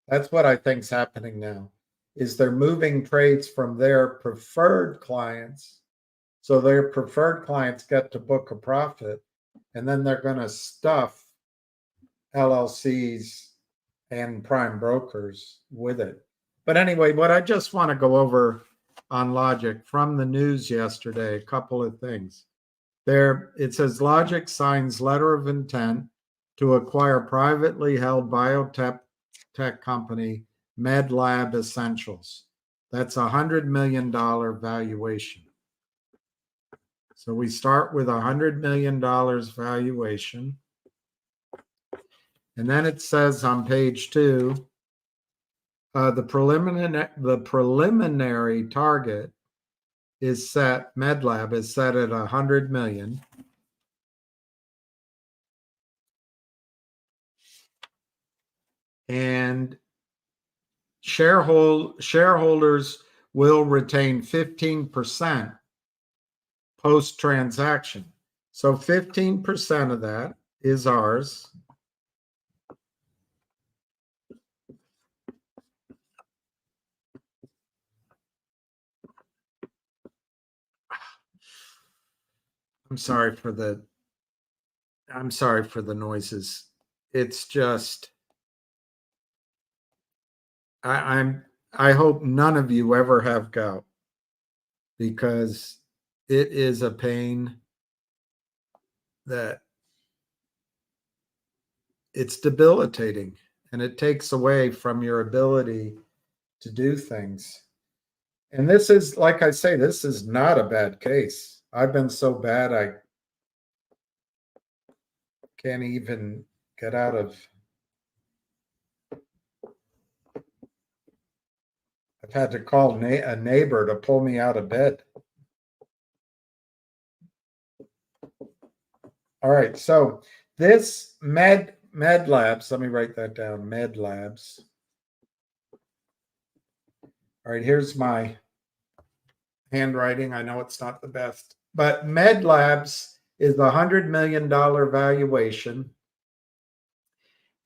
That's what I think is happening now, is they're moving trades from their preferred clients. So their preferred clients get to book a profit, and then they're going to stuff LLCs and prime brokers with it. But anyway, what I just want to go over on Logic from the news yesterday, a couple of things. There, it says Logic signs letter of intent to acquire privately held biotech company MedLab Essentials. That's $100 million valuation. So we start with $100 million valuation. And then it says on page 2, the preliminary target is set, MedLab is set at $100 million. and shareholders will retain 15% post-transaction. So 15% of that is ours. I'm sorry for the noises. It's just I hope none of you ever have gout, because it is a pain that it's debilitating, and it takes away from your ability to do things. And this is, like I say, this is not a bad case. I've been so bad I can't even get out of. I've had to call a neighbor to pull me out of bed. All right, so this Med Labs, let me write that down, Med Labs. All right, here's my handwriting. I know it's not the best, but Med Labs is a $100 million valuation,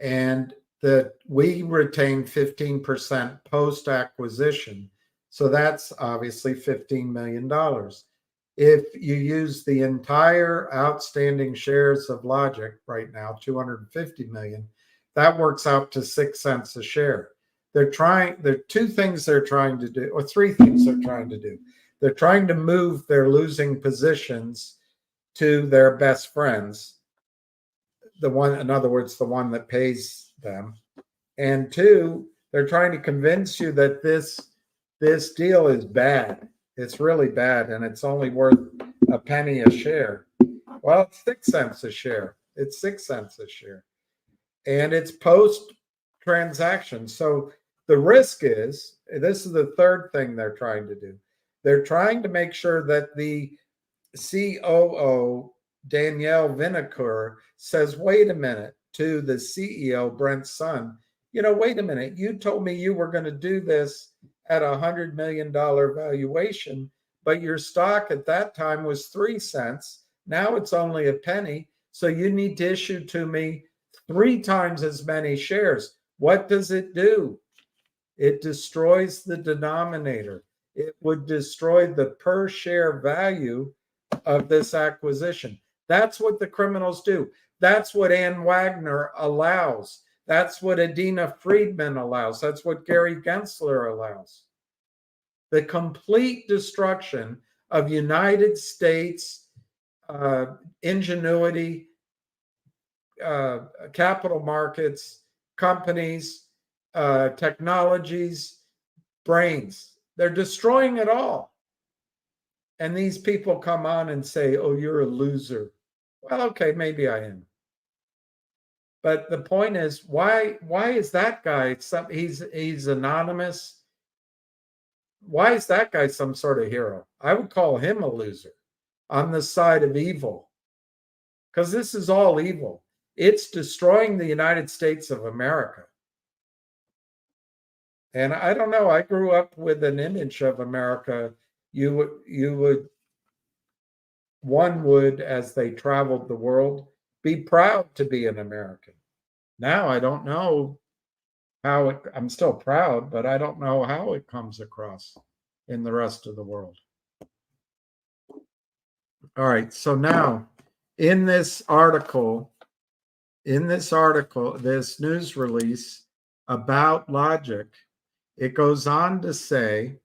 and that we retain 15% post-acquisition. So that's obviously $15 million. If you use the entire outstanding shares of Logic right now, 250 million, that works out to 6 cents a share. There are two things they're trying to do, or three things they're trying to do. They're trying to move their losing positions to their best friends. In other words, the one that pays them. And two, they're trying to convince you that this deal is bad. It's really bad, and it's only worth a penny a share. Well, it's 6 cents a share. It's 6 cents a share. And it's post-transaction. So the risk is, this is the third thing they're trying to do. They're trying to make sure that the COO, Danielle Vinacour, says, wait a minute, to the CEO, Brent Sun, wait a minute, you told me you were going to do this at a $100 million valuation, but your stock at that time was 3 cents. Now it's only a penny. So you need to issue to me 3 times as many shares. What does it do? It destroys the denominator. It would destroy the per share value of this acquisition. That's what the criminals do. That's what Ann Wagner allows. That's what Adina Friedman allows. That's what Gary Gensler allows. The complete destruction of United States ingenuity, capital markets, companies, technologies, brains. They're destroying it all. And these people come on and say, oh, you're a loser. Well, okay, maybe I am. But the point is, why is that guy, he's anonymous. Why is that guy some sort of hero? I would call him a loser on the side of evil, because this is all evil. It's destroying the United States of America. And I don't know, I grew up with an image of America. One would, as they traveled the world, be proud to be an American. Now I don't know how I'm still proud, but I don't know how it comes across in the rest of the world. All right, so now in this article, this news release about Logic, it goes on to say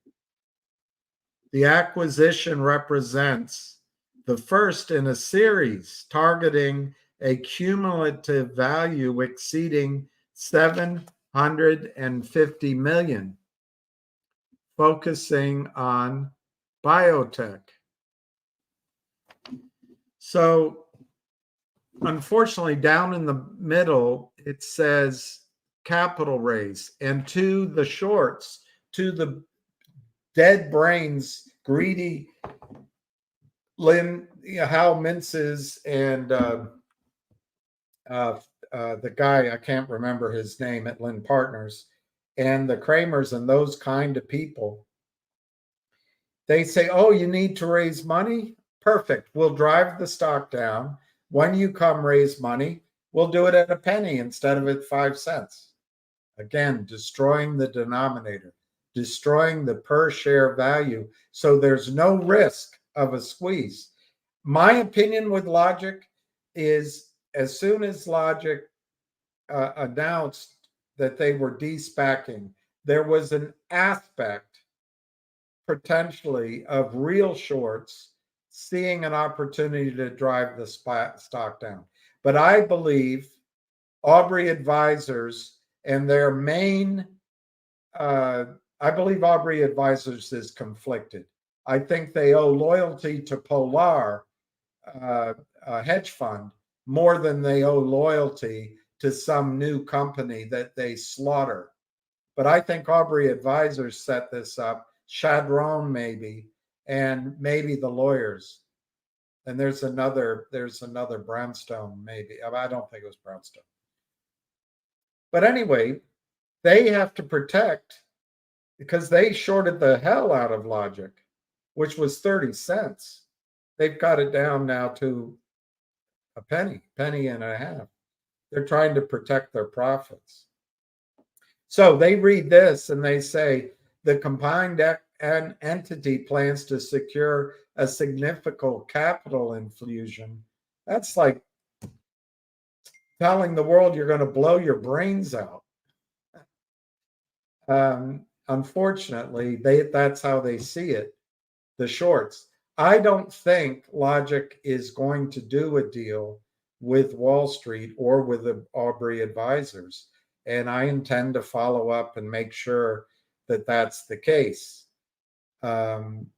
the acquisition represents the first in a series targeting a cumulative value exceeding 750 million, focusing on biotech. So, unfortunately, down in the middle, it says capital raise, and to the shorts, to the dead brains, greedy Hal Mintzes and the guy, I can't remember his name at Lynn Partners, and the Kramers and those kind of people, they say, oh, you need to raise money? Perfect. We'll drive the stock down. When you come raise money, we'll do it at a penny instead of at 5 cents. Again, destroying the denominator, destroying the per share value. So there's no risk of a squeeze. My opinion with Logic is as soon as Logic announced that they were de-SPACing, there was an aspect potentially of real shorts seeing an opportunity to drive the stock down. But I believe Aubrey Advisors and their main, I believe Aubrey Advisors is conflicted. I think they owe loyalty to Polar, a hedge fund, more than they owe loyalty to some new company that they slaughter. But I think Aubrey Advisors set this up, Chadron maybe, and maybe the lawyers. And there's another Brownstone maybe. I don't think it was Brownstone. But anyway, they have to protect because they shorted the hell out of Logic, which was 30 cents. They've got it down now to a penny and a half. They're trying to protect their profits. So they read this and they say the combined entity plans to secure a significant capital infusion. That's like telling the world you're going to blow your brains out. Unfortunately, that's how they see it, the shorts. I don't think Logic is going to do a deal with Wall Street or with the Aubrey Advisors. And I intend to follow up and make sure that that's the case. And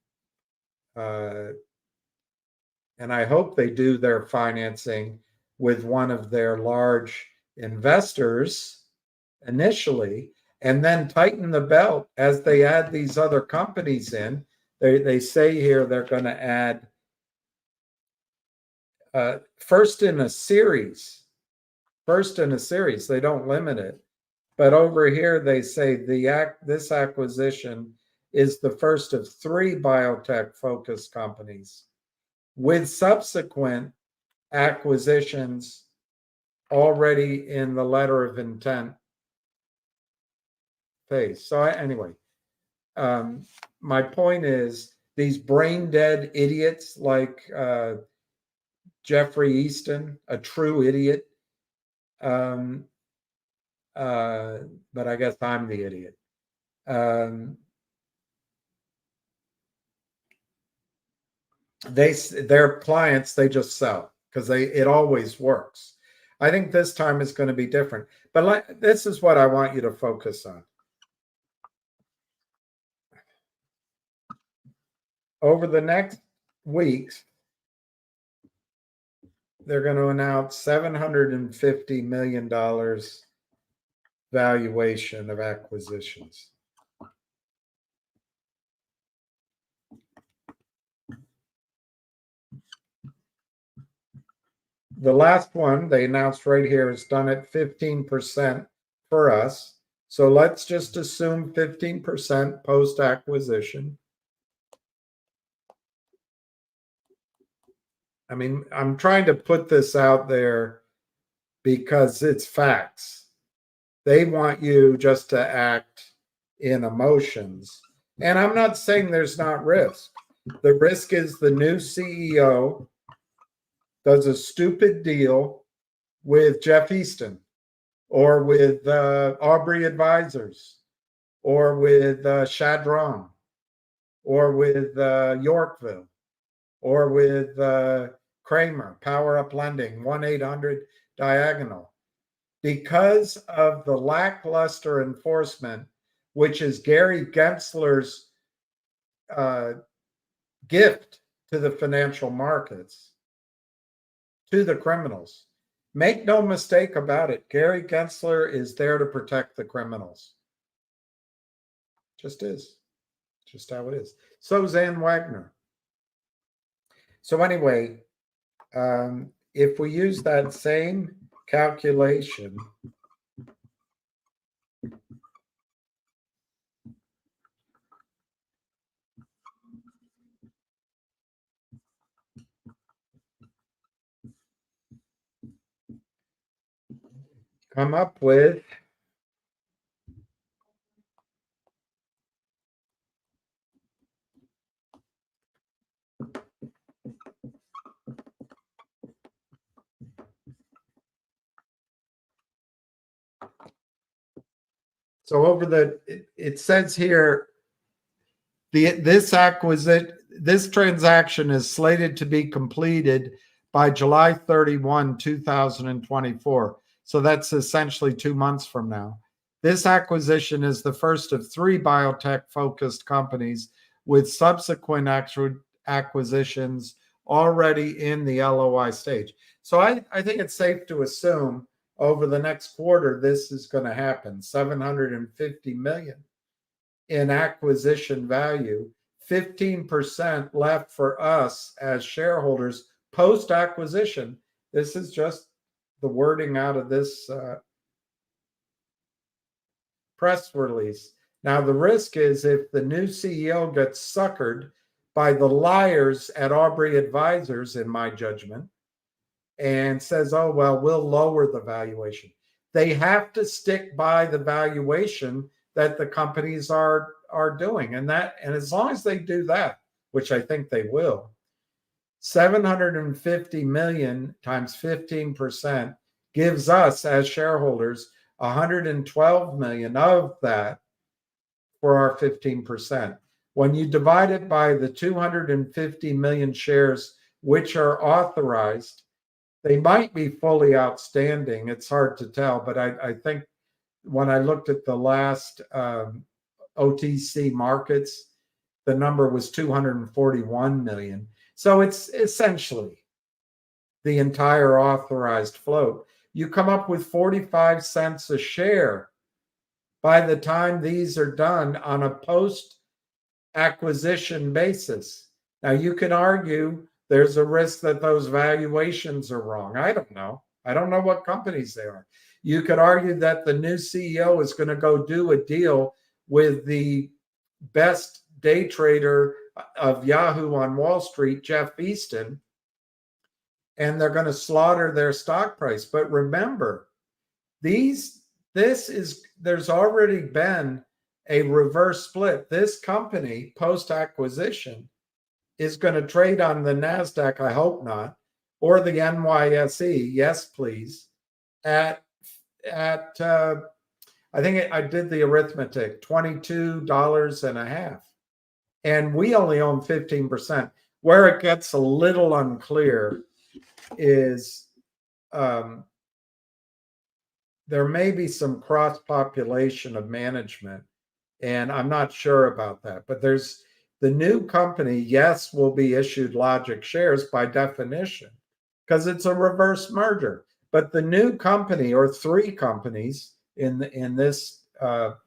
I hope they do their financing with one of their large investors initially, and then tighten the belt as they add these other companies in. They say here they're going to add first in a series. They don't limit it. But over here, they say this acquisition is the first of 3 biotech-focused companies with subsequent acquisitions already in the letter of intent phase. So anyway, my point is these brain-dead idiots like Jeffrey Easton, a true idiot, but I guess I'm the idiot. Their clients, they just sell because it always works. I think this time is going to be different. But this is what I want you to focus on. Over the next weeks, they're going to announce $750 million valuation of acquisitions. The last one they announced right here is done at 15% for us. So let's just assume 15% post-acquisition. I mean, I'm trying to put this out there because it's facts. They want you just to act in emotions. And I'm not saying there's not risk. The risk is the new CEO does a stupid deal with Jeff Easton or with Aubrey Advisors or with Chadron or with Yorkville or with Kramer, Power Up Lending, 1-800-Diagonal. Because of the lackluster enforcement, which is Gary Gensler's gift to the financial markets, to the criminals. Make no mistake about it. Gary Gensler is there to protect the criminals. Just is. Just how it is. So Zan Wagner. So anyway, if we use that same calculation come up with so over it says here this transaction is slated to be completed by July 31, 2024. So that's essentially 2 months from now. This acquisition is the first of 3 biotech-focused companies with subsequent acquisitions already in the LOI stage. So I think it's safe to assume over the next quarter this is going to happen. $750 million in acquisition value, 15% left for us as shareholders post-acquisition. This is just the wording out of this press release. Now, the risk is if the new CEO gets suckered by the liars at Aubrey Advisors, in my judgment, and says, oh, well, we'll lower the valuation. They have to stick by the valuation that the companies are doing. And as long as they do that, which I think they will, 750 million times 15% gives us as shareholders 112 million of that for our 15%. When you divide it by the 250 million shares which are authorized, they might be fully outstanding. It's hard to tell, but I think when I looked at the last OTC markets, the number was 241 million. So it's essentially the entire authorized float. You come up with 45 cents a share by the time these are done on a post-acquisition basis. Now, you can argue there's a risk that those valuations are wrong. I don't know. I don't know what companies they are. You could argue that the new CEO is going to go do a deal with the best day trader of Yahoo on Wall Street, Jeff Easton, and they're going to slaughter their stock price. But remember, there's already been a reverse split. This company, post-acquisition, is going to trade on the NASDAQ, I hope not, or the NYSE, yes, please, at I think I did the arithmetic, $22.50. And we only own 15%. Where it gets a little unclear is there may be some cross-population of management, and I'm not sure about that. But there's the new company, yes, will be issued Logic shares by definition because it's a reverse merger. But the new company, or 3 companies in this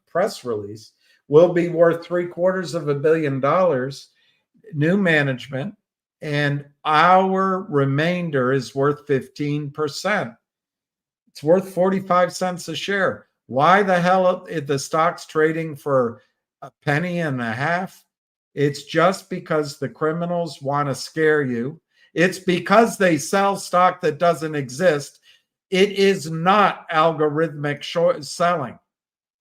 press release, will be worth $750 million, new management, and our remainder is worth 15%. It's worth 45 cents a share. Why the hell is the stock's trading for $0.015? It's just because the criminals want to scare you. It's because they sell stock that doesn't exist. It is not algorithmic short selling.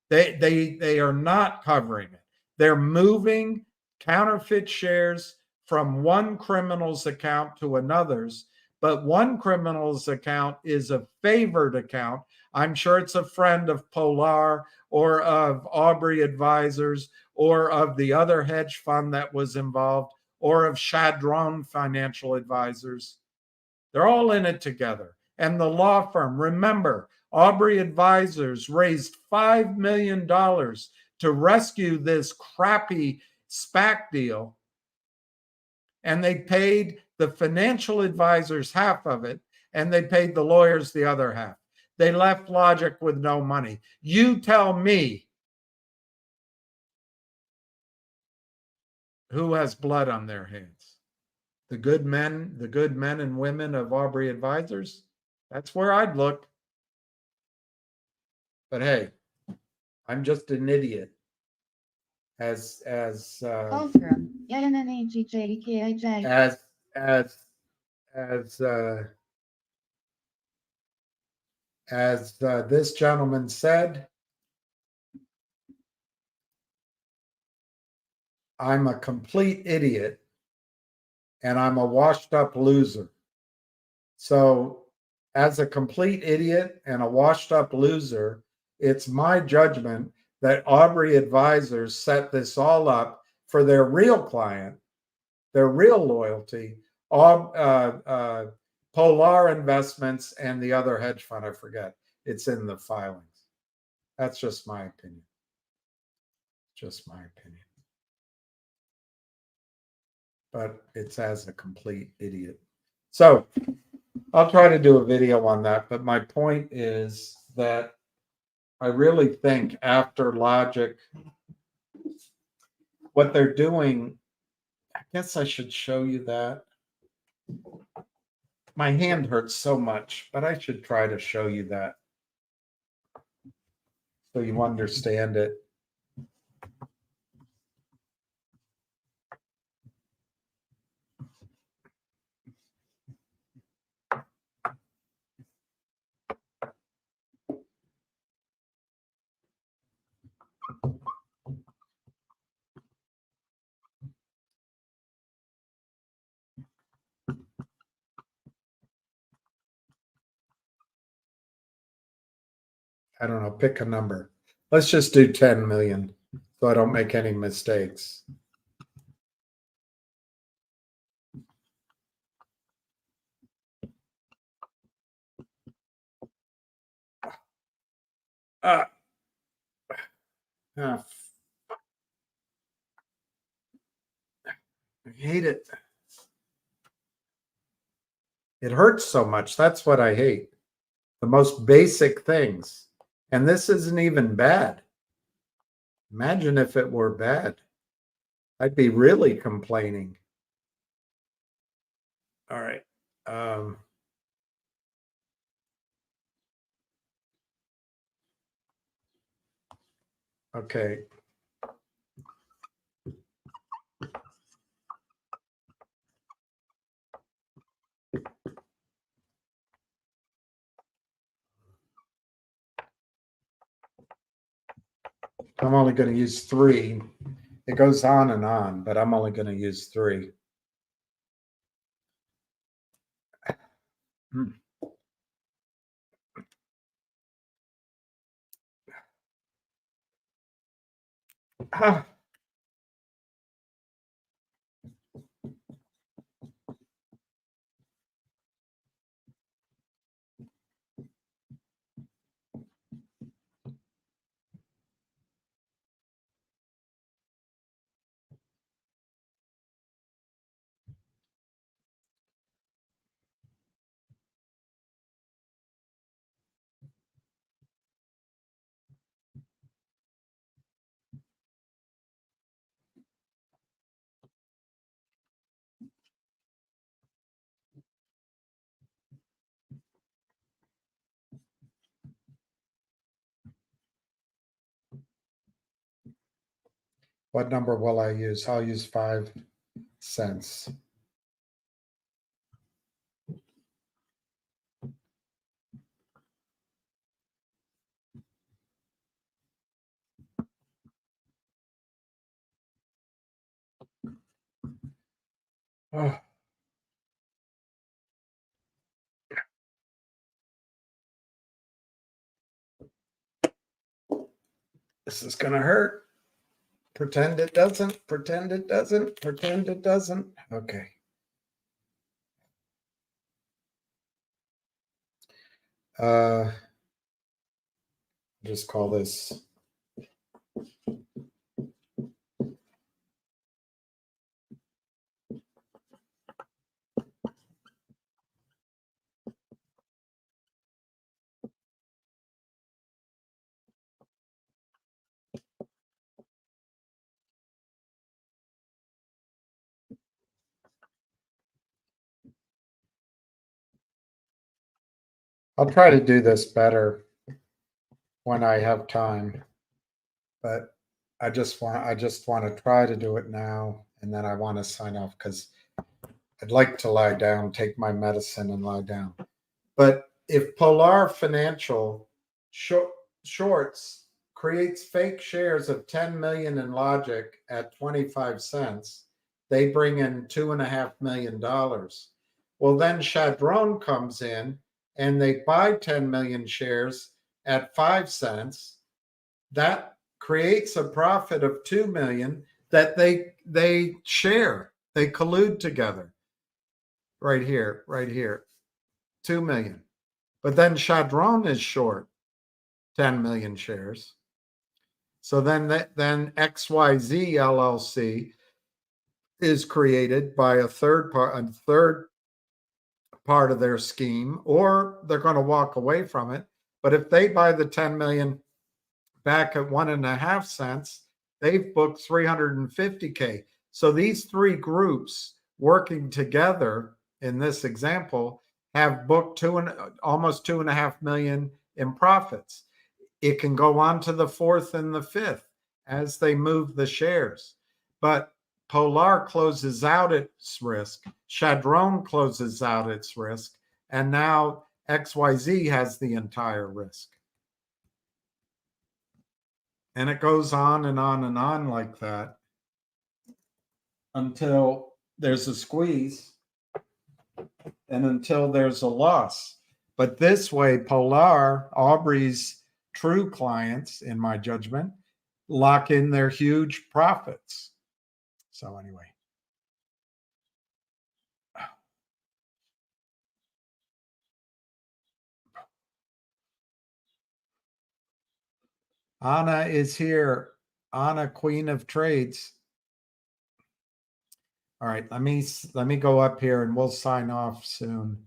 They are not covering it. They're moving counterfeit shares from one criminal's account to another's, but one criminal's account is a favored account. I'm sure it's a friend of Polar or of Aubrey Advisors or of the other hedge fund that was involved or of Chadron Financial Advisors. They're all in it together. And the law firm, remember, Aubrey Advisors raised $5 million to rescue this crappy SPAC deal. And they paid the financial advisors half of it, and they paid the lawyers the other half. They left Logic with no money. You tell me who has blood on their hands. The good men and women of Aubrey Advisors? That's where I'd look. But hey, I'm just an idiot. As Fulcrum. YNNAGJEKIJ. as this gentleman said, I'm a complete idiot and I'm a washed up loser. So, as a complete idiot and a washed up loser, it's my judgment that Aubrey Advisors set this all up for their real client, their real loyalty, Polar Investments and the other hedge fund, I forget. It's in the filings. That's just my opinion. Just my opinion. But it's as a complete idiot. So I'll try to do a video on that. But my point is that I really think after Logic, what they're doing, I guess I should show you that. My hand hurts so much, but I should try to show you that so you understand it. I don't know, pick a number. Let's just do 10 million so I don't make any mistakes. I hate it. It hurts so much. That's what I hate. The most basic things. And this isn't even bad. Imagine if it were bad. I'd be really complaining. All right. Okay. I'm only going to use 3. It goes on, but I'm only going to use 3. Ah. What number will I use? I'll use 5 cents. Oh. This is going to hurt. Pretend it doesn't. Pretend it doesn't. Pretend it doesn't. Okay. Just call this. I'll try to do this better. when I have time. But I just want to try to do it now, and then I want to sign off because I'd like to lie down, take my medicine, and lie down. But if Polar Financial shorts creates fake shares of 10 million in Logic at 25 cents, they bring in $2.5 million. Well, then Chadron comes in and they buy 10 million shares at 5 cents. That creates a profit of 2 million that they share. They collude together. Right here. 2 million. But then Chadron is short 10 million shares. So then XYZ LLC is created by a third part of their scheme, or they're going to walk away from it. But if they buy the 10 million back at 1.5 cents, they've booked 350K. So these three groups working together in this example have booked almost 2.5 million in profits. It can go on to the fourth and the fifth as they move the shares. But Polar closes out its risk. Chadron closes out its risk. And now XYZ has the entire risk. And it goes on and on and on like that until there's a squeeze and until there's a loss. But this way, Polar, Aubrey's true clients, in my judgment, lock in their huge profits. So anyway. Anna is here. Anna, Queen of Trades. All right, let me go up here and we'll sign off soon.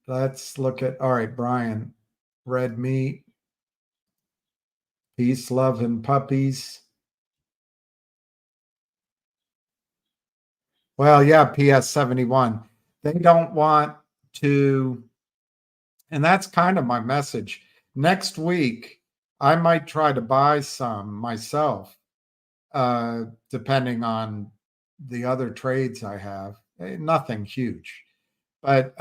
Let's look at, all right, Brian, red meat, peace, love, and puppies. Well, yeah, PS 71. They don't want to, and that's kind of my message. Next week, I might try to buy some myself, depending on the other trades I have. Nothing huge, but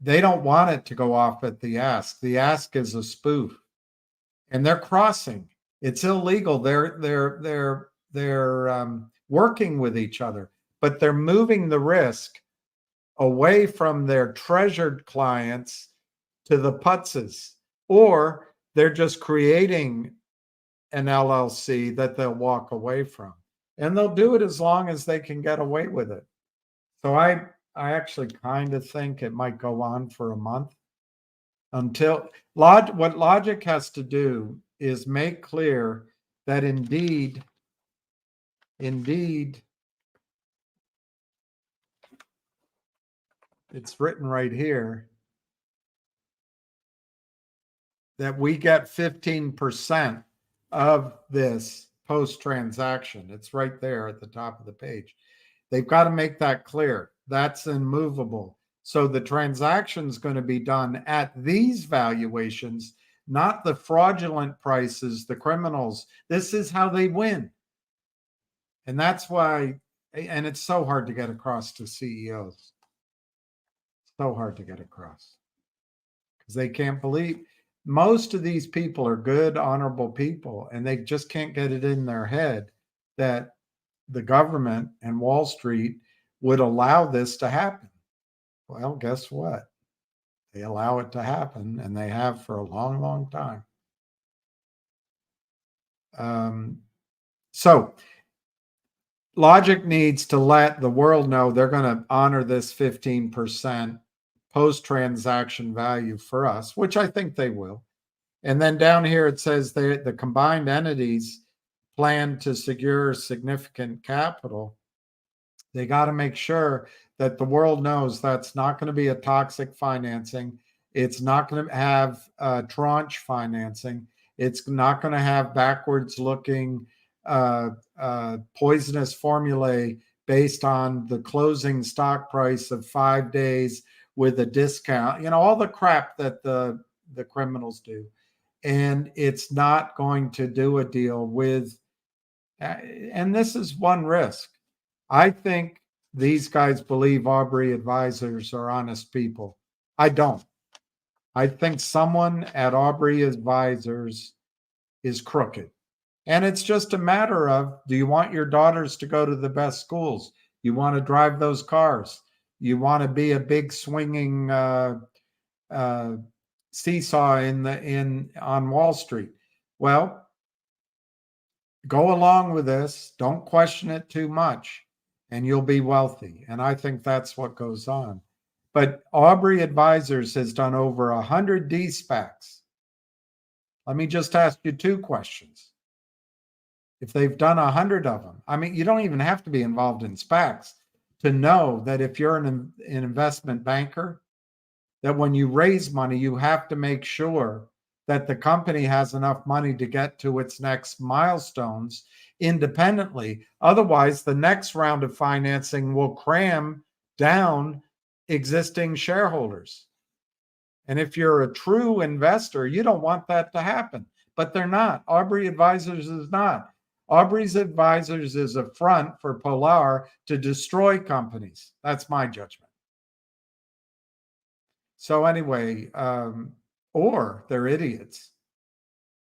they don't want it to go off at the ask. The ask is a spoof, and they're crossing. It's illegal. They're working with each other, but they're moving the risk away from their treasured clients to the putzes, or they're just creating an LLC that they'll walk away from, and they'll do it as long as they can get away with it. So I actually kind of think it might go on for a month until what Logic has to do is make clear that indeed, it's written right here that we get 15% of this post-transaction. It's right there at the top of the page. They've got to make that clear. That's immovable. So the transaction is going to be done at these valuations, not the fraudulent prices, the criminals. This is how they win. And that's why, and it's so hard to get across to CEOs. So hard to get across because they can't believe. Most of these people are good, honorable people, and they just can't get it in their head that the government and Wall Street would allow this to happen. Well, guess what? They allow it to happen, and they have for a long, long time. So Logic needs to let the world know they're going to honor this 15% post-transaction value for us, which I think they will. And then down here it says the combined entities plan to secure significant capital. They got to make sure that the world knows that's not going to be a toxic financing. It's not going to have tranche financing. It's not going to have backwards looking poisonous formulae based on the closing stock price of 5 days with a discount, all the crap that the criminals do. And it's not going to do a deal with, and this is one risk. I think these guys believe Aubrey advisors are honest people. I don't. I think someone at Aubrey advisors is crooked. And it's just a matter of, do you want your daughters to go to the best schools? You want to drive those cars? You want to be a big swinging seesaw on Wall Street? Well, go along with this. Don't question it too much, and you'll be wealthy. And I think that's what goes on. But Aubrey Advisors has done over 100 de-SPACs. Let me just ask you two questions. If they've done 100 of them, I mean, you don't even have to be involved in SPACs to know that if you're an investment banker, that when you raise money, you have to make sure that the company has enough money to get to its next milestones independently. Otherwise, the next round of financing will cram down existing shareholders. And if you're a true investor, you don't want that to happen. But they're not. Aubrey Advisors is not. Aubrey's Advisors is a front for Polar to destroy companies. That's my judgment. So anyway, or they're idiots.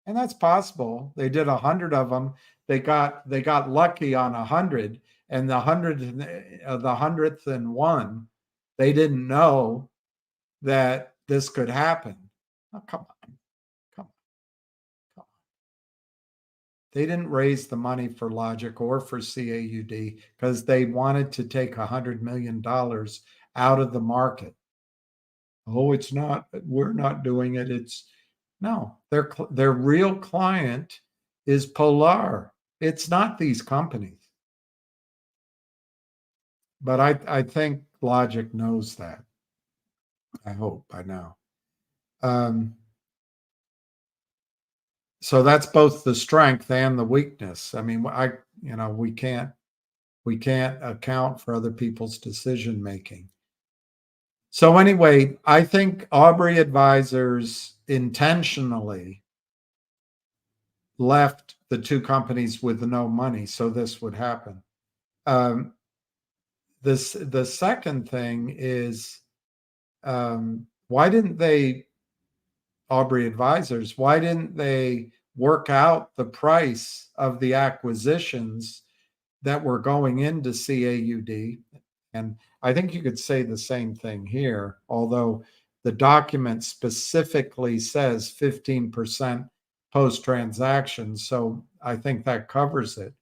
And that's possible. They did 100 of them. They got lucky on 100, and the 100th and one, they didn't know that this could happen. Oh, come on. They didn't raise the money for Logic or for CAUD because they wanted to take $100 million out of the market. Oh, it's not, we're not doing it. It's no, their real client is Polar. It's not these companies. But I think Logic knows that. I hope by now. So that's both the strength and the weakness. I mean, we can't account for other people's decision making. So anyway, I think Aubrey Advisors intentionally left the two companies with no money, so this would happen. The second thing is, why didn't they, Aubrey Advisors, why didn't they work out the price of the acquisitions that were going into CAUD? And I think you could say the same thing here, although the document specifically says 15% post-transaction. So I think that covers it.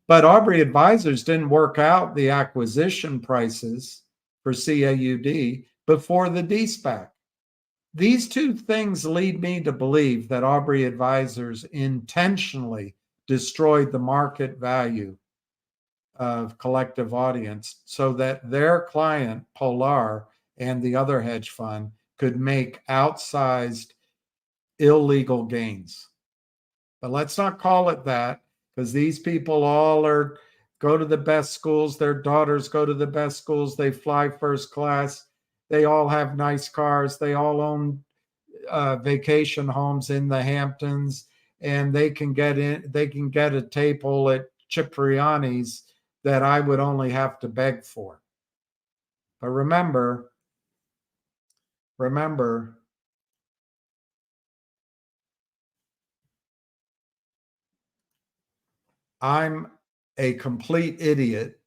But Aubrey Advisors didn't work out the acquisition prices for CAUD before the de-SPAC. These two things lead me to believe that Aubrey Advisors intentionally destroyed the market value of Collective Audience so that their client, Polar, and the other hedge fund could make outsized illegal gains. But let's not call it that, because these people all go to the best schools. Their daughters go to the best schools. They fly first class. They all have nice cars. They all own vacation homes in the Hamptons, and they can get a table at Cipriani's that I would only have to beg for. But remember, I'm a complete idiot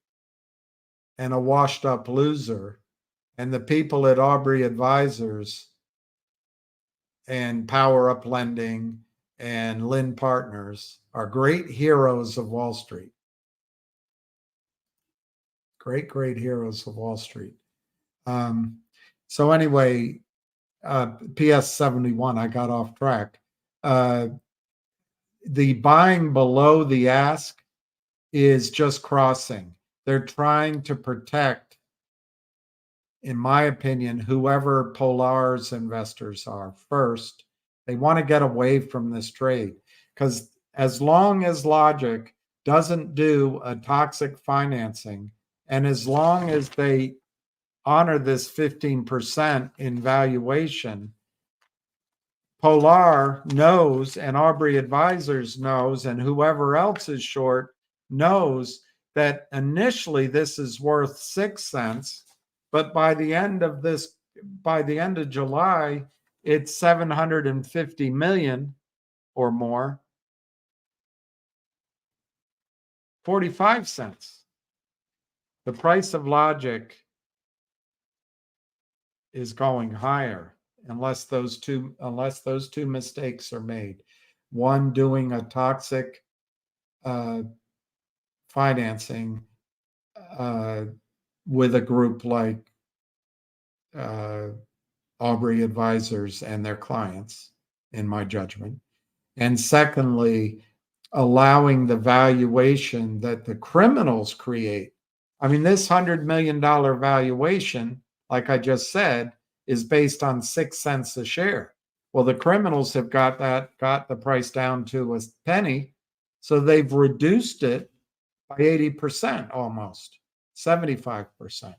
and a washed up loser. And the people at Aubrey Advisors and Power Up Lending and Lynn Partners are great heroes of Wall Street. Great heroes of Wall Street. So anyway, PS 71, I got off track. The buying below the ask is just crossing. They're trying to protect, in my opinion, whoever Polar's investors are first. They want to get away from this trade, because as long as Logic doesn't do a toxic financing, and as long as they honor this 15% in valuation, Polar knows, and Aubrey Advisors knows, and whoever else is short knows that initially this is worth 6 cents, but by the end of July, it's 750 million or more, 45 cents. The price of logic is going higher unless those two mistakes are made. One, doing a toxic financing with a group like Aubrey Advisors and their clients, in my judgment. And secondly, allowing the valuation that the criminals create. I mean, this $100 million valuation, like I just said, is based on 6 cents a share. Well, the criminals have got the price down to a penny, so they've reduced it by 80%, almost 75%.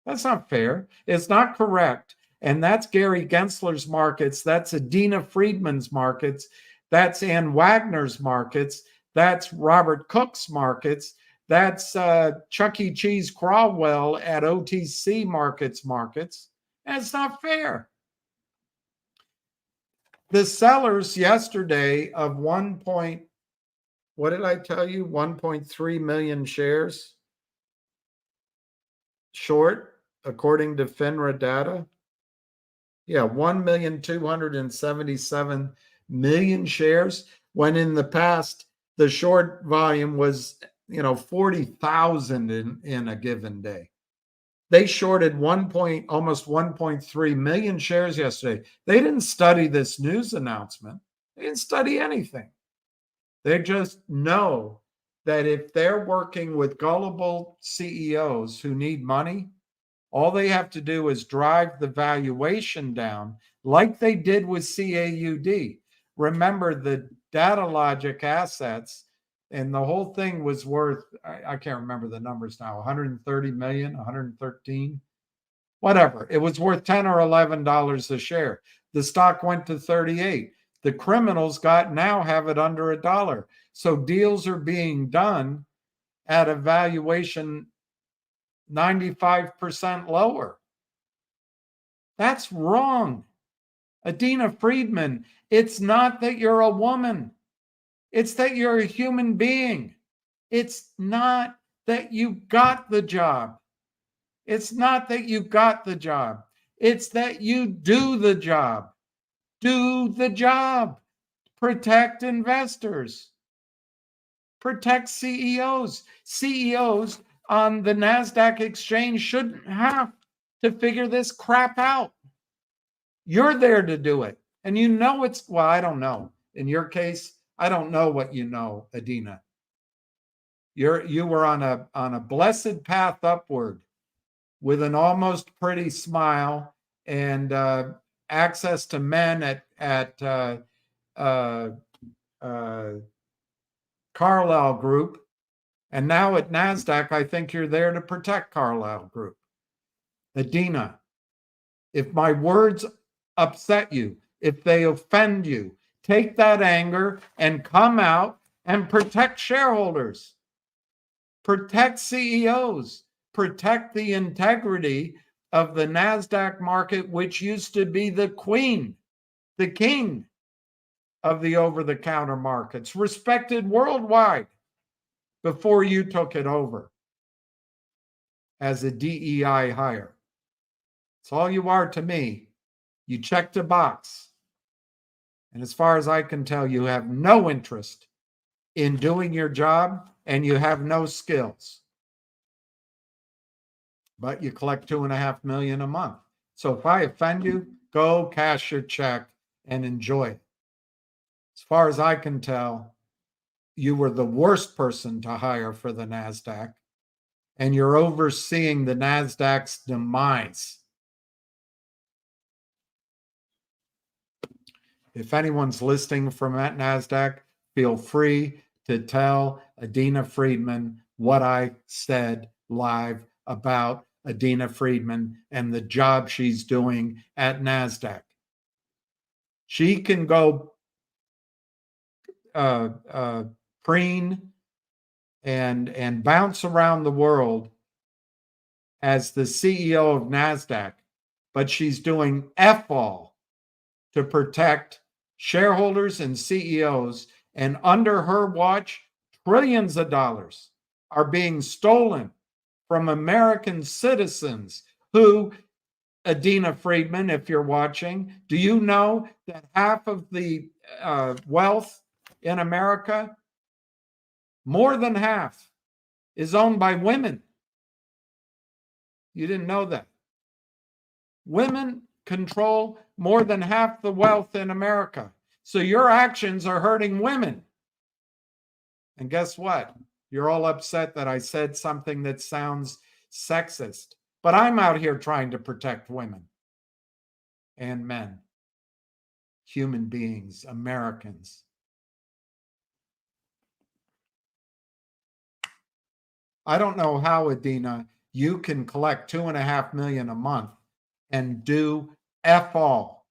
That's not fair. It's not correct. And that's Gary Gensler's markets. That's Adina Friedman's markets. That's Ann Wagner's markets. That's Robert Cook's markets. That's Chuck E. Cheese Crawwell at OTC markets. And it's not fair. The sellers yesterday of 1.3 million shares short, according to FINRA data. Yeah, 1,277,000,000 shares, when in the past the short volume was 40,000 in a given day. They shorted almost 1.3 million shares yesterday. They didn't study this news announcement. They didn't study anything. They just know that if they're working with gullible CEOs who need money, all they have to do is drive the valuation down like they did with CAUD. Remember, the data logic assets and the whole thing was worth, I can't remember the numbers now, 130 million, 113, whatever. It was worth $10 or $11 a share. The stock went to 38. The criminals now have it under $1. So deals are being done at a valuation 95% lower. That's wrong. Adina Friedman, it's not that you're a woman. It's that you're a human being. It's not that you got the job. It's not that you got the job. It's that you do the job. Do the job. Protect investors. Protect CEOs. CEOs on the NASDAQ exchange shouldn't have to figure this crap out. You're there to do it. And I don't know. In your case, I don't know what you know, Adina. You were on a blessed path upward with an almost pretty smile and access to men at Carlyle Group. And now at NASDAQ, I think you're there to protect Carlyle Group. Adina, if my words upset you, if they offend you, take that anger and come out and protect shareholders. Protect CEOs. Protect the integrity of the NASDAQ market, which used to be the queen, the king of the over-the-counter markets, respected worldwide before you took it over as a DEI hire. It's all you are to me. You checked a box. And as far as I can tell, you have no interest in doing your job and you have no skills. But you collect $2.5 million a month. So if I offend you, go cash your check and enjoy it. As far as I can tell, you were the worst person to hire for the NASDAQ, and you're overseeing the NASDAQ's demise. If anyone's listening from at NASDAQ, feel free to tell Adina Friedman what I said live about Adina Friedman and the job she's doing at NASDAQ. She can go preen and bounce around the world as the CEO of NASDAQ, but she's doing F all to protect shareholders and CEOs. And under her watch, trillions of dollars are being stolen from American citizens who, Adina Friedman, if you're watching, do you know that half of the wealth in America, more than half, is owned by women? You didn't know that. Women control more than half the wealth in America. So your actions are hurting women. And guess what? You're all upset that I said something that sounds sexist. But I'm out here trying to protect women and men, human beings, Americans. I don't know how, Adina, you can collect $2.5 million a month and do F all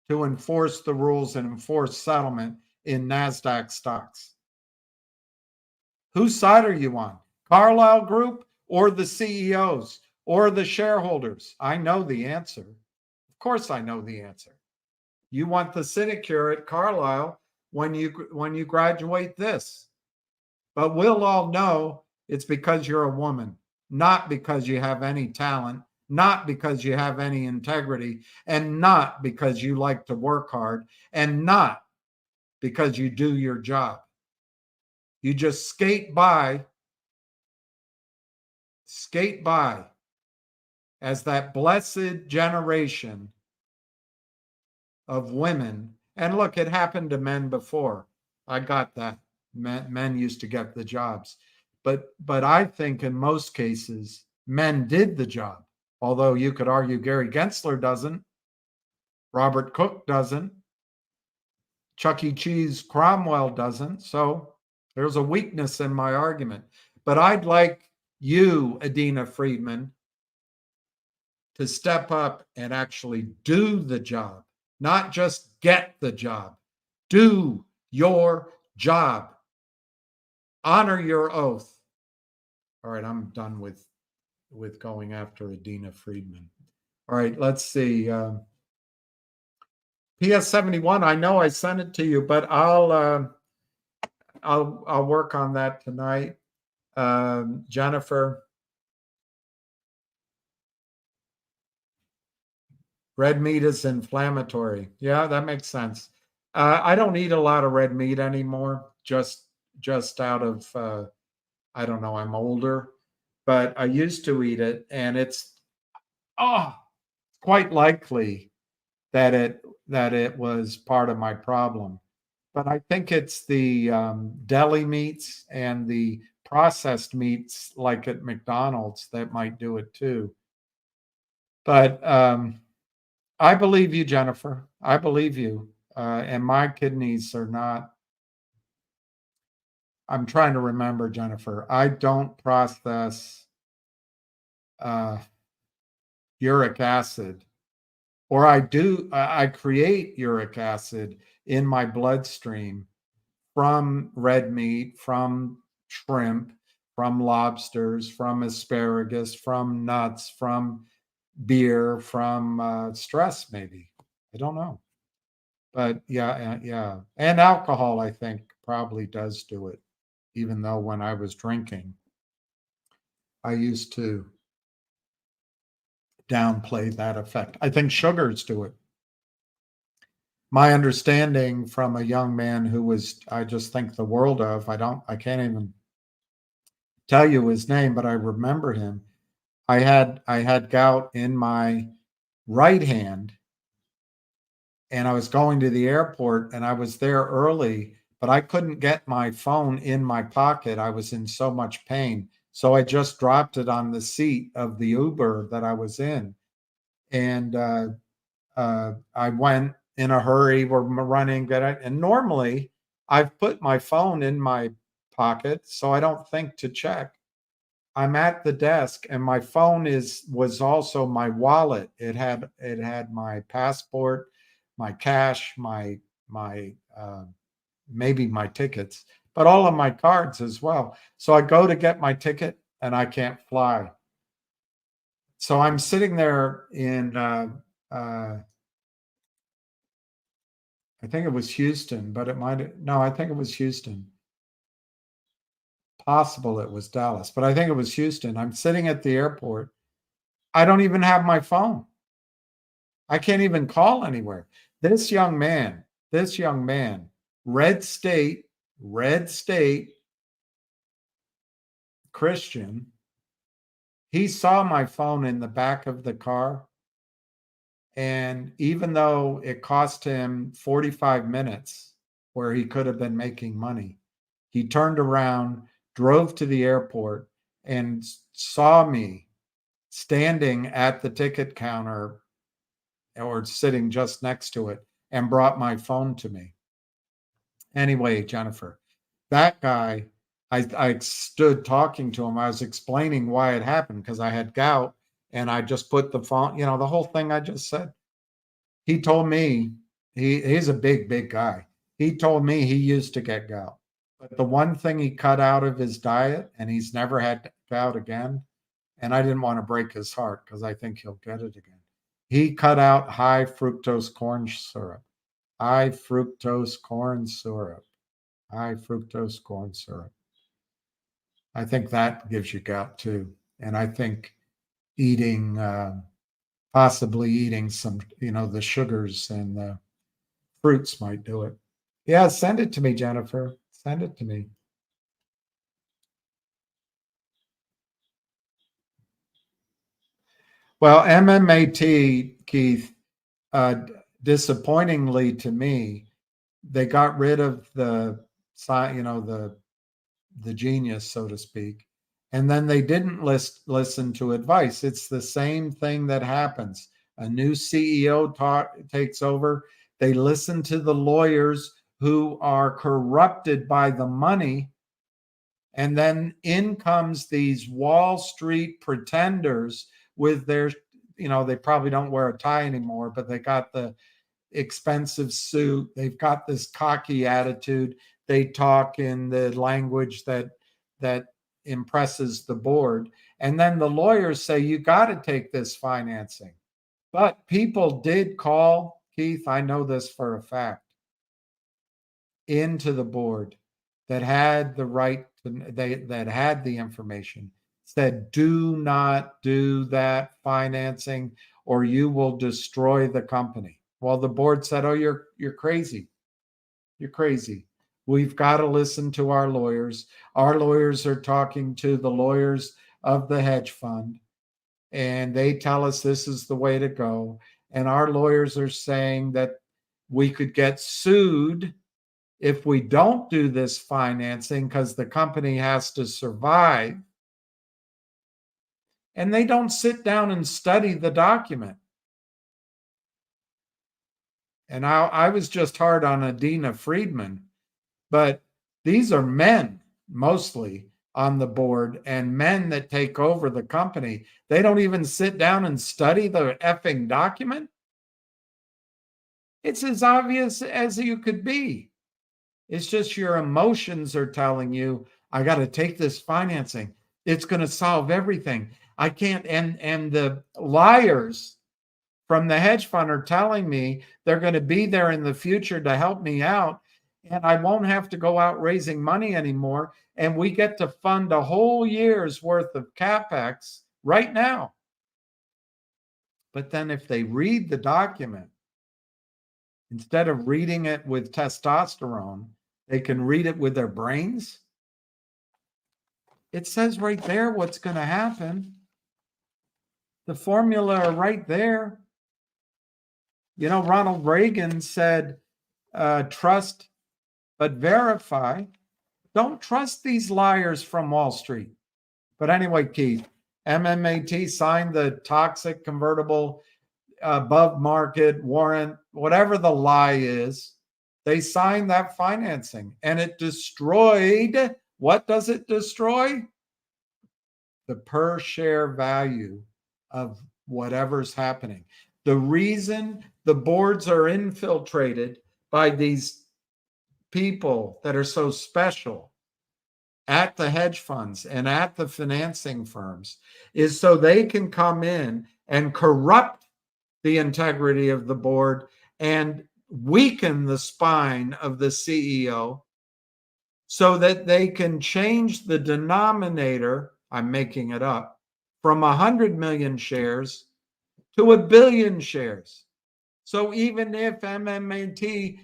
to enforce the rules and enforce settlement in NASDAQ stocks. Whose side are you on? Carlyle Group or the CEOs or the shareholders? I know the answer. Of course I know the answer. You want the sinecure at Carlyle when you graduate this. But we'll all know it's because you're a woman, not because you have any talent, not because you have any integrity, and not because you like to work hard, and not because you do your job. You just skate by as that blessed generation of women. And look, it happened to men before. I got that. Men used to get the jobs. But I think in most cases, men did the job. Although you could argue Gary Gensler doesn't. Robert Cook doesn't. Chuck E. Cheese Cromwell doesn't. So there's a weakness in my argument. But I'd like you, Adina Friedman, to step up and actually do the job, not just get the job. Do your job. Honor your oath. All right, I'm done with going after Adina Friedman. All right, let's see. PS71, I know I sent it to you, but I'll work on that tonight. Jennifer, red meat is inflammatory. Yeah, that makes sense. I don't eat a lot of red meat anymore, just out of, I don't know, I'm older, but I used to eat it, and it's quite likely that it was part of my problem. But I think it's the deli meats and the processed meats like at McDonald's that might do it too. But I believe you, Jennifer. I believe you. And my kidneys are not. I'm trying to remember, Jennifer. I don't process uric acid, or I create uric acid in my bloodstream from red meat, from shrimp, from lobsters, from asparagus, from nuts, from beer, from stress, maybe. I don't know. But yeah. And alcohol, I think, probably does do it, even though when I was drinking, I used to downplay that effect. I think sugars do it. My understanding from a young man who I just think the world of, I can't even tell you his name, but I remember him. I had gout in my right hand, and I was going to the airport, and I was there early, but I couldn't get my phone in my pocket. I was in so much pain. So I just dropped it on the seat of the Uber that I was in. And I went in a hurry, we're running, and normally I've put my phone in my pocket, so I don't think to check. I'm at the desk, and my phone was also my wallet. It had my passport, my cash, my maybe my tickets, but all of my cards as well. So I go to get my ticket, and I can't fly. So I'm sitting there in I think it was Houston, but I think it was Houston. Possible it was Dallas, but I think it was Houston. I'm sitting at the airport. I don't even have my phone. I can't even call anywhere. This young man, red state, Christian, he saw my phone in the back of the car. And even though it cost him 45 minutes where he could have been making money, he turned around, drove to the airport, and saw me standing at the ticket counter or sitting just next to it and brought my phone to me. Anyway, Jennifer, that guy, I stood talking to him. I was explaining why it happened because I had gout, and I just put the phone, the whole thing I just said. He told me, he's a big guy. He told me he used to get gout. But the one thing he cut out of his diet, and he's never had gout again, and I didn't want to break his heart because I think he'll get it again. He cut out high fructose corn syrup. High fructose corn syrup. High fructose corn syrup. I think that gives you gout too. And I think eating, possibly eating some, the sugars and the fruits might do it. Yeah, send it to me, Jennifer. Send it to me. Well, MMAT, Keith, disappointingly to me, they got rid of the genius, so to speak, and then they didn't listen to advice. It's the same thing that happens. A new CEO takes over. They listen to the lawyers who are corrupted by the money, and then in comes these Wall Street pretenders with their, they probably don't wear a tie anymore, but they got the expensive suit. They've got this cocky attitude. They talk in the language that impresses the board. And then the lawyers say, you got to take this financing. But people did call, Keith, I know this for a fact, into the board that had the right that had the information, said, do not do that financing or you will destroy the company. Well, the board said, oh, you're crazy. You're crazy. We've got to listen to our lawyers. Our lawyers are talking to the lawyers of the hedge fund, and they tell us this is the way to go. And our lawyers are saying that we could get sued if we don't do this financing because the company has to survive. And they don't sit down and study the document. And I was just hard on Adina Friedman, but these are men mostly on the board and men that take over the company. They don't even sit down and study the effing document. It's as obvious as you could be. It's just your emotions are telling you, I got to take this financing. It's going to solve everything. I can't. And the liars from the hedge fund are telling me they're going to be there in the future to help me out. And I won't have to go out raising money anymore. And we get to fund a whole year's worth of CapEx right now. But then if they read the document, instead of reading it with testosterone, they can read it with their brains. It says right there what's going to happen. The formula are right there. Ronald Reagan said, trust but verify. Don't trust these liars from Wall Street. But anyway, Keith, MMAT signed the toxic convertible above market warrant, whatever the lie is. They signed that financing and it destroyed. What does it destroy? the per share value of whatever's happening. The reason the boards are infiltrated by these people that are so special at the hedge funds and at the financing firms is so they can come in and corrupt the integrity of the board and weaken the spine of the CEO so that they can change the denominator, I'm making it up, from 100 million shares to 1 billion shares. So even if MMAT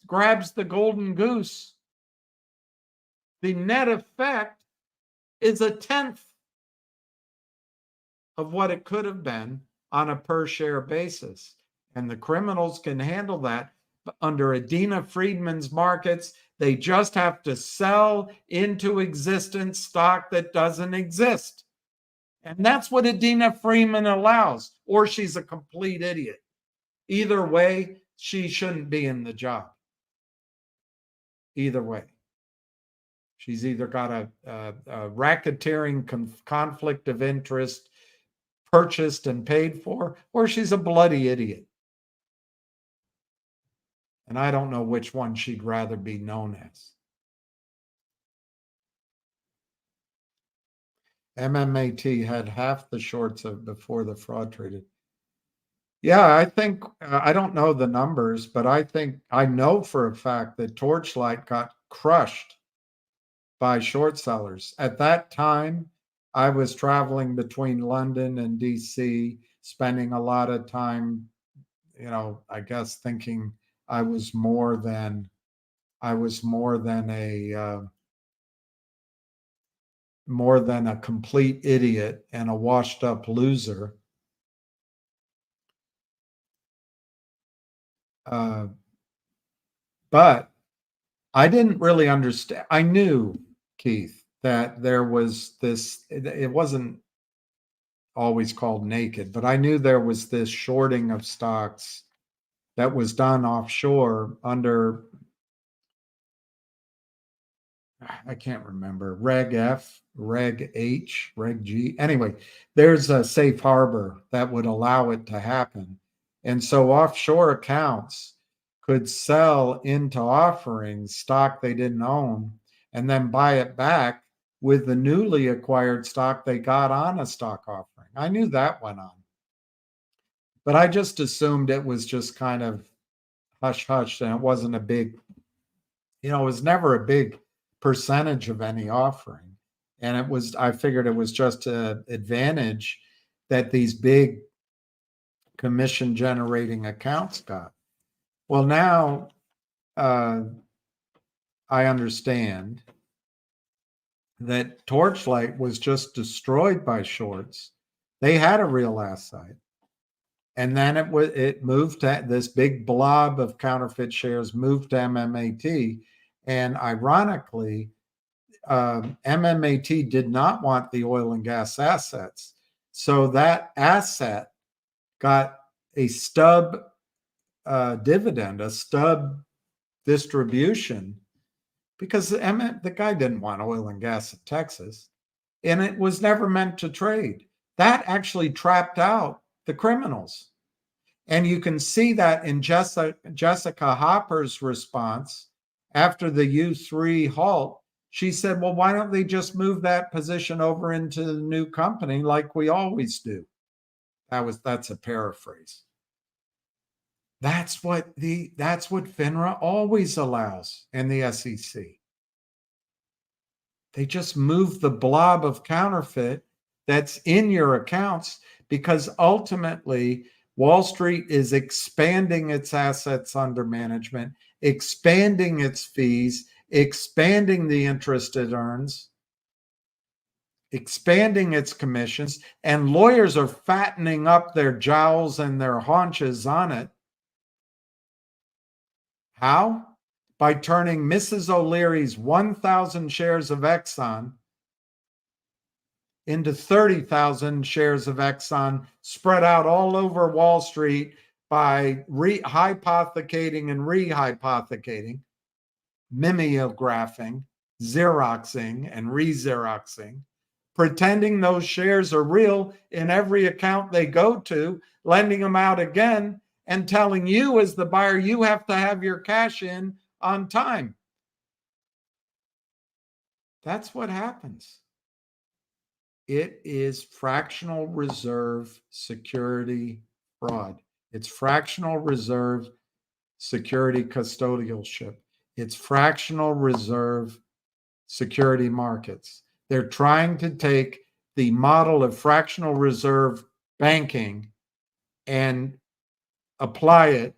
grabs the golden goose, the net effect is 1/10 of what it could have been on a per share basis. And the criminals can handle that. But under Adina Friedman's markets, they just have to sell into existence stock that doesn't exist. And that's what Adina Friedman allows, or she's a complete idiot. Either way, she shouldn't be in the job. Either way. She's either got a racketeering conflict of interest purchased and paid for, or she's a bloody idiot. And I don't know which one she'd rather be known as. MMAT had half the shorts before the fraud traded. Yeah, I think, I don't know the numbers, but I know for a fact that Torchlight got crushed by short sellers. At that time, I was traveling between London and DC, spending a lot of time, I guess thinking I was more than a complete idiot and a washed up loser. But I didn't really understand. I knew, Keith, that there was this, it wasn't always called naked, but I knew there was this shorting of stocks that was done offshore under, I can't remember, Reg F, Reg H, Reg G. Anyway, there's a safe harbor that would allow it to happen. And so offshore accounts could sell into offerings stock they didn't own and then buy it back with the newly acquired stock they got on a stock offering. I knew that went on. But I just assumed it was just kind of hush-hush and it wasn't a big, it was never a big percentage of any offering. And I figured it was just an advantage that these big commission generating accounts got. Well, now I understand that Torchlight was just destroyed by shorts. They had a real asset. And then it moved to this big blob of counterfeit shares, moved to MMAT. And ironically, MMAT did not want the oil and gas assets. So that asset got a stub dividend, a stub distribution, because the guy didn't want oil and gas in Texas, and it was never meant to trade. That actually trapped out the criminals. And you can see that in Jessica Hopper's response after the U3 halt. She said, well, why don't they just move that position over into the new company like we always do? That's a paraphrase. That's what FINRA always allows, and the SEC. They just move the blob of counterfeit that's in your accounts because ultimately Wall Street is expanding its assets under management, expanding its fees, expanding the interest it earns, expanding its commissions, and lawyers are fattening up their jowls and their haunches on it. How? By turning Mrs. O'Leary's 1,000 shares of Exxon into 30,000 shares of Exxon spread out all over Wall Street by hypothecating and rehypothecating, mimeographing, Xeroxing and re-Xeroxing, pretending those shares are real in every account they go to, lending them out again, and telling you as the buyer, you have to have your cash in on time. That's what happens. It is fractional reserve security fraud. It's fractional reserve security custodialship. It's fractional reserve security markets. They're trying to take the model of fractional reserve banking and apply it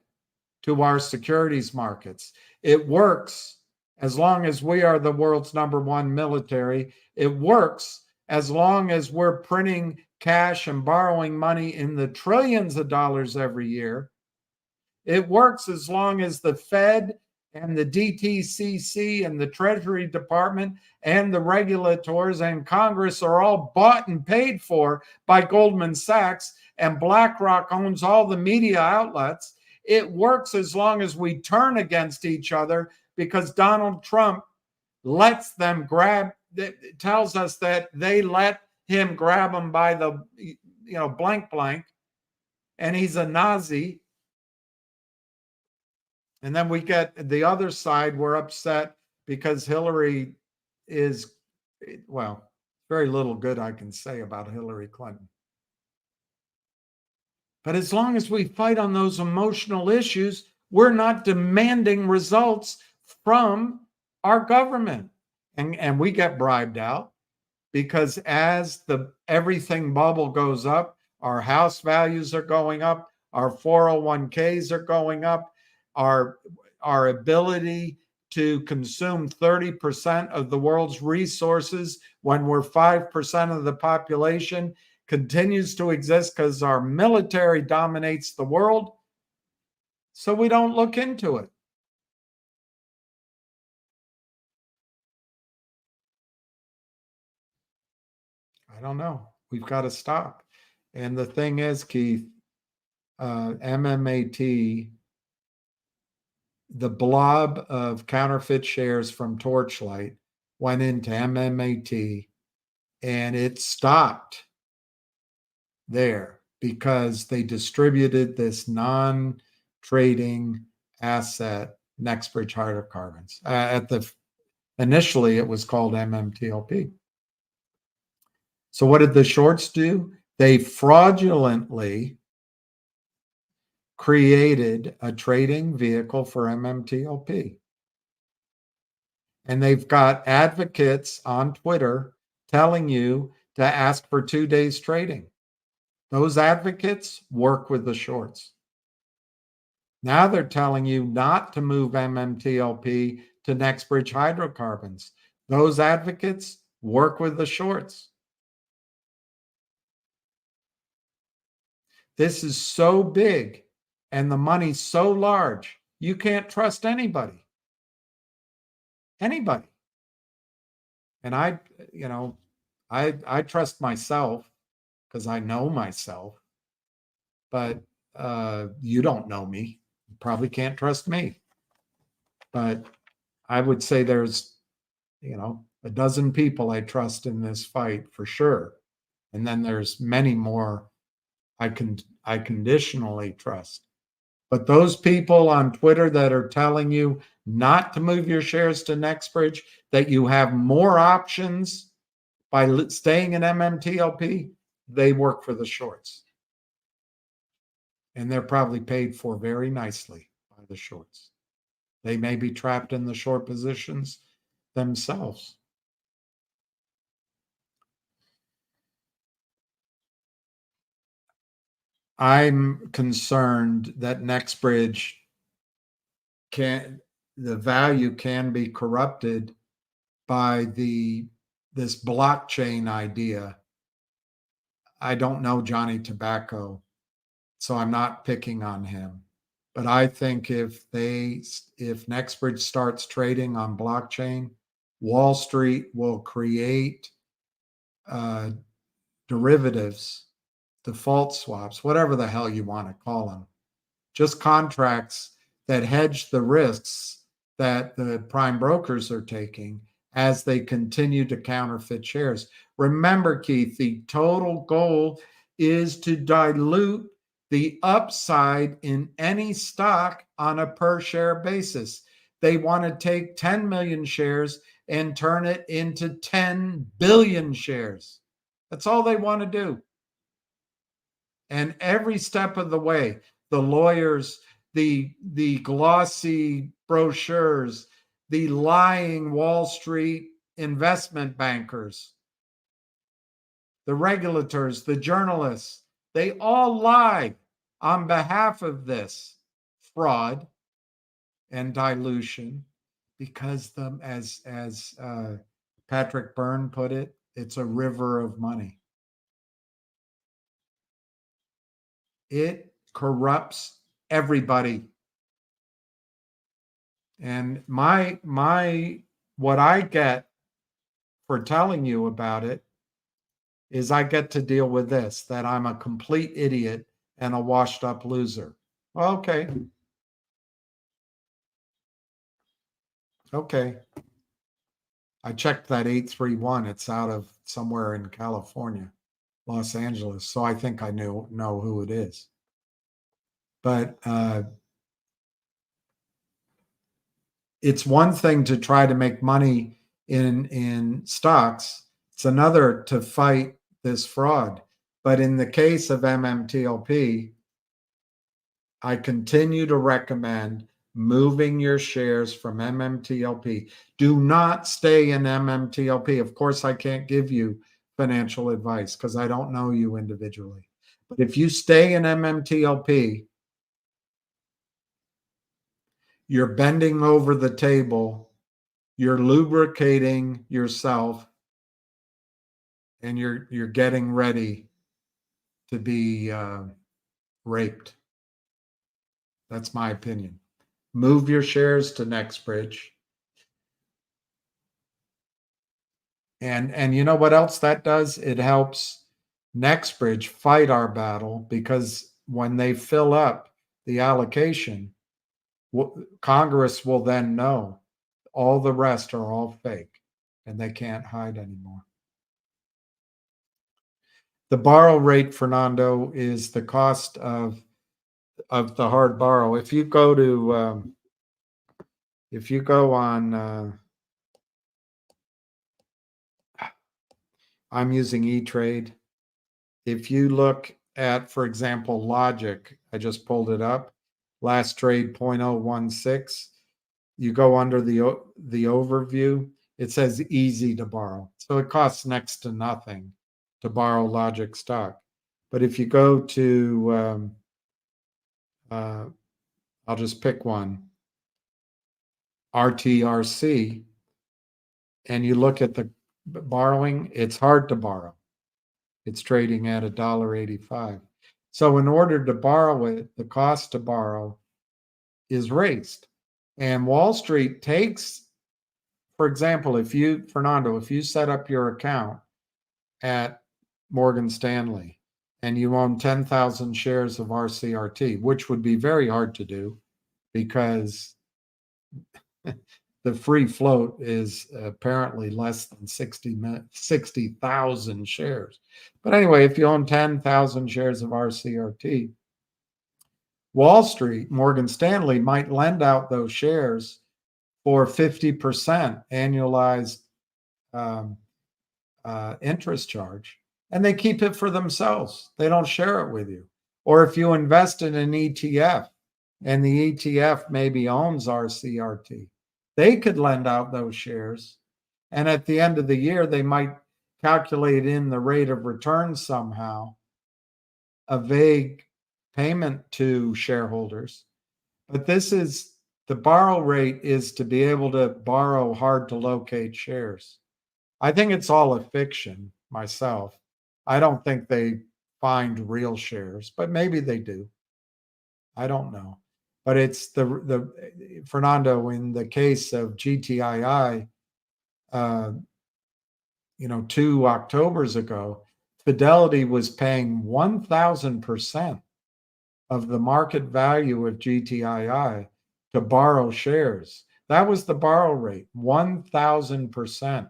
to our securities markets. It works as long as we are the world's #1 military. It works as long as we're printing cash and borrowing money in the trillions of dollars every year. It works as long as the Fed and the DTCC and the Treasury Department and the regulators and Congress are all bought and paid for by Goldman Sachs, and BlackRock owns all the media outlets. It works as long as we turn against each other because Donald Trump lets them grab, tells us that they let him grab them by the, blank, and he's a Nazi. And then we get the other side, we're upset because Hillary is, well, very little good I can say about Hillary Clinton. But as long as we fight on those emotional issues, we're not demanding results from our government. And we get bribed out because as the everything bubble goes up, our house values are going up, our 401ks are going up, our ability to consume 30% of the world's resources when we're 5% of the population continues to exist because our military dominates the world. So we don't look into it. I don't know. We've got to stop. And the thing is, Keith, MMAT, the blob of counterfeit shares from Torchlight went into MMAT, and it stopped there because they distributed this non-trading asset, Nexbridge Hydrocarbons. Initially, it was called MMTLP. So what did the shorts do? They fraudulently created a trading vehicle for MMTLP. And they've got advocates on Twitter telling you to ask for 2 days trading. Those advocates work with the shorts. Now they're telling you not to move MMTLP to Nexbridge Hydrocarbons. Those advocates work with the shorts. This is so big and the money's so large, you can't trust anybody. Anybody. And I trust myself because I know myself, but you don't know me. You probably can't trust me. But I would say there's, a dozen people I trust in this fight for sure. And then there's many more I conditionally trust. But those people on Twitter that are telling you not to move your shares to Nexbridge, that you have more options by staying in MMTLP, they work for the shorts. And they're probably paid for very nicely by the shorts. They may be trapped in the short positions themselves. I'm concerned that Nexbridge the value can be corrupted by this blockchain idea. I don't know Johnny Tobacco, so I'm not picking on him. But I think if Nexbridge starts trading on blockchain, Wall Street will create derivatives, default swaps, whatever the hell you want to call them, just contracts that hedge the risks that the prime brokers are taking, as they continue to counterfeit shares. Remember, Keith, the total goal is to dilute the upside in any stock on a per share basis. They want to take 10 million shares and turn it into 10 billion shares. That's all they want to do. And every step of the way, the lawyers, the glossy brochures, the lying Wall Street investment bankers, the regulators, the journalists, they all lie on behalf of this fraud and dilution, because as Patrick Byrne put it, it's a river of money. It corrupts everybody. And what I get for telling you about it is I get to deal with this, that I'm a complete idiot and a washed up loser. Okay. Okay. I checked that 831. It's out of somewhere in California, Los Angeles. So I think I know who it is. But it's one thing to try to make money in stocks. It's another to fight this fraud. But in the case of MMTLP, I continue to recommend moving your shares from MMTLP. Do not stay in MMTLP. Of course, I can't give you financial advice because I don't know you individually. But if you stay in MMTLP, you're bending over the table, you're lubricating yourself, and you're getting ready to be raped. That's my opinion. Move your shares to NextBridge. And you know what else that does? It helps NextBridge fight our battle, because when they fill up the allocation, Congress will then know all the rest are all fake and they can't hide anymore. The borrow rate, Fernando, is the cost of the hard borrow. If you go to on I'm using E-Trade. If you look at, for example, Logic, I just pulled it up, last trade 0.016. You go under the overview, it says easy to borrow. So it costs next to nothing to borrow Logic stock. But if you go to, I'll just pick one, RTRC, and you look at the borrowing, it's hard to borrow. It's trading at $1.85. So in order to borrow it, the cost to borrow is raised. And Wall Street takes, for example, Fernando, if you set up your account at Morgan Stanley and you own 10,000 shares of RCRT, which would be very hard to do because the free float is apparently less than 60,000 shares. But anyway, if you own 10,000 shares of RCRT, Wall Street, Morgan Stanley might lend out those shares for 50% annualized interest charge, and they keep it for themselves. They don't share it with you. Or if you invest in an ETF and the ETF maybe owns RCRT, they could lend out those shares, and at the end of the year, they might calculate in the rate of return somehow, a vague payment to shareholders. But the borrow rate is to be able to borrow hard to locate shares. I think it's all a fiction myself. I don't think they find real shares, but maybe they do. I don't know. But it's the Fernando, in the case of GTII, 2 Octobers ago, Fidelity was paying 1,000% of the market value of GTII to borrow shares. That was the borrow rate, 1,000%.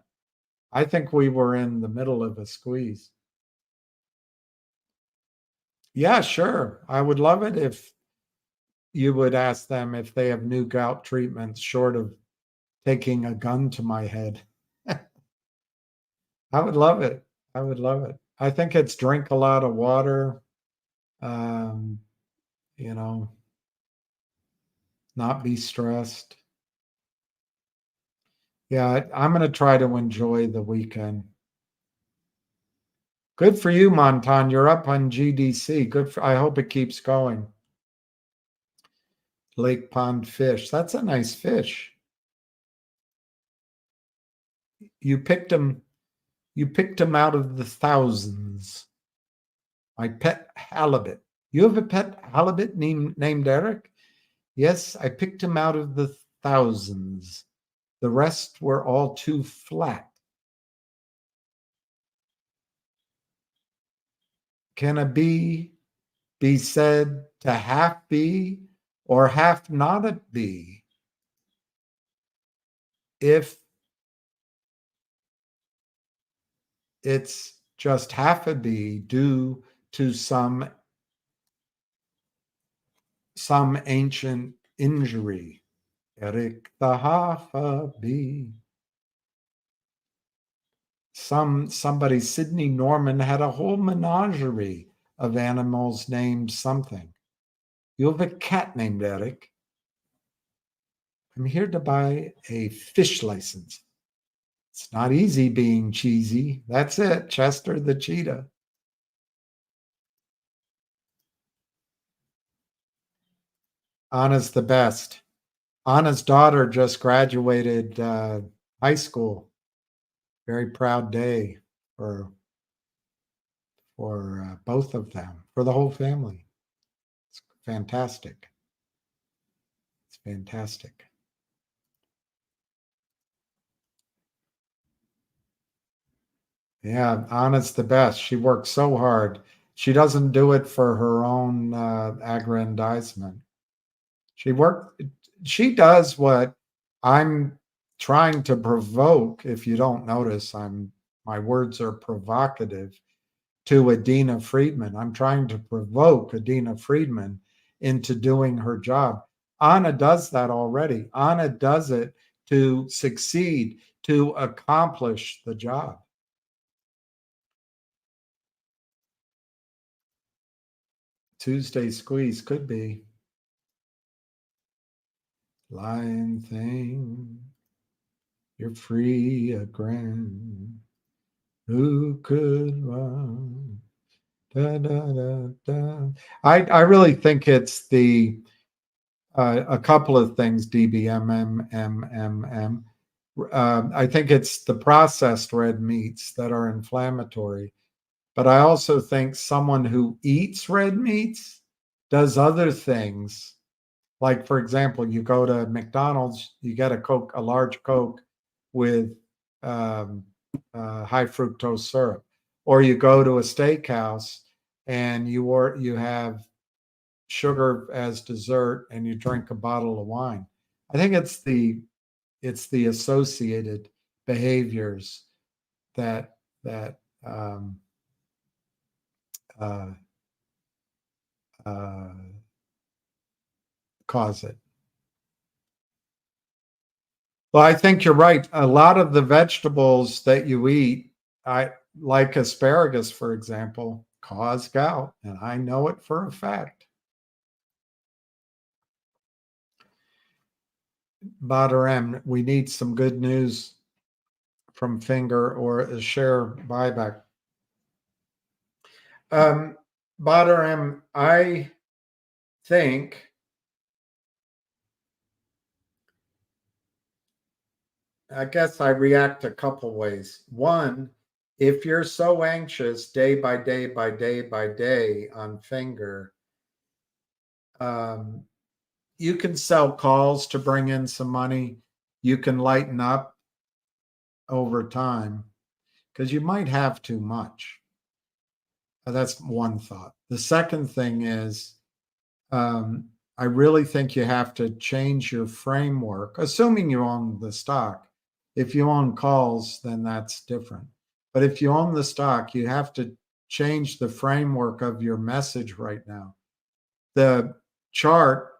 I think we were in the middle of a squeeze. Yeah, sure. I would love it if you would ask them if they have new gout treatments short of taking a gun to my head. I would love it. I would love it. I think it's drink a lot of water, you know, not be stressed. Yeah, I'm going to try to enjoy the weekend. Good for you, Montan. You're up on GDC. Good for, I hope it keeps going. Lake pond fish. That's a nice fish. You picked them out of the thousands. My pet halibut. You have a pet halibut named Eric? Yes, I picked him out of the thousands. The rest were all too flat. Can a bee be said to half be or half not a bee if it's just half a bee due to some ancient injury? Eric the half a bee. Somebody, Sidney Norman, had a whole menagerie of animals named something. You have a cat named Eric. I'm here to buy a fish license. It's not easy being cheesy. That's it, Chester the cheetah. Anna's the best. Anna's daughter just graduated high school. Very proud day for both of them, for the whole family. It's fantastic. It's fantastic. Yeah, Anna's the best. She works so hard. She doesn't do it for her own aggrandizement. She does what I'm trying to provoke. If you don't notice, my words are provocative to Adina Friedman. I'm trying to provoke Adina Friedman into doing her job. Anna does that already. Anna does it to succeed, to accomplish the job. Tuesday squeeze could be. Lion thing, you're free again. Who could run? Da, da, da, da. I really think it's a couple of things, DBMMMM. I think it's the processed red meats that are inflammatory. But I also think someone who eats red meats does other things. Like, for example, you go to McDonald's, you get a large Coke with high fructose syrup, or you go to a steakhouse and you have sugar as dessert and you drink a bottle of wine. I think it's the associated behaviors that cause it. Well, I think you're right. A lot of the vegetables that you eat, like asparagus, for example, cause gout, and I know it for a fact. Badr M, we need some good news from Finger or a share buyback. Badr M, I think I guess I react a couple ways. One, if you're so anxious day by day by day by day on Finger, you can sell calls to bring in some money. You can lighten up over time because you might have too much. That's one thought. The second thing is I really think you have to change your framework, assuming you own the stock. If you own calls, then that's different. But if you own the stock, you have to change the framework of your message right now. The chart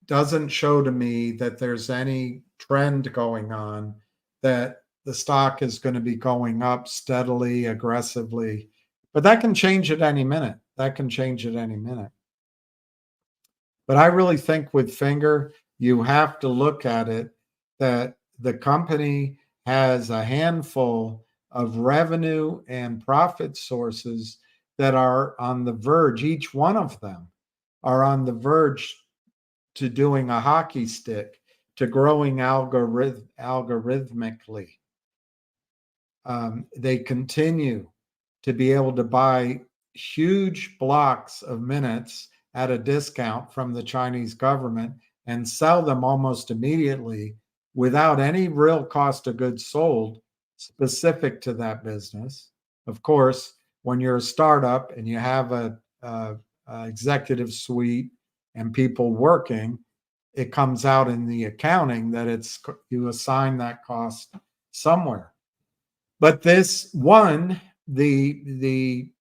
doesn't show to me that there's any trend going on, that the stock is going to be going up steadily, aggressively. But that can change at any minute. That can change at any minute. But I really think with Finger, you have to look at it that the company has a handful of revenue and profit sources that are on the verge. Each one of them are on the verge to doing a hockey stick, to growing algorithmically. They continue to be able to buy huge blocks of minutes at a discount from the Chinese government and sell them almost immediately without any real cost of goods sold specific to that business. Of course, when you're a startup and you have a executive suite and people working, it comes out in the accounting that you assign that cost somewhere. But this one, the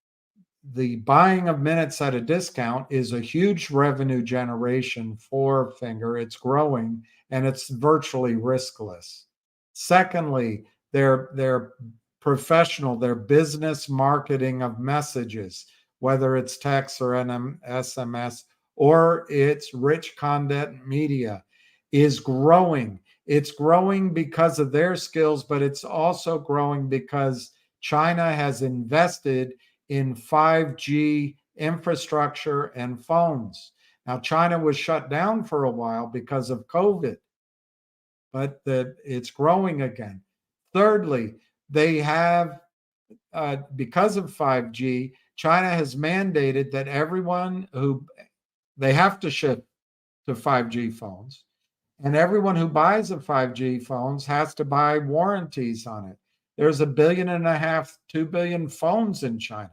buying of minutes at a discount is a huge revenue generation for Finger. It's growing and it's virtually riskless. Secondly, their professional, their business marketing of messages, whether it's text or SMS or it's rich content media, is growing. It's growing because of their skills, but it's also growing because China has invested in 5G infrastructure and phones. Now, China was shut down for a while because of COVID, but it's growing again. Thirdly, they have, because of 5G, China has mandated that they have to shift to 5G phones. And everyone who buys a 5G phones has to buy warranties on it. There's 1.5 billion, 2 billion phones in China.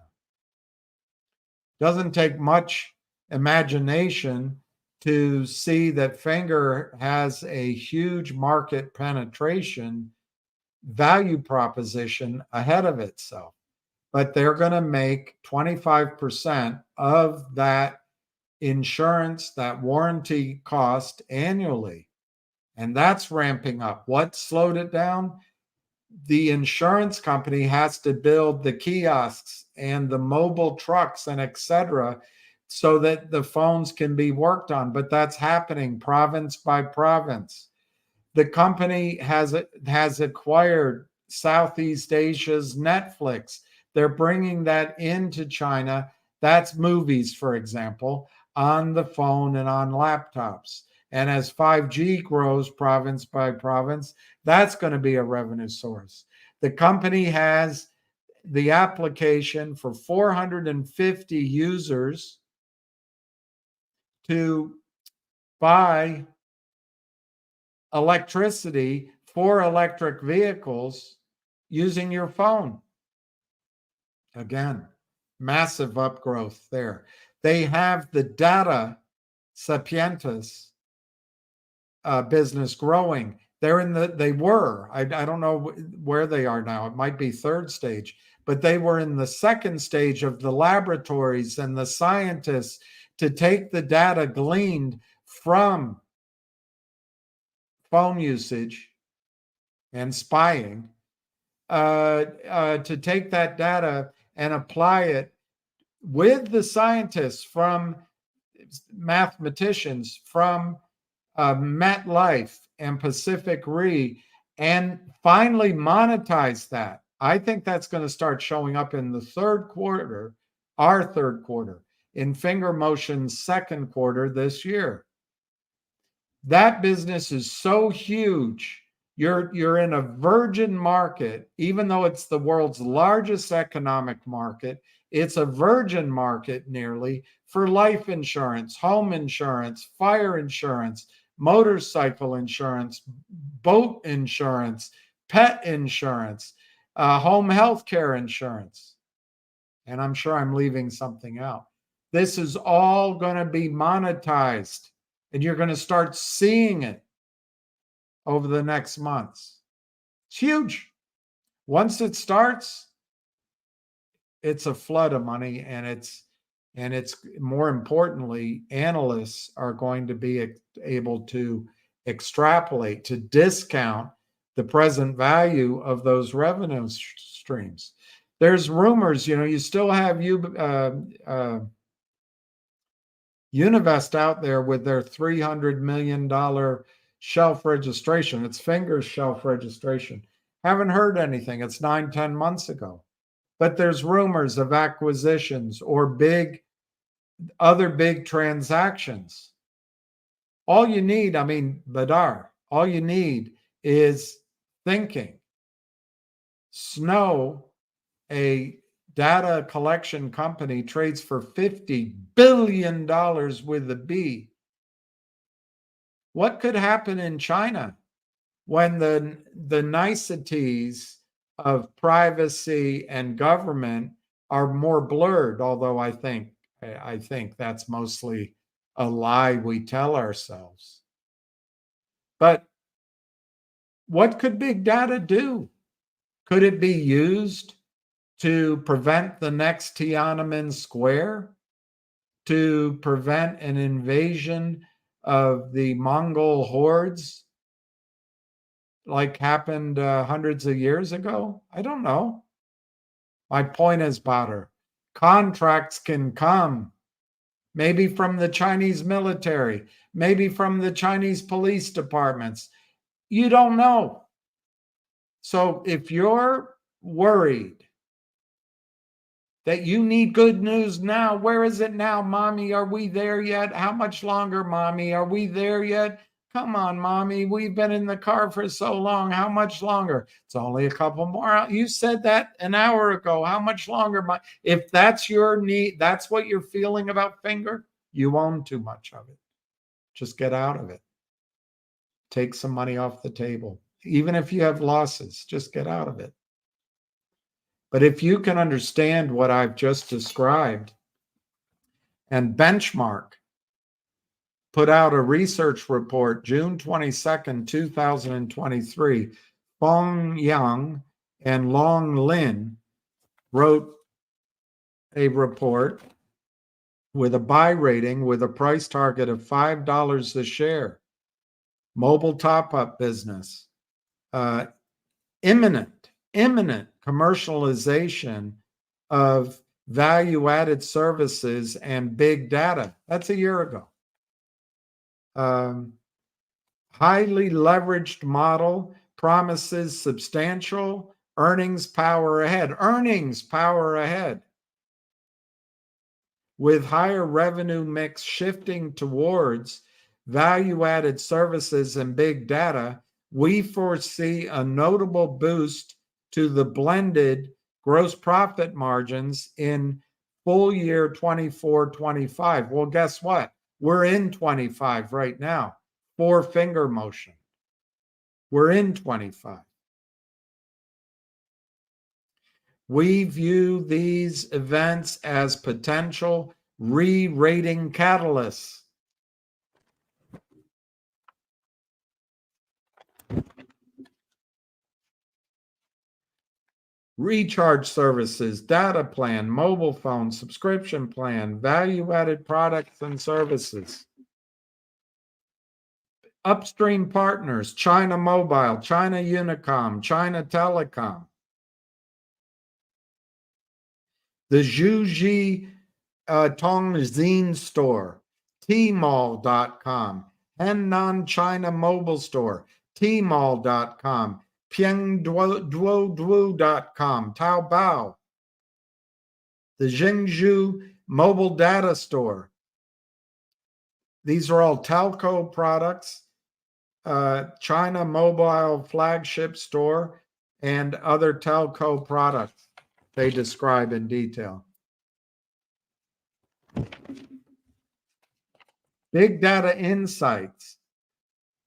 Doesn't take much imagination to see that Finger has a huge market penetration value proposition ahead of itself. But they're going to make 25% of that insurance, that warranty cost annually. And that's ramping up. What slowed it down? The insurance company has to build the kiosks and the mobile trucks and etc. so that the phones can be worked on. But that's happening province by province. The company has acquired Southeast Asia's Netflix. They're bringing that into China. That's movies, for example, on the phone and on laptops. And as 5G grows province by province, that's going to be a revenue source. The company has the application for 450 users to buy electricity for electric vehicles using your phone. Again, massive upgrowth there. They have the data Sapientus business growing. They were, I don't know where they are now. It might be third stage, but they were in the second stage of the laboratories and the scientists to take the data gleaned from phone usage and spying, to take that data and apply it with the scientists from mathematicians from MetLife and Pacific Re, and finally monetize that. I think that's going to start showing up in the third quarter, our third quarter, in Finger Motion's second quarter this year. That business is so huge. You're in a virgin market, even though it's the world's largest economic market. It's a virgin market nearly for life insurance, home insurance, fire insurance, motorcycle insurance, boat insurance, pet insurance, home health care insurance. And I'm sure I'm leaving something out. This is all going to be monetized. And you're going to start seeing it over the next months. It's huge. Once it starts, it's a flood of money, and it's more importantly, analysts are going to be able to extrapolate, to discount the present value of those revenue streams. There's rumors, you still have Univest out there with their $300 million shelf registration. It's Fingers shelf registration. Haven't heard anything. It's 9-10 months ago. But there's rumors of acquisitions or other big transactions. All you need, Badar, all you need is thinking. Snow, a data collection company, trades for $50 billion with a B. What could happen in China when the niceties of privacy and government are more blurred? Although I think that's mostly a lie we tell ourselves. But what could big data do? Could it be used to prevent the next Tiananmen Square? To prevent an invasion of the Mongol hordes like happened hundreds of years ago? I don't know. My point is, Badr, contracts can come, maybe from the Chinese military, maybe from the Chinese police departments. You don't know. So if you're worried that you need good news now, where is it now, Mommy? Are we there yet? How much longer, Mommy? Are we there yet? Come on, Mommy. We've been in the car for so long. How much longer? It's only a couple more. You said that an hour ago. How much longer? If that's your need, that's what you're feeling about Finger, you own too much of it. Just get out of it. Take some money off the table. Even if you have losses, just get out of it. But if you can understand what I've just described, and Benchmark put out a research report June 22nd, 2023, Fong Yang and Long Lin wrote a report with a buy rating with a price target of $5 a share. Mobile top-up business. Imminent commercialization of value-added services and big data. That's a year ago. Highly leveraged model promises substantial earnings power ahead. Earnings power ahead. With higher revenue mix shifting towards value-added services and big data, we foresee a notable boost to the blended gross profit margins in full year 24-25. Well, guess what? We're in 25 right now. 4-finger motion. We're in 25. We view these events as potential re-rating catalysts. Recharge services, data plan, mobile phone, subscription plan, value-added products and services. Upstream partners, China Mobile, China Unicom, China Telecom. The Zhuji Tongxin store, Tmall.com, Hennan China Mobile Store, Tmall.com, Piengduoduo.com, Taobao, the Zhengzhou Mobile Data Store. These are all telco products, China Mobile Flagship Store, and other telco products they describe in detail. Big data insights.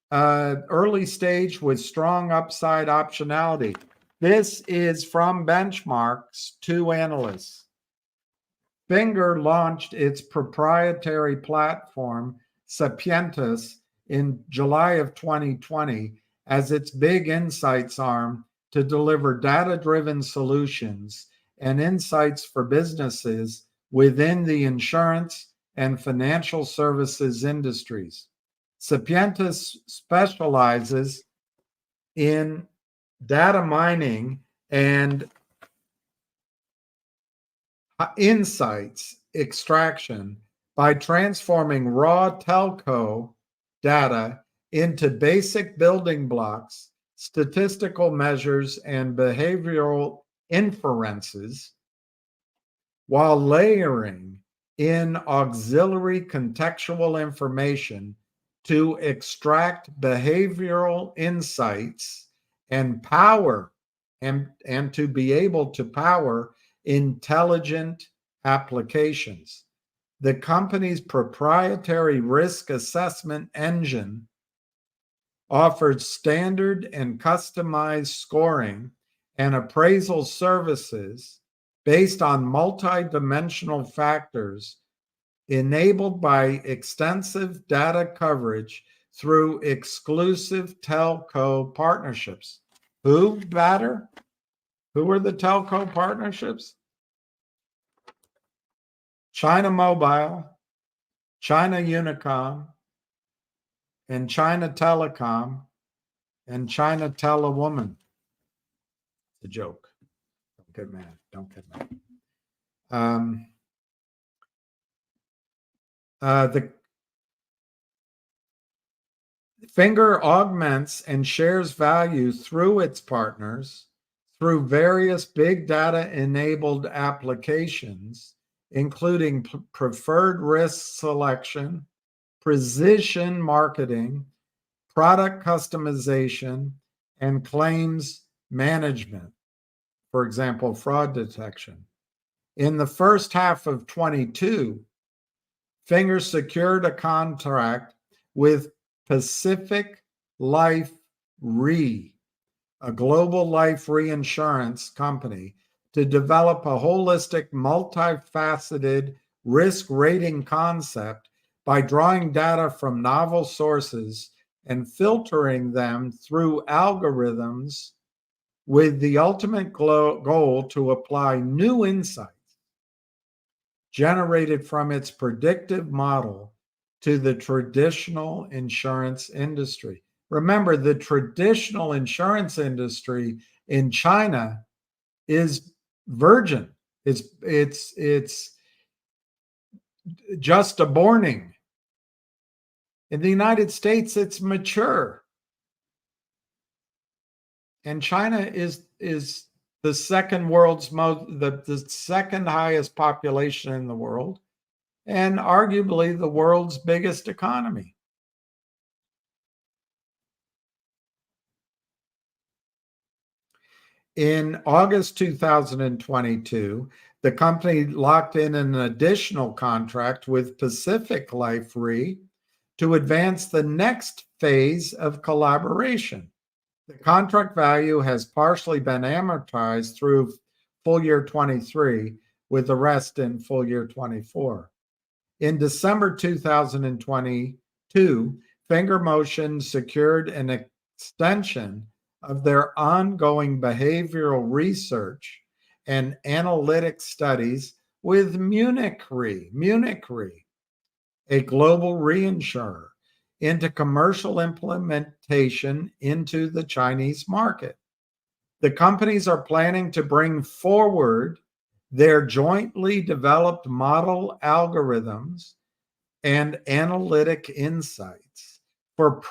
Early stage with strong upside optionality. This is from benchmarks to analysts. Finger launched its proprietary platform Sapientus in July of 2020 as its big insights arm to deliver data-driven solutions and insights for businesses within the insurance and financial services industries. Sapientus specializes in data mining and insights extraction by transforming raw telco data into basic building blocks, statistical measures, and behavioral inferences, while layering in auxiliary contextual information to extract behavioral insights and power and to be able to power intelligent applications. The company's proprietary risk assessment engine offers standard and customized scoring and appraisal services based on multidimensional factors enabled by extensive data coverage through exclusive telco partnerships. Who matter? Who are the telco partnerships? China Mobile, China Unicom, and China Telecom, and China Telewoman. It's a joke. Don't get mad. Don't get mad. The Finger augments and shares value through its partners through various big data enabled applications, including preferred risk selection, precision marketing, product customization, and claims management. For example, fraud detection. In the first half of 22, Finger secured a contract with Pacific Life Re, a global life reinsurance company, to develop a holistic, multifaceted risk rating concept by drawing data from novel sources and filtering them through algorithms with the ultimate goal to apply new insights generated from its predictive model to the traditional insurance industry. Remember, the traditional insurance industry in China is virgin. It's just a borning. In the United States, it's mature. And China is the second the second highest population in the world, and arguably the world's biggest economy. In August 2022, the company locked in an additional contract with Pacific Life Re to advance the next phase of collaboration. The contract value has partially been amortized through full year 23, with the rest in full year 24. In December 2022, Finger Motion secured an extension of their ongoing behavioral research and analytic studies with Munich Re, a global reinsurer, into commercial implementation into the Chinese market. The companies are planning to bring forward their jointly developed model algorithms and analytic insights for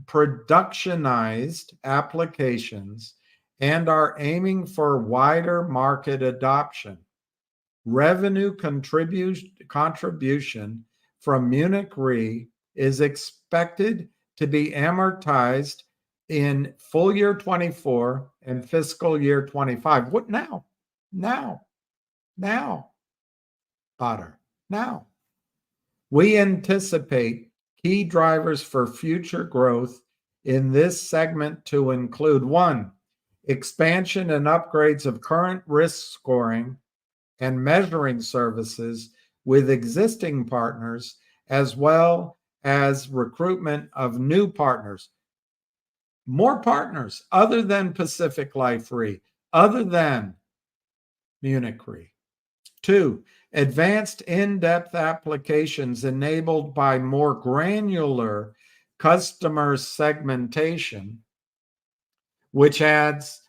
productionized applications and are aiming for wider market adoption. Revenue contribution from Munich Re is expected to be amortized in full year 24 and fiscal year 25. What now? Now, Potter, now. We anticipate key drivers for future growth in this segment to include: 1, expansion and upgrades of current risk scoring and measuring services with existing partners, as well as recruitment of new partners. More partners other than Pacific Life Re, other than Munich Re. 2, advanced in-depth applications enabled by more granular customer segmentation, which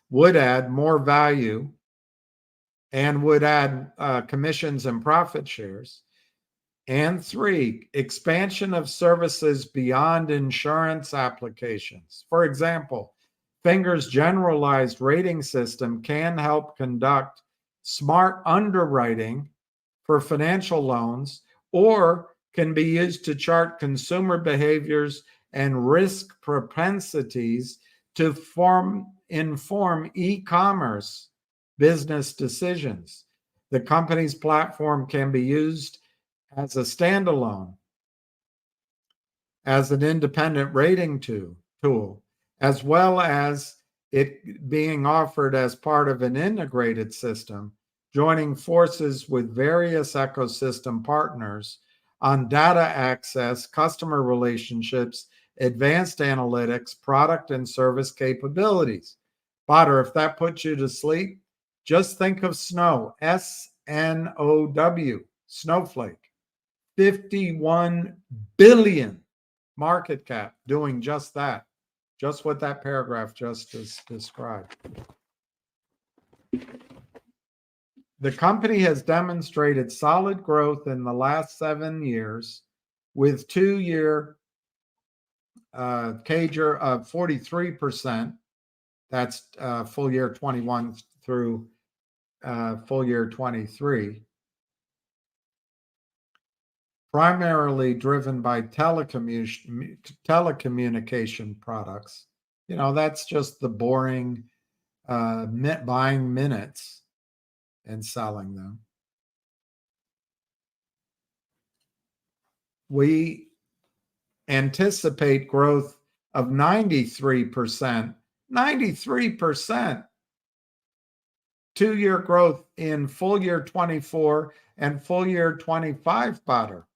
would add more value and would add commissions and profit shares. And 3, expansion of services beyond insurance applications. For example, Finger's generalized rating system can help conduct smart underwriting for financial loans, or can be used to chart consumer behaviors and risk propensities to inform e-commerce business decisions. The company's platform can be used as a standalone, as an independent rating tool, as well as it being offered as part of an integrated system, joining forces with various ecosystem partners on data access, customer relationships, advanced analytics, product and service capabilities. Potter, if that puts you to sleep, just think of Snow, S-N-O-W, Snowflake. 51 billion market cap doing just that, just what that paragraph just described. The company has demonstrated solid growth in the last 7 years with 2-year CAGR of 43%. That's full year 21 through full year 23. Primarily driven by telecommunication products. You know, that's just the boring buying minutes and selling them. We anticipate growth of 93%, 93%, 2-year growth in full year 24 and full year 25, Potter.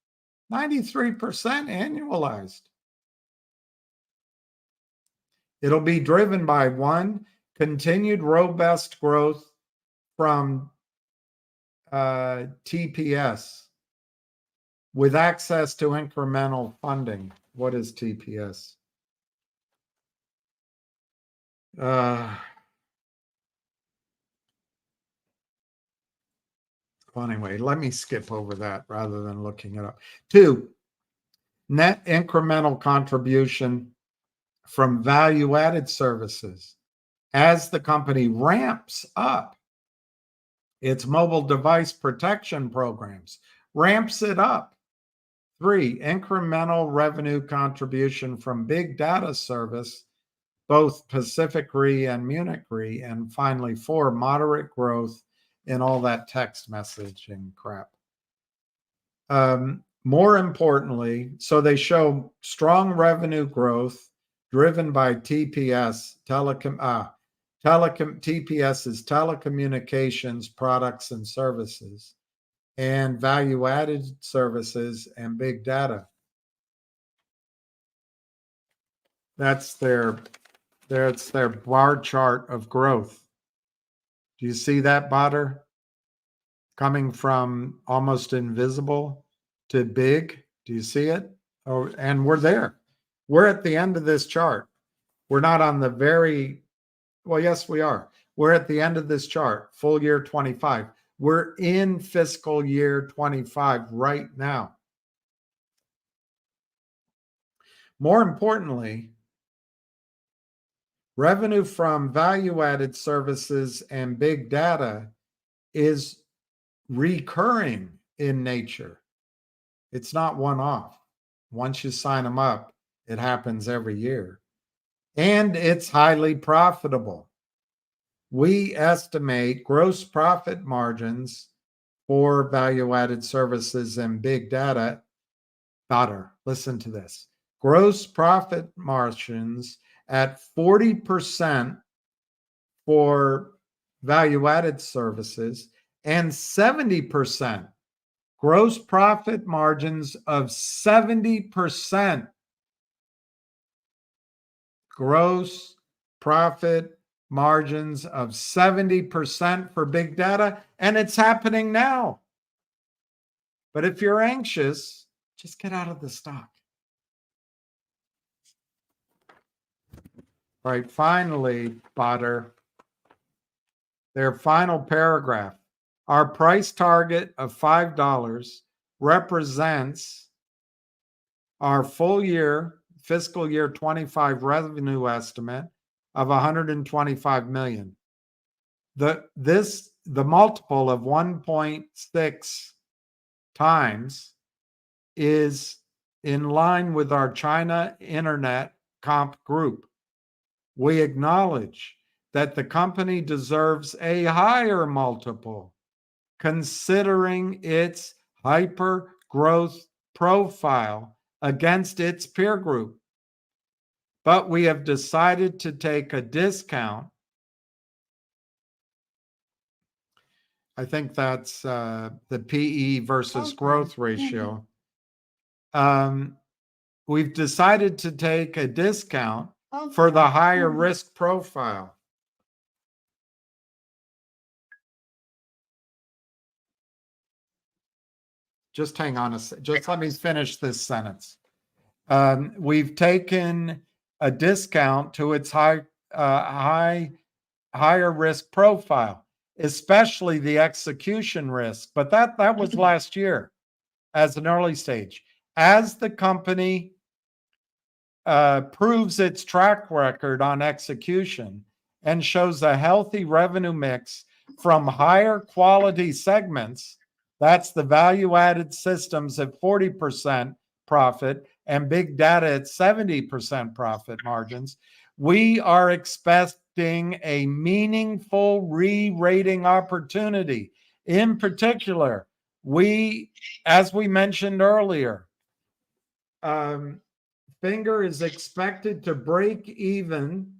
93% annualized. It'll be driven by 1, continued robust growth from TPS with access to incremental funding. What is TPS? Well, anyway, let me skip over that rather than looking it up. 2, net incremental contribution from value-added services as the company ramps up its mobile device protection programs, ramps it up. 3, incremental revenue contribution from big data service, both Pacific Re and Munich Re. And finally, 4, moderate growth in all that text messaging crap. More importantly, so they show strong revenue growth driven by TPS, TPS is telecommunications products and services, and value-added services and big data. That's their bar chart of growth. Do you see that, Botter? Coming from almost invisible to big. Do you see it? Oh, and we're there. We're at the end of this chart. We're not on the very, well, yes, we are. We're at the end of this chart, full year 25. We're in fiscal year 25 right now. More importantly, revenue from value-added services and big data is recurring in nature. It's not one-off. Once you sign them up, it happens every year. And it's highly profitable. We estimate gross profit margins for value-added services and big data. Daughter, listen to this. Gross profit margins at 40% for value-added services and 70% gross profit margins of 70%. Gross profit margins of 70% for big data, and it's happening now. But if you're anxious, just get out of the stock. All right, finally, Potter, their final paragraph. Our price target of $5 represents our full year, fiscal year 25 revenue estimate of 125 million. The multiple of 1.6 times is in line with our China Internet comp group. We acknowledge that the company deserves a higher multiple, considering its hyper growth profile against its peer group. But we have decided to take a discount. I think that's the PE versus growth ratio. We've decided to take a discount for the higher risk profile. Just hang on just let me finish this sentence. We've taken a discount to its higher risk profile, especially the execution risk. But that was last year as an early stage. As the company proves its track record on execution and shows a healthy revenue mix from higher quality segments, that's the value-added systems at 40% profit and big data at 70% profit margins, we are expecting a meaningful re-rating opportunity. In particular, as we mentioned earlier, Finger is expected to break even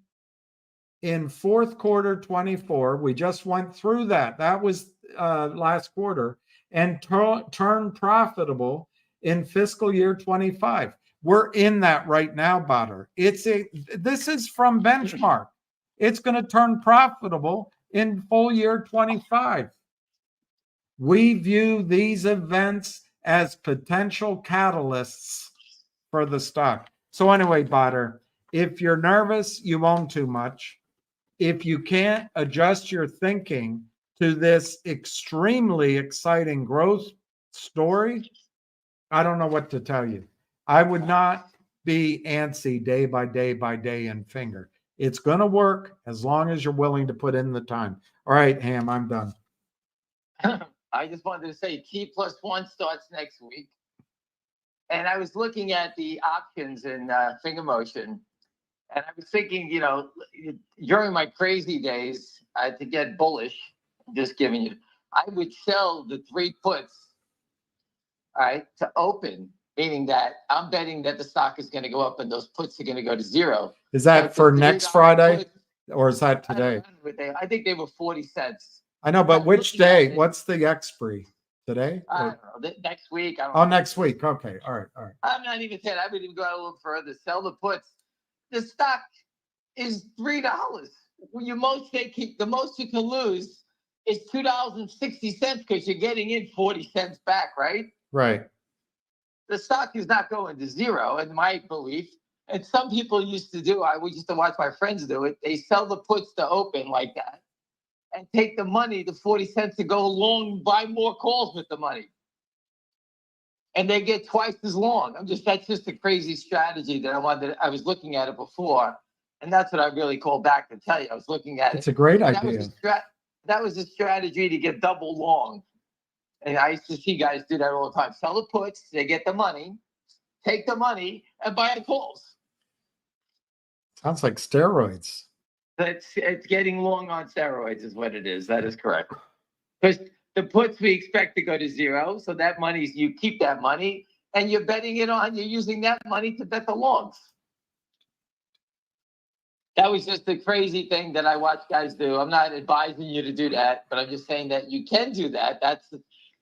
in fourth quarter 24. We just went through that. That was last quarter, and turn profitable in fiscal year 25. We're in that right now, Badr. This is from benchmark. It's going to turn profitable in full year 25. We view these events as potential catalysts for the stock. So anyway, Badr, if you're nervous, you own too much. If you can't adjust your thinking to this extremely exciting growth story, I don't know what to tell you. I would not be antsy day by day by day in Finger. It's going to work as long as you're willing to put in the time. All right, Ham, I'm done. I just wanted to say T+1 starts next week. And I was looking at the options in Finger Motion, and I was thinking, during my crazy days, to get bullish, just giving you, I would sell the 3 puts, all right, to open, meaning that I'm betting that the stock is going to go up and those puts are going to go to zero. Is that for next Friday or is that today? I think they were 40 cents. I know, but which day? What's the expiry? Today? I don't know. Next week. Next week. Okay. All right. I'm not even saying I would even go out a little further. Sell the puts. The stock is $3. The most you can lose is $2.60 because you're getting in 40 cents back, right? Right. The stock is not going to zero, in my belief. And some people used to do. We used to watch my friends do it. They sell the puts to open like that, and take the money, the 40 cents, to go long, buy more calls with the money. And they get twice as long. That's just a crazy strategy that I was looking at it before. And that's what I really called back to tell you. I was looking at it. It's a great idea. That was a strategy to get double long. And I used to see guys do that all the time. Sell the puts, they get the money, take the money, and buy the calls. Sounds like steroids. It's getting long on steroids is what it is. That is correct. Because the puts we expect to go to zero. So that money, you keep that money and you're you're using that money to bet the longs. That was just a crazy thing that I watch guys do. I'm not advising you to do that, but I'm just saying that you can do that.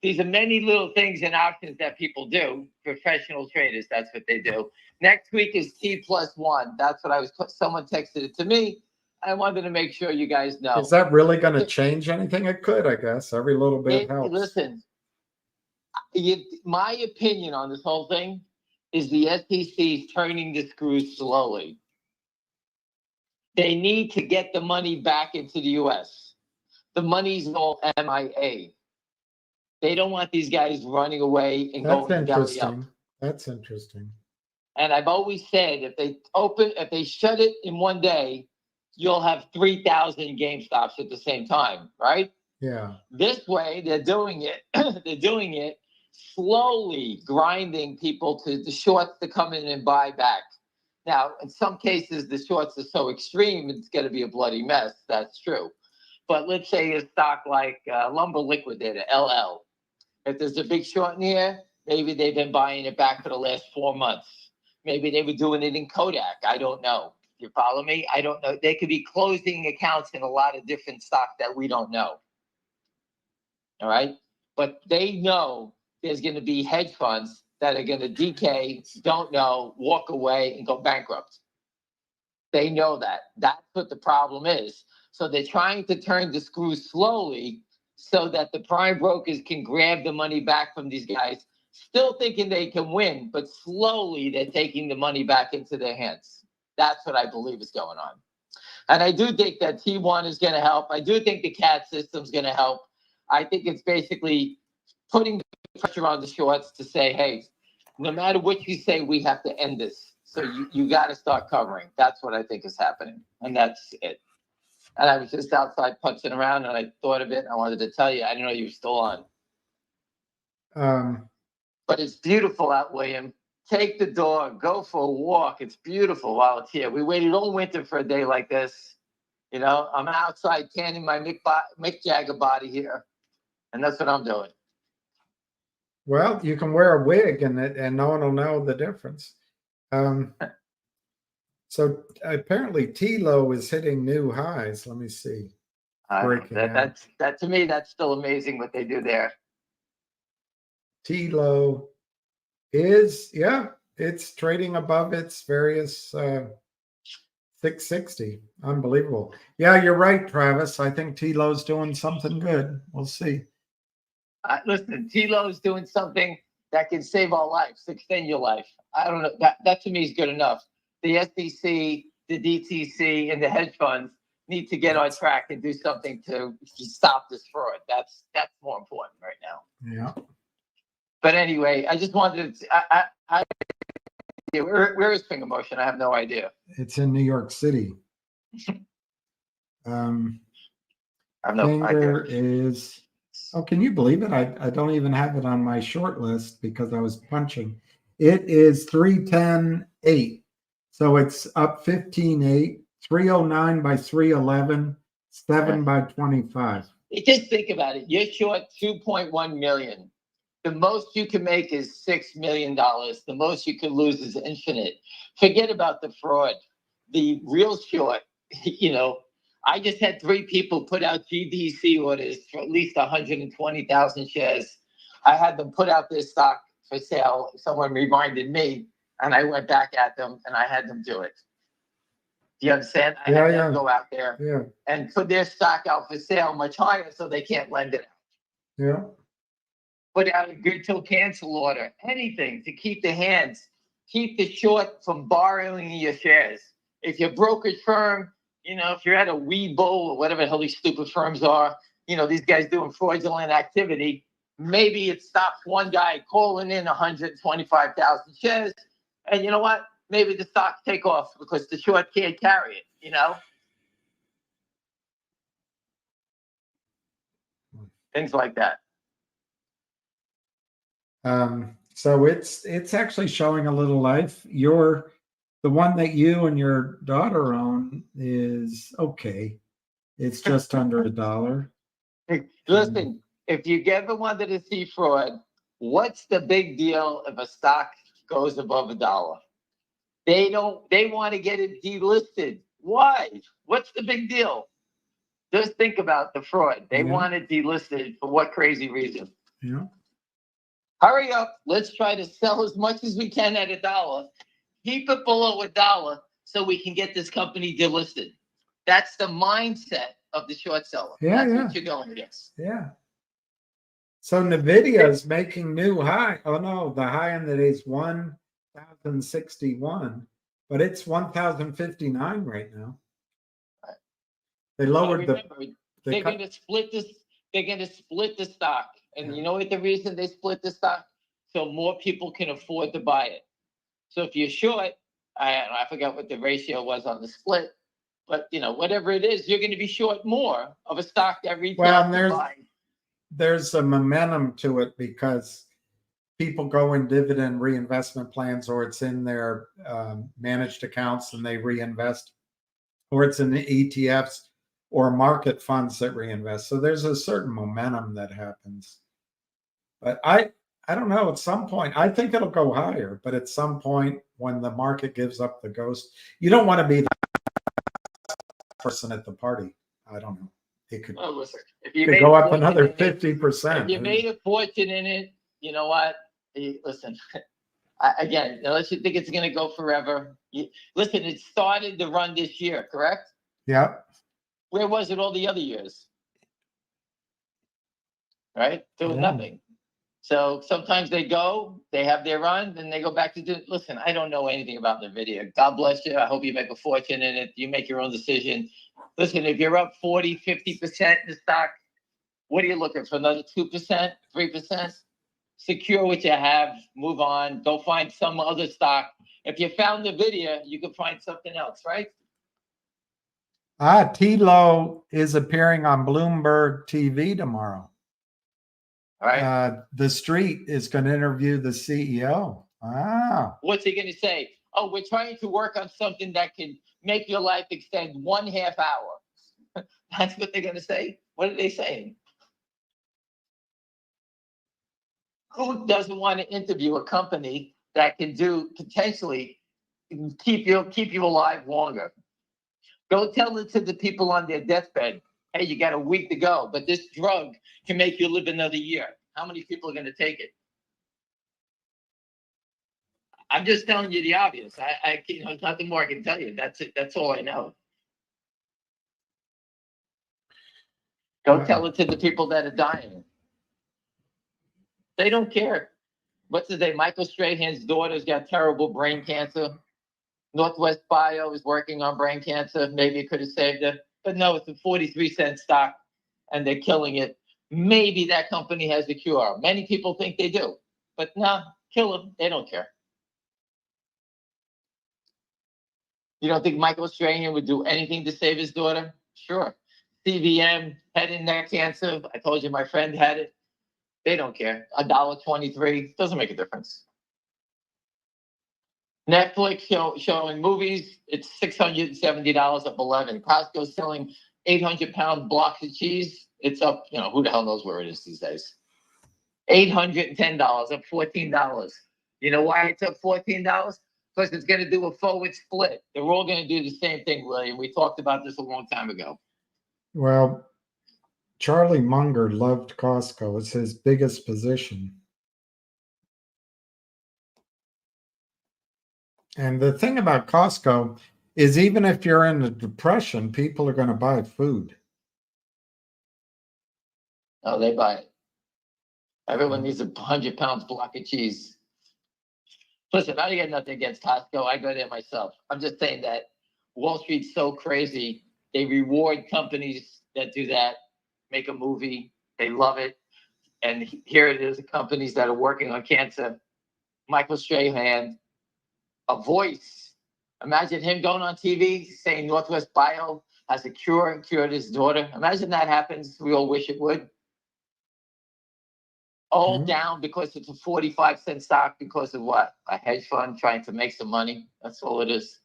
these are many little things and options that people do. Professional traders, that's what they do. Next week is T+1. That's what someone texted it to me. I wanted to make sure you guys know. Is that really going to change anything? It could, I guess. Every little bit helps. Listen, my opinion on this whole thing is the SEC is turning the screws slowly. They need to get the money back into the U.S. The money's all MIA. They don't want these guys running away and going belly up. That's interesting. And I've always said, if they shut it in one day, you'll have 3,000 GameStops at the same time, right? Yeah. This way, they're doing it. They're doing it slowly, grinding people to the shorts to come in and buy back. Now, in some cases, the shorts are so extreme, it's going to be a bloody mess. That's true. But let's say a stock like Lumber Liquidator, LL. If there's a big short in here, maybe they've been buying it back for the last 4 months. Maybe they were doing it in Kodak. I don't know. You follow me? I don't know. They could be closing accounts in a lot of different stocks that we don't know. All right? But they know there's going to be hedge funds that are going to decay, don't know, walk away, and go bankrupt. They know that. That's what the problem is. So they're trying to turn the screws slowly so that the prime brokers can grab the money back from these guys, still thinking they can win, but slowly they're taking the money back into their hands. That's what I believe is going on. And I do think that T1 is going to help. I do think the CAT system is going to help. I think it's basically putting pressure on the shorts to say, hey, no matter what you say, we have to end this. So you got to start covering. That's what I think is happening. And that's it. And I was just outside punching around and I thought of it. And I wanted to tell you, I didn't know you were still on. But it's beautiful out, William. Take the dog, go for a walk. It's beautiful while it's here. We waited all winter for a day like this. You know, I'm outside tanning my Mick Jagger body here. And that's what I'm doing. Well, you can wear a wig and no one will know the difference. So apparently T-Low is hitting new highs. Let me see. That to me, that's still amazing what they do there. T-Low is, it's trading above its various 660. Unbelievable. Yeah, you're right, Travis. I think T-Low's doing something good. We'll see. Listen, T-Low's doing something that can save our lives, extend your life. I don't know. That to me is good enough. The SEC, the DTC, and the hedge funds need to get on track and do something to stop this fraud. That's more important right now. Yeah. But anyway, I just wanted to. Where is Finger Motion? I have no idea. It's in New York City. I have no Finger idea. is. Oh, can you believe it? I don't even have it on my short list because I was punching. It is 310.8. So it's up 15.8, 309 by 311, 7 by 25. Just think about it. You're short 2.1 million. The most you can make is $6 million. The most you can lose is infinite. Forget about the fraud. The real short, I just had 3 people put out GDC orders for at least 120,000 shares. I had them put out their stock for sale. Someone reminded me, and I went back at them, and I had them do it. Do you understand? I had them go out there and put their stock out for sale much higher so they can't lend it out. Yeah. Put out a good till cancel order, anything to keep the hands, keep the short from borrowing your shares. If your brokerage firm, if you're at a Webull or whatever the hell these stupid firms are, these guys doing fraudulent activity, maybe it stops one guy calling in 125,000 shares. And you know what? Maybe the stocks take off because the short can't carry it, Things like that. So it's actually showing a little life. The one that you and your daughter own is okay. It's just under $1. Listen, if you ever wanted to see fraud, what's the big deal if a stock goes above $1? They want to get it delisted. Why? What's the big deal? Just think about the fraud. They want it delisted for what crazy reason? Yeah. Hurry up. Let's try to sell as much as we can at $1. Keep it below $1 so we can get this company delisted. That's the mindset of the short seller. Yeah, That's yeah. what you're going against. Yeah. So NVIDIA is making new high. Oh no, the high end that is 1,061, but it's 1,059 right now. Right. They Well, lowered remember, they're going to split this. They're going to split the stock, and you know what the reason they split the stock? So more people can afford to buy it. So if you're short, I forgot what the ratio was on the split, but whatever it is, you're going to be short more of a stock that retail Well, can buy. there's a momentum to it because people go in dividend reinvestment plans, or it's in their managed accounts and they reinvest, or it's in the ETFs or market funds that reinvest. So there's a certain momentum that happens. But I don't know, at some point, I think it'll go higher, but at some point when the market gives up the ghost, you don't want to be the person at the party. I don't know. It could, Listen, if you could go up another 50%. If you made a fortune in it, you know what? Listen, again, unless you think it's going to go forever. Listen, it started to run this year, correct? Yeah. Where was it all the other years? Right? There was nothing. So sometimes they have their run, then they go back to do. Listen, I don't know anything about NVIDIA. God bless you. I hope you make a fortune in it. You make your own decision. Listen, if you're up 40, 50% in the stock, what are you looking for? Another 2%, 3%? Secure what you have, move on, go find some other stock. If you found NVIDIA, you could find something else, right? T-Lo is appearing on Bloomberg TV tomorrow. All right. The Street is going to interview the CEO. Wow. What's he going to say? Oh, we're trying to work on something that can make your life extend 1/2 hour. That's what they're going to say? What are they saying? Who doesn't want to interview a company that can potentially keep you alive longer? Go tell it to the people on their deathbed. Hey, you got a week to go, but this drug can make you live another year. How many people are going to take it? I'm just telling you the obvious. There's nothing more I can tell you. That's it. That's all I know. Go tell it to the people that are dying. They don't care. What's his name? Michael Strahan's daughter's got terrible brain cancer. Northwest Bio is working on brain cancer. Maybe it could have saved her. But no, it's a 43-cent stock, and they're killing it. Maybe that company has a cure. Many people think they do. But no, kill them. They don't care. You don't think Michael Strahan would do anything to save his daughter? Sure. CVM, head and neck cancer. I told you my friend had it. They don't care. $1.23 doesn't make a difference. Netflix showing movies. It's $670 up 11. Costco selling 800-pound blocks of cheese. It's up. Who the hell knows where it is these days? $810 up $14. You know why it's up $14? Because it's going to do a forward split. They're all going to do the same thing, William. We talked about this a long time ago. Well, Charlie Munger loved Costco. It's his biggest position. And the thing about Costco is even if you're in a depression, people are going to buy food. Oh, they buy it. Everyone needs 100 pounds block of cheese. Listen, I got nothing against Costco. I go there myself. I'm just saying that Wall Street's so crazy. They reward companies that do that, make a movie. They love it. And here it is, the companies that are working on cancer. Michael Strahan, a voice. Imagine him going on TV saying Northwest Bio has a cure and cured his daughter. Imagine that happens. We all wish it would. All down because it's a 45-cent stock because of what? A hedge fund trying to make some money. That's all it is.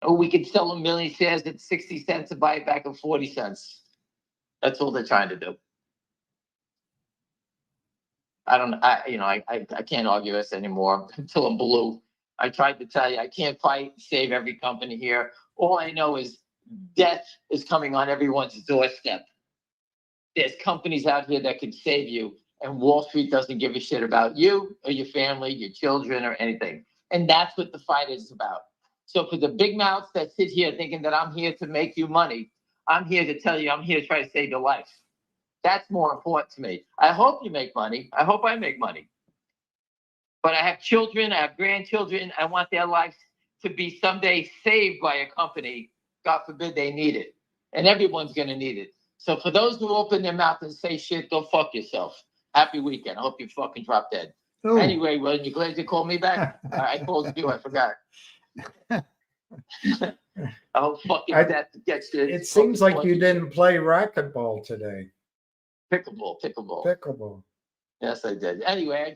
Oh, we could sell 1 million shares at 60 cents and buy it back at 40 cents. That's all they're trying to do. I can't argue this anymore until I'm blue. I tried to tell you, I can't save every company here. All I know is death is coming on everyone's doorstep. there's companies out here that can save you, and Wall Street doesn't give a shit about you or your family, your children, or anything. And that's what the fight is about. So for the big mouths that sit here thinking that I'm here to make you money, I'm here to tell you I'm here to try to save your life. That's more important to me. I hope you make money. I hope I make money. But I have children, I have grandchildren. I want their lives to be someday saved by a company. God forbid they need it. And everyone's going to need it. So for those who open their mouth and say shit, go fuck yourself. Happy weekend. I hope you fucking drop dead. Oh. Anyway, well, you glad you called me back? I called you. I forgot. I hope fucking that gets you. It seems like you didn't play racquetball today. Pickleball. Yes, I did. Anyway,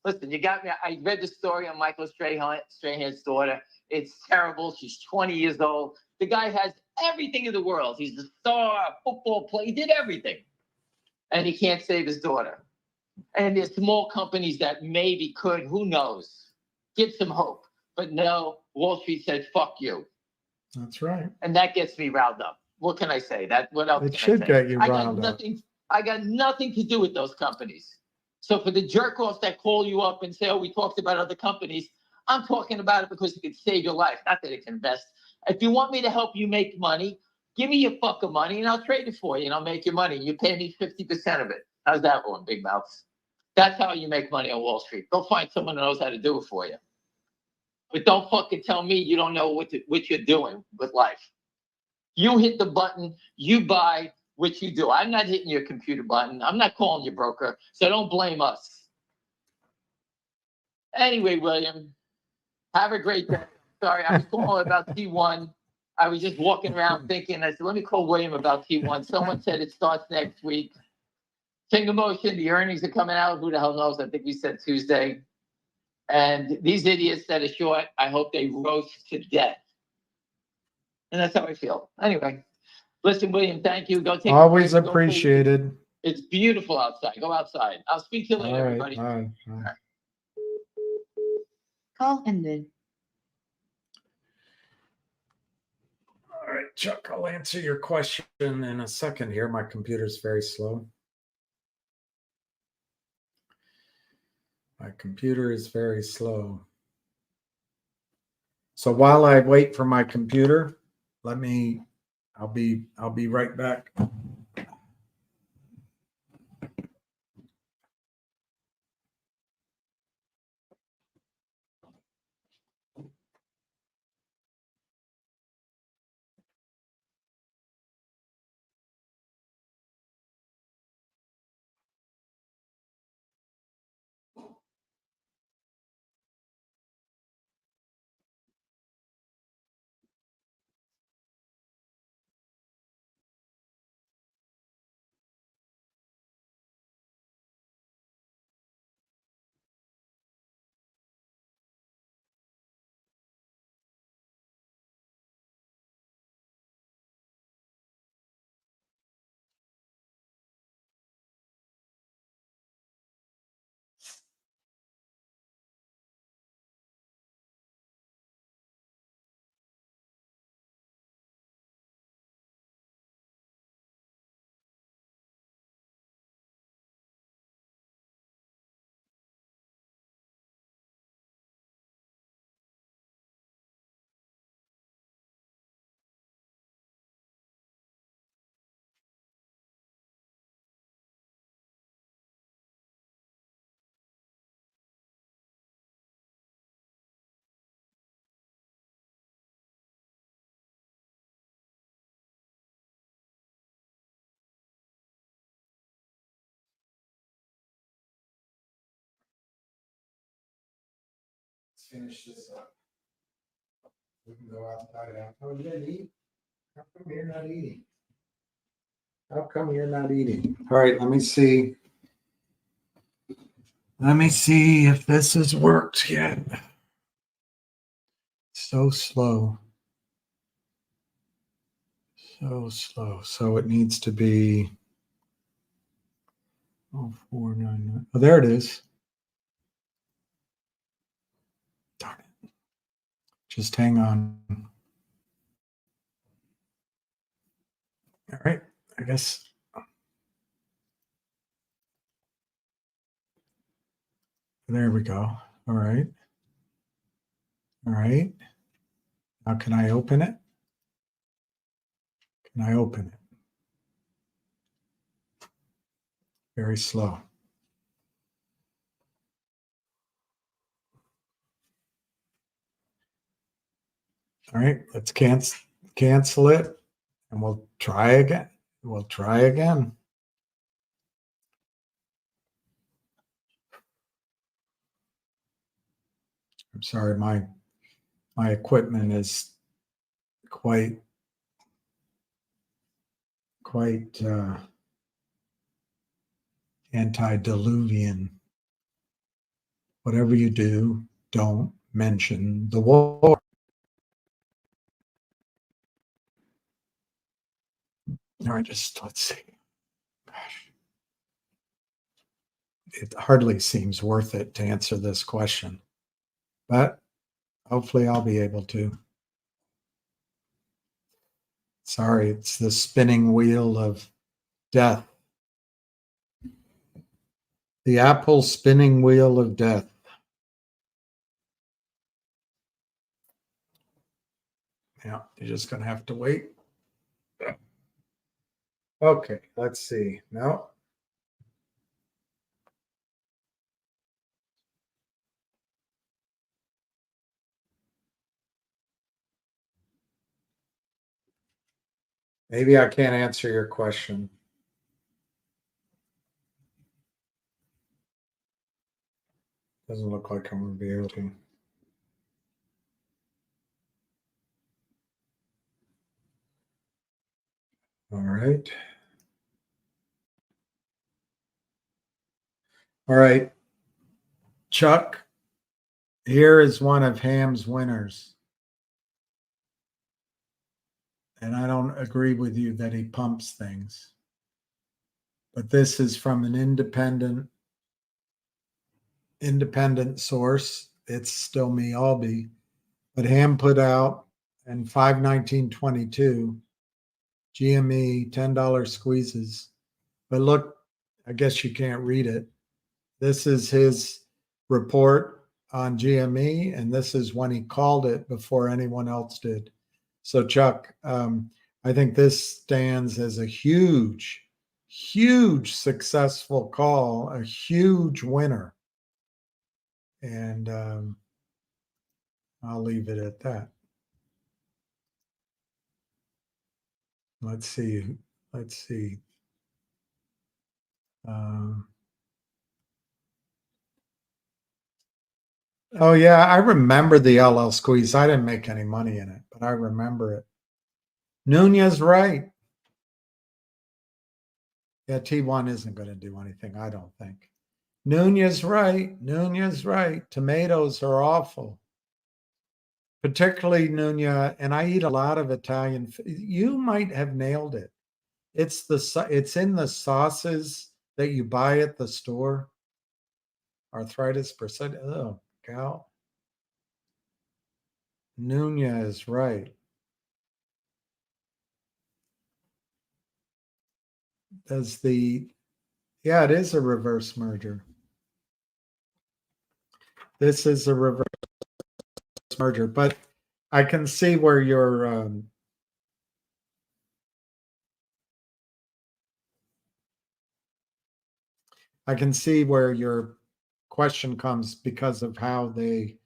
listen, you got me. I read the story on Michael Strahan's daughter. It's terrible. She's 20 years old. The guy has everything in the world. He's a star, a football player. He did everything. And he can't save his daughter. And there's small companies that maybe could, who knows, give some hope. But no, Wall Street said, fuck you. That's right. And that gets me riled up. What can I say? What else it can should I say? get you riled up. I got nothing to do with those companies. So for the jerk-offs that call you up and say, oh, we talked about other companies, I'm talking about it because it can save your life, not that it can invest. If you want me to help you make money, give me your fucking money and I'll trade it for you and I'll make your money. You pay me 50% of it. How's that one, big mouths? That's how you make money on Wall Street. Go find someone who knows how to do it for you. But don't fucking tell me you don't know what you're doing with life. You hit the button, you buy what you do. I'm not hitting your computer button. I'm not calling your broker, so don't blame us. Anyway, William, have a great day. Sorry, I was calling about T1. I was just walking around thinking, I said, let me call William about T1. Someone said it starts next week. Finger motion, the earnings are coming out. Who the hell knows? I think we said Tuesday. And these idiots that are short, I hope they roast to death. And that's how I feel. Anyway, listen, William, thank you. Go take Always appreciated. It's beautiful outside. Go outside. I'll speak to you later, everybody. Bye. Call ended. All right, Chuck, I'll answer your question in a second here. My computer's very slow. My computer is very slow. So while I wait for my computer, I'll be right back. Finish this up. We can go outside after. Oh, you didn't eat? How come you're not eating? How come you're not eating? All right, let me see. Let me see if this has worked yet. So slow. So slow. So it needs to be 0499. Oh, there it is. Darn it. Just hang on. All right. I guess There we go. All right. All right. Now can I open it? Can I open it? Very slow. All right, let's cancel it and we'll try again. We'll try again. I'm sorry, my equipment is quite antediluvian. Whatever you do, don't mention the war. All right, let's see. Gosh. It hardly seems worth it to answer this question, but hopefully I'll be able to. Sorry, it's the spinning wheel of death. The Apple spinning wheel of death. Yeah, you're just going to have to wait. Okay, let's see. No. Maybe I can't answer your question. Doesn't look like I'm going to be able to. All right. All right. Chuck, here is one of Ham's winners. And I don't agree with you that he pumps things. But this is from an independent source. It's still me, Albie. But Ham put out in 5/19/22 GME $10 squeezes. But look, I guess you can't read it. This is his report on GME, and this is when he called it before anyone else did. So, Chuck, I think this stands as a huge successful call, a huge winner. And I'll leave it at that. Let's see. Oh, yeah, I remember the LL squeeze. I didn't make any money in it, but I remember it. Nunez right. Yeah, T1 isn't going to do anything, I don't think. Nunez right. Tomatoes are awful. Particularly Nunez, and I eat a lot of Italian. You might have nailed it. It's in the sauces that you buy at the store. Arthritis percent. Oh, cow. Nunez right. Yeah, it is a reverse merger. This is a reverse merger, but I can see where your question comes because of how they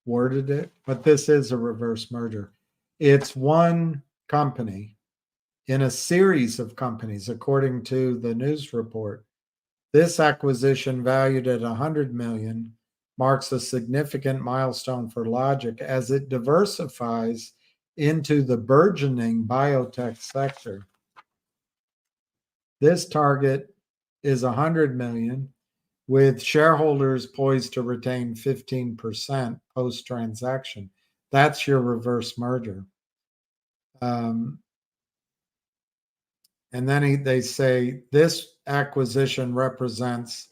worded it, but this is a reverse merger. It's one company in a series of companies, according to the news report. This acquisition, valued at $100 million, marks a significant milestone for Logic as it diversifies into the burgeoning biotech sector. This target is $100 million, with shareholders poised to retain 15% post-transaction. That's your reverse merger. And then they say this acquisition represents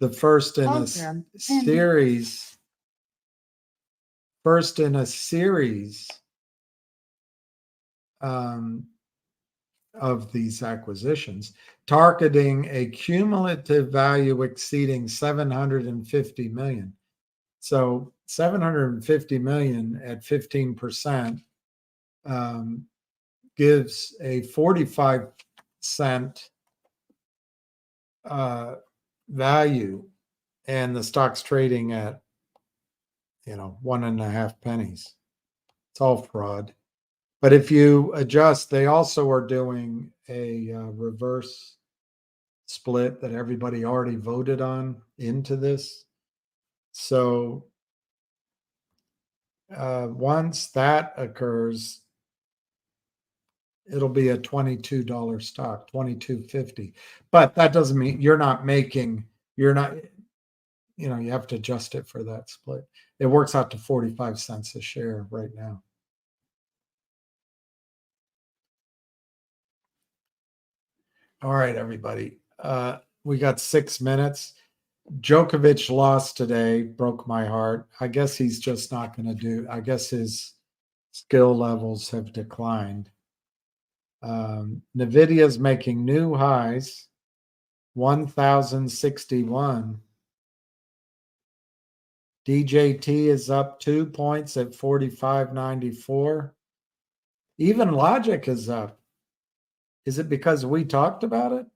the first in a series of these acquisitions, targeting a cumulative value exceeding 750 million. So 750 million at 15% gives a 45-cent value, and the stock's trading at 1.5 pennies. It's all fraud. But if you adjust, they also are doing a reverse split that everybody already voted on into this. So once that occurs, it'll be a $22 stock, $22.50. But that doesn't mean you have to adjust it for that split. It works out to 45 cents a share right now. All right, everybody. We got 6 minutes. Djokovic lost today, broke my heart. I guess he's just not going to do. I guess his skill levels have declined. NVIDIA's making new highs, 1,061. DJT is up 2 points at 45.94. Even Logic is up. Is it because we talked about it?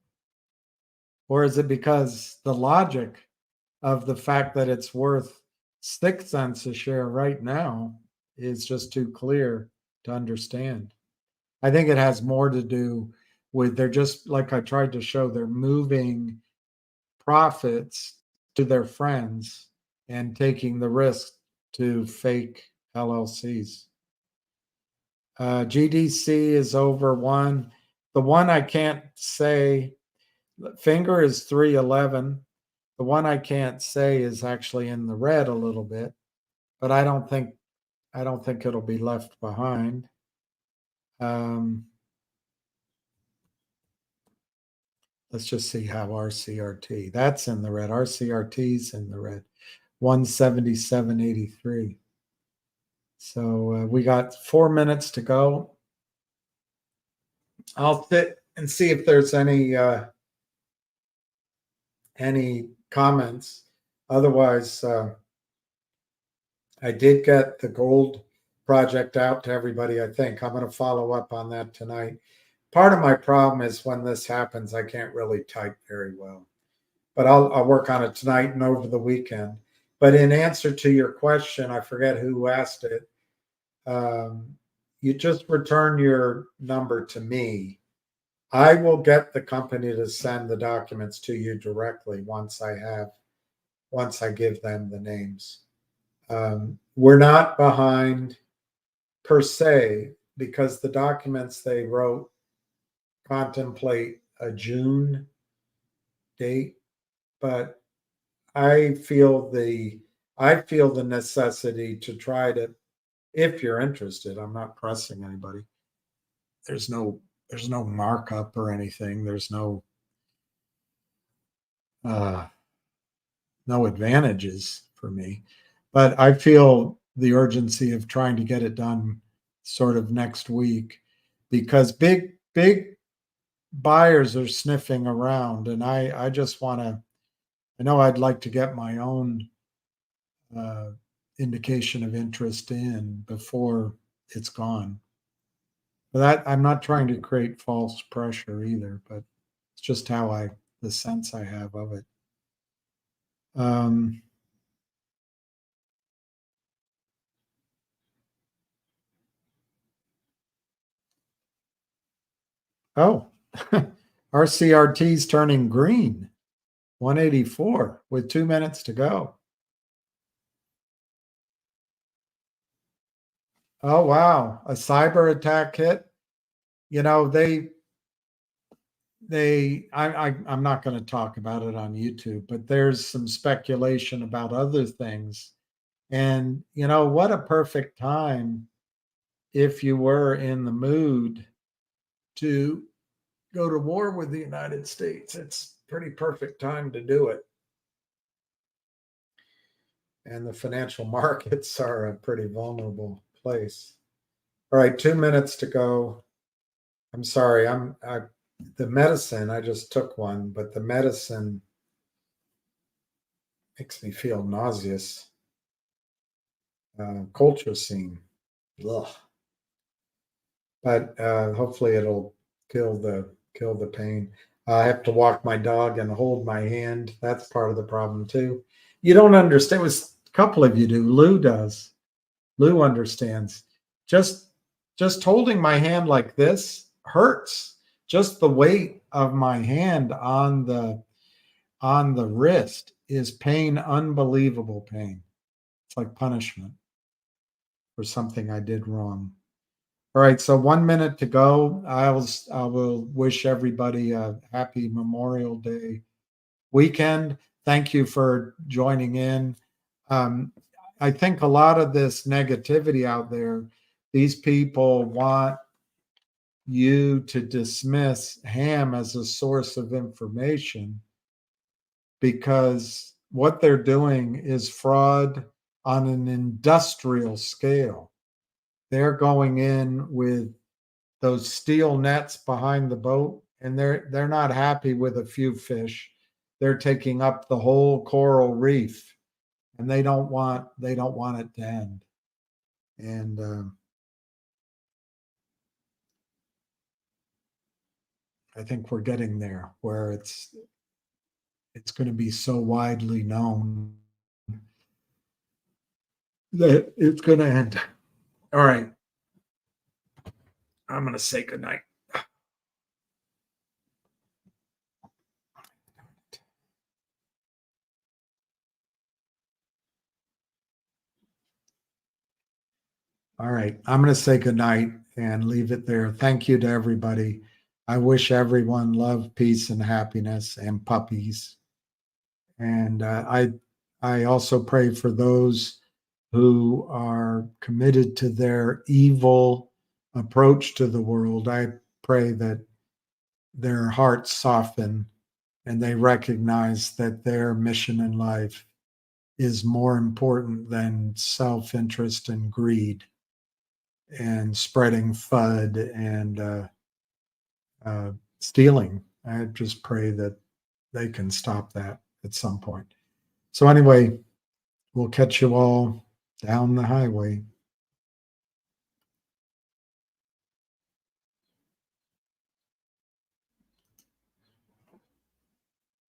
Or is it because the logic of the fact that it's worth 6 cents a share right now is just too clear to understand? I think it has more to do with they're just, like I tried to show, they're moving profits to their friends and taking the risk to fake LLCs. GDC is over 1. The one I can't say, Finger is 311. The one I can't say is actually in the red a little bit, but I don't think it'll be left behind. Let's just see how RCRT, that's in the red. RCRT's in the red, 177.83. So we got 4 minutes to go. I'll sit and see if there's any comments. Otherwise, I did get the gold project out to everybody. I think I'm going to follow up on that tonight. Part of my problem is when this happens, I can't really type very well, but I'll work on it tonight and over the weekend. But in answer to your question, I forget who asked it. You just return your number to me. I will get the company to send the documents to you directly once I give them the names. We're not behind per se because the documents they wrote contemplate a June date, but I feel the necessity to try to, if you're interested, I'm not pressing anybody. There's no markup or anything. There's no advantages for me, but I feel the urgency of trying to get it done sort of next week because big buyers are sniffing around, and I just want to. I know I'd like to get my own indication of interest in before it's gone. But that I'm not trying to create false pressure either, but it's just the sense I have of it. Oh, RCRT's turning green, 184 with 2 minutes to go. Oh, wow. A cyber attack hit. I'm not going to talk about it on YouTube, but there's some speculation about other things. And, what a perfect time if you were in the mood to go to war with the United States. It's a pretty perfect time to do it. And the financial markets are a pretty vulnerable place. All right, 2 minutes to go. I'm sorry. The medicine, I just took one, but the medicine makes me feel nauseous. Colchicine. Ugh. But hopefully it'll kill the pain. I have to walk my dog and hold my hand. That's part of the problem too. You don't understand. It was a couple of you do. Lou does. Lou understands. Just holding my hand like this hurts. Just the weight of my hand on the wrist is pain, unbelievable pain. It's like punishment for something I did wrong. All right, so 1 minute to go. I will wish everybody a happy Memorial Day weekend. Thank you for joining in. I think a lot of this negativity out there, these people want you to dismiss Ham as a source of information because what they're doing is fraud on an industrial scale. They're going in with those steel nets behind the boat, and they're not happy with a few fish. They're taking up the whole coral reef, and they don't want it to end. And I think we're getting there where it's going to be so widely known that it's going to end. All right. I'm going to say goodnight. All right. I'm going to say goodnight and leave it there. Thank you to everybody. I wish everyone love, peace, and happiness and puppies. And I also pray for those who are committed to their evil approach to the world. I pray that their hearts soften and they recognize that their mission in life is more important than self-interest and greed and spreading FUD and stealing. I just pray that they can stop that at some point. So anyway, we'll catch you all down the highway.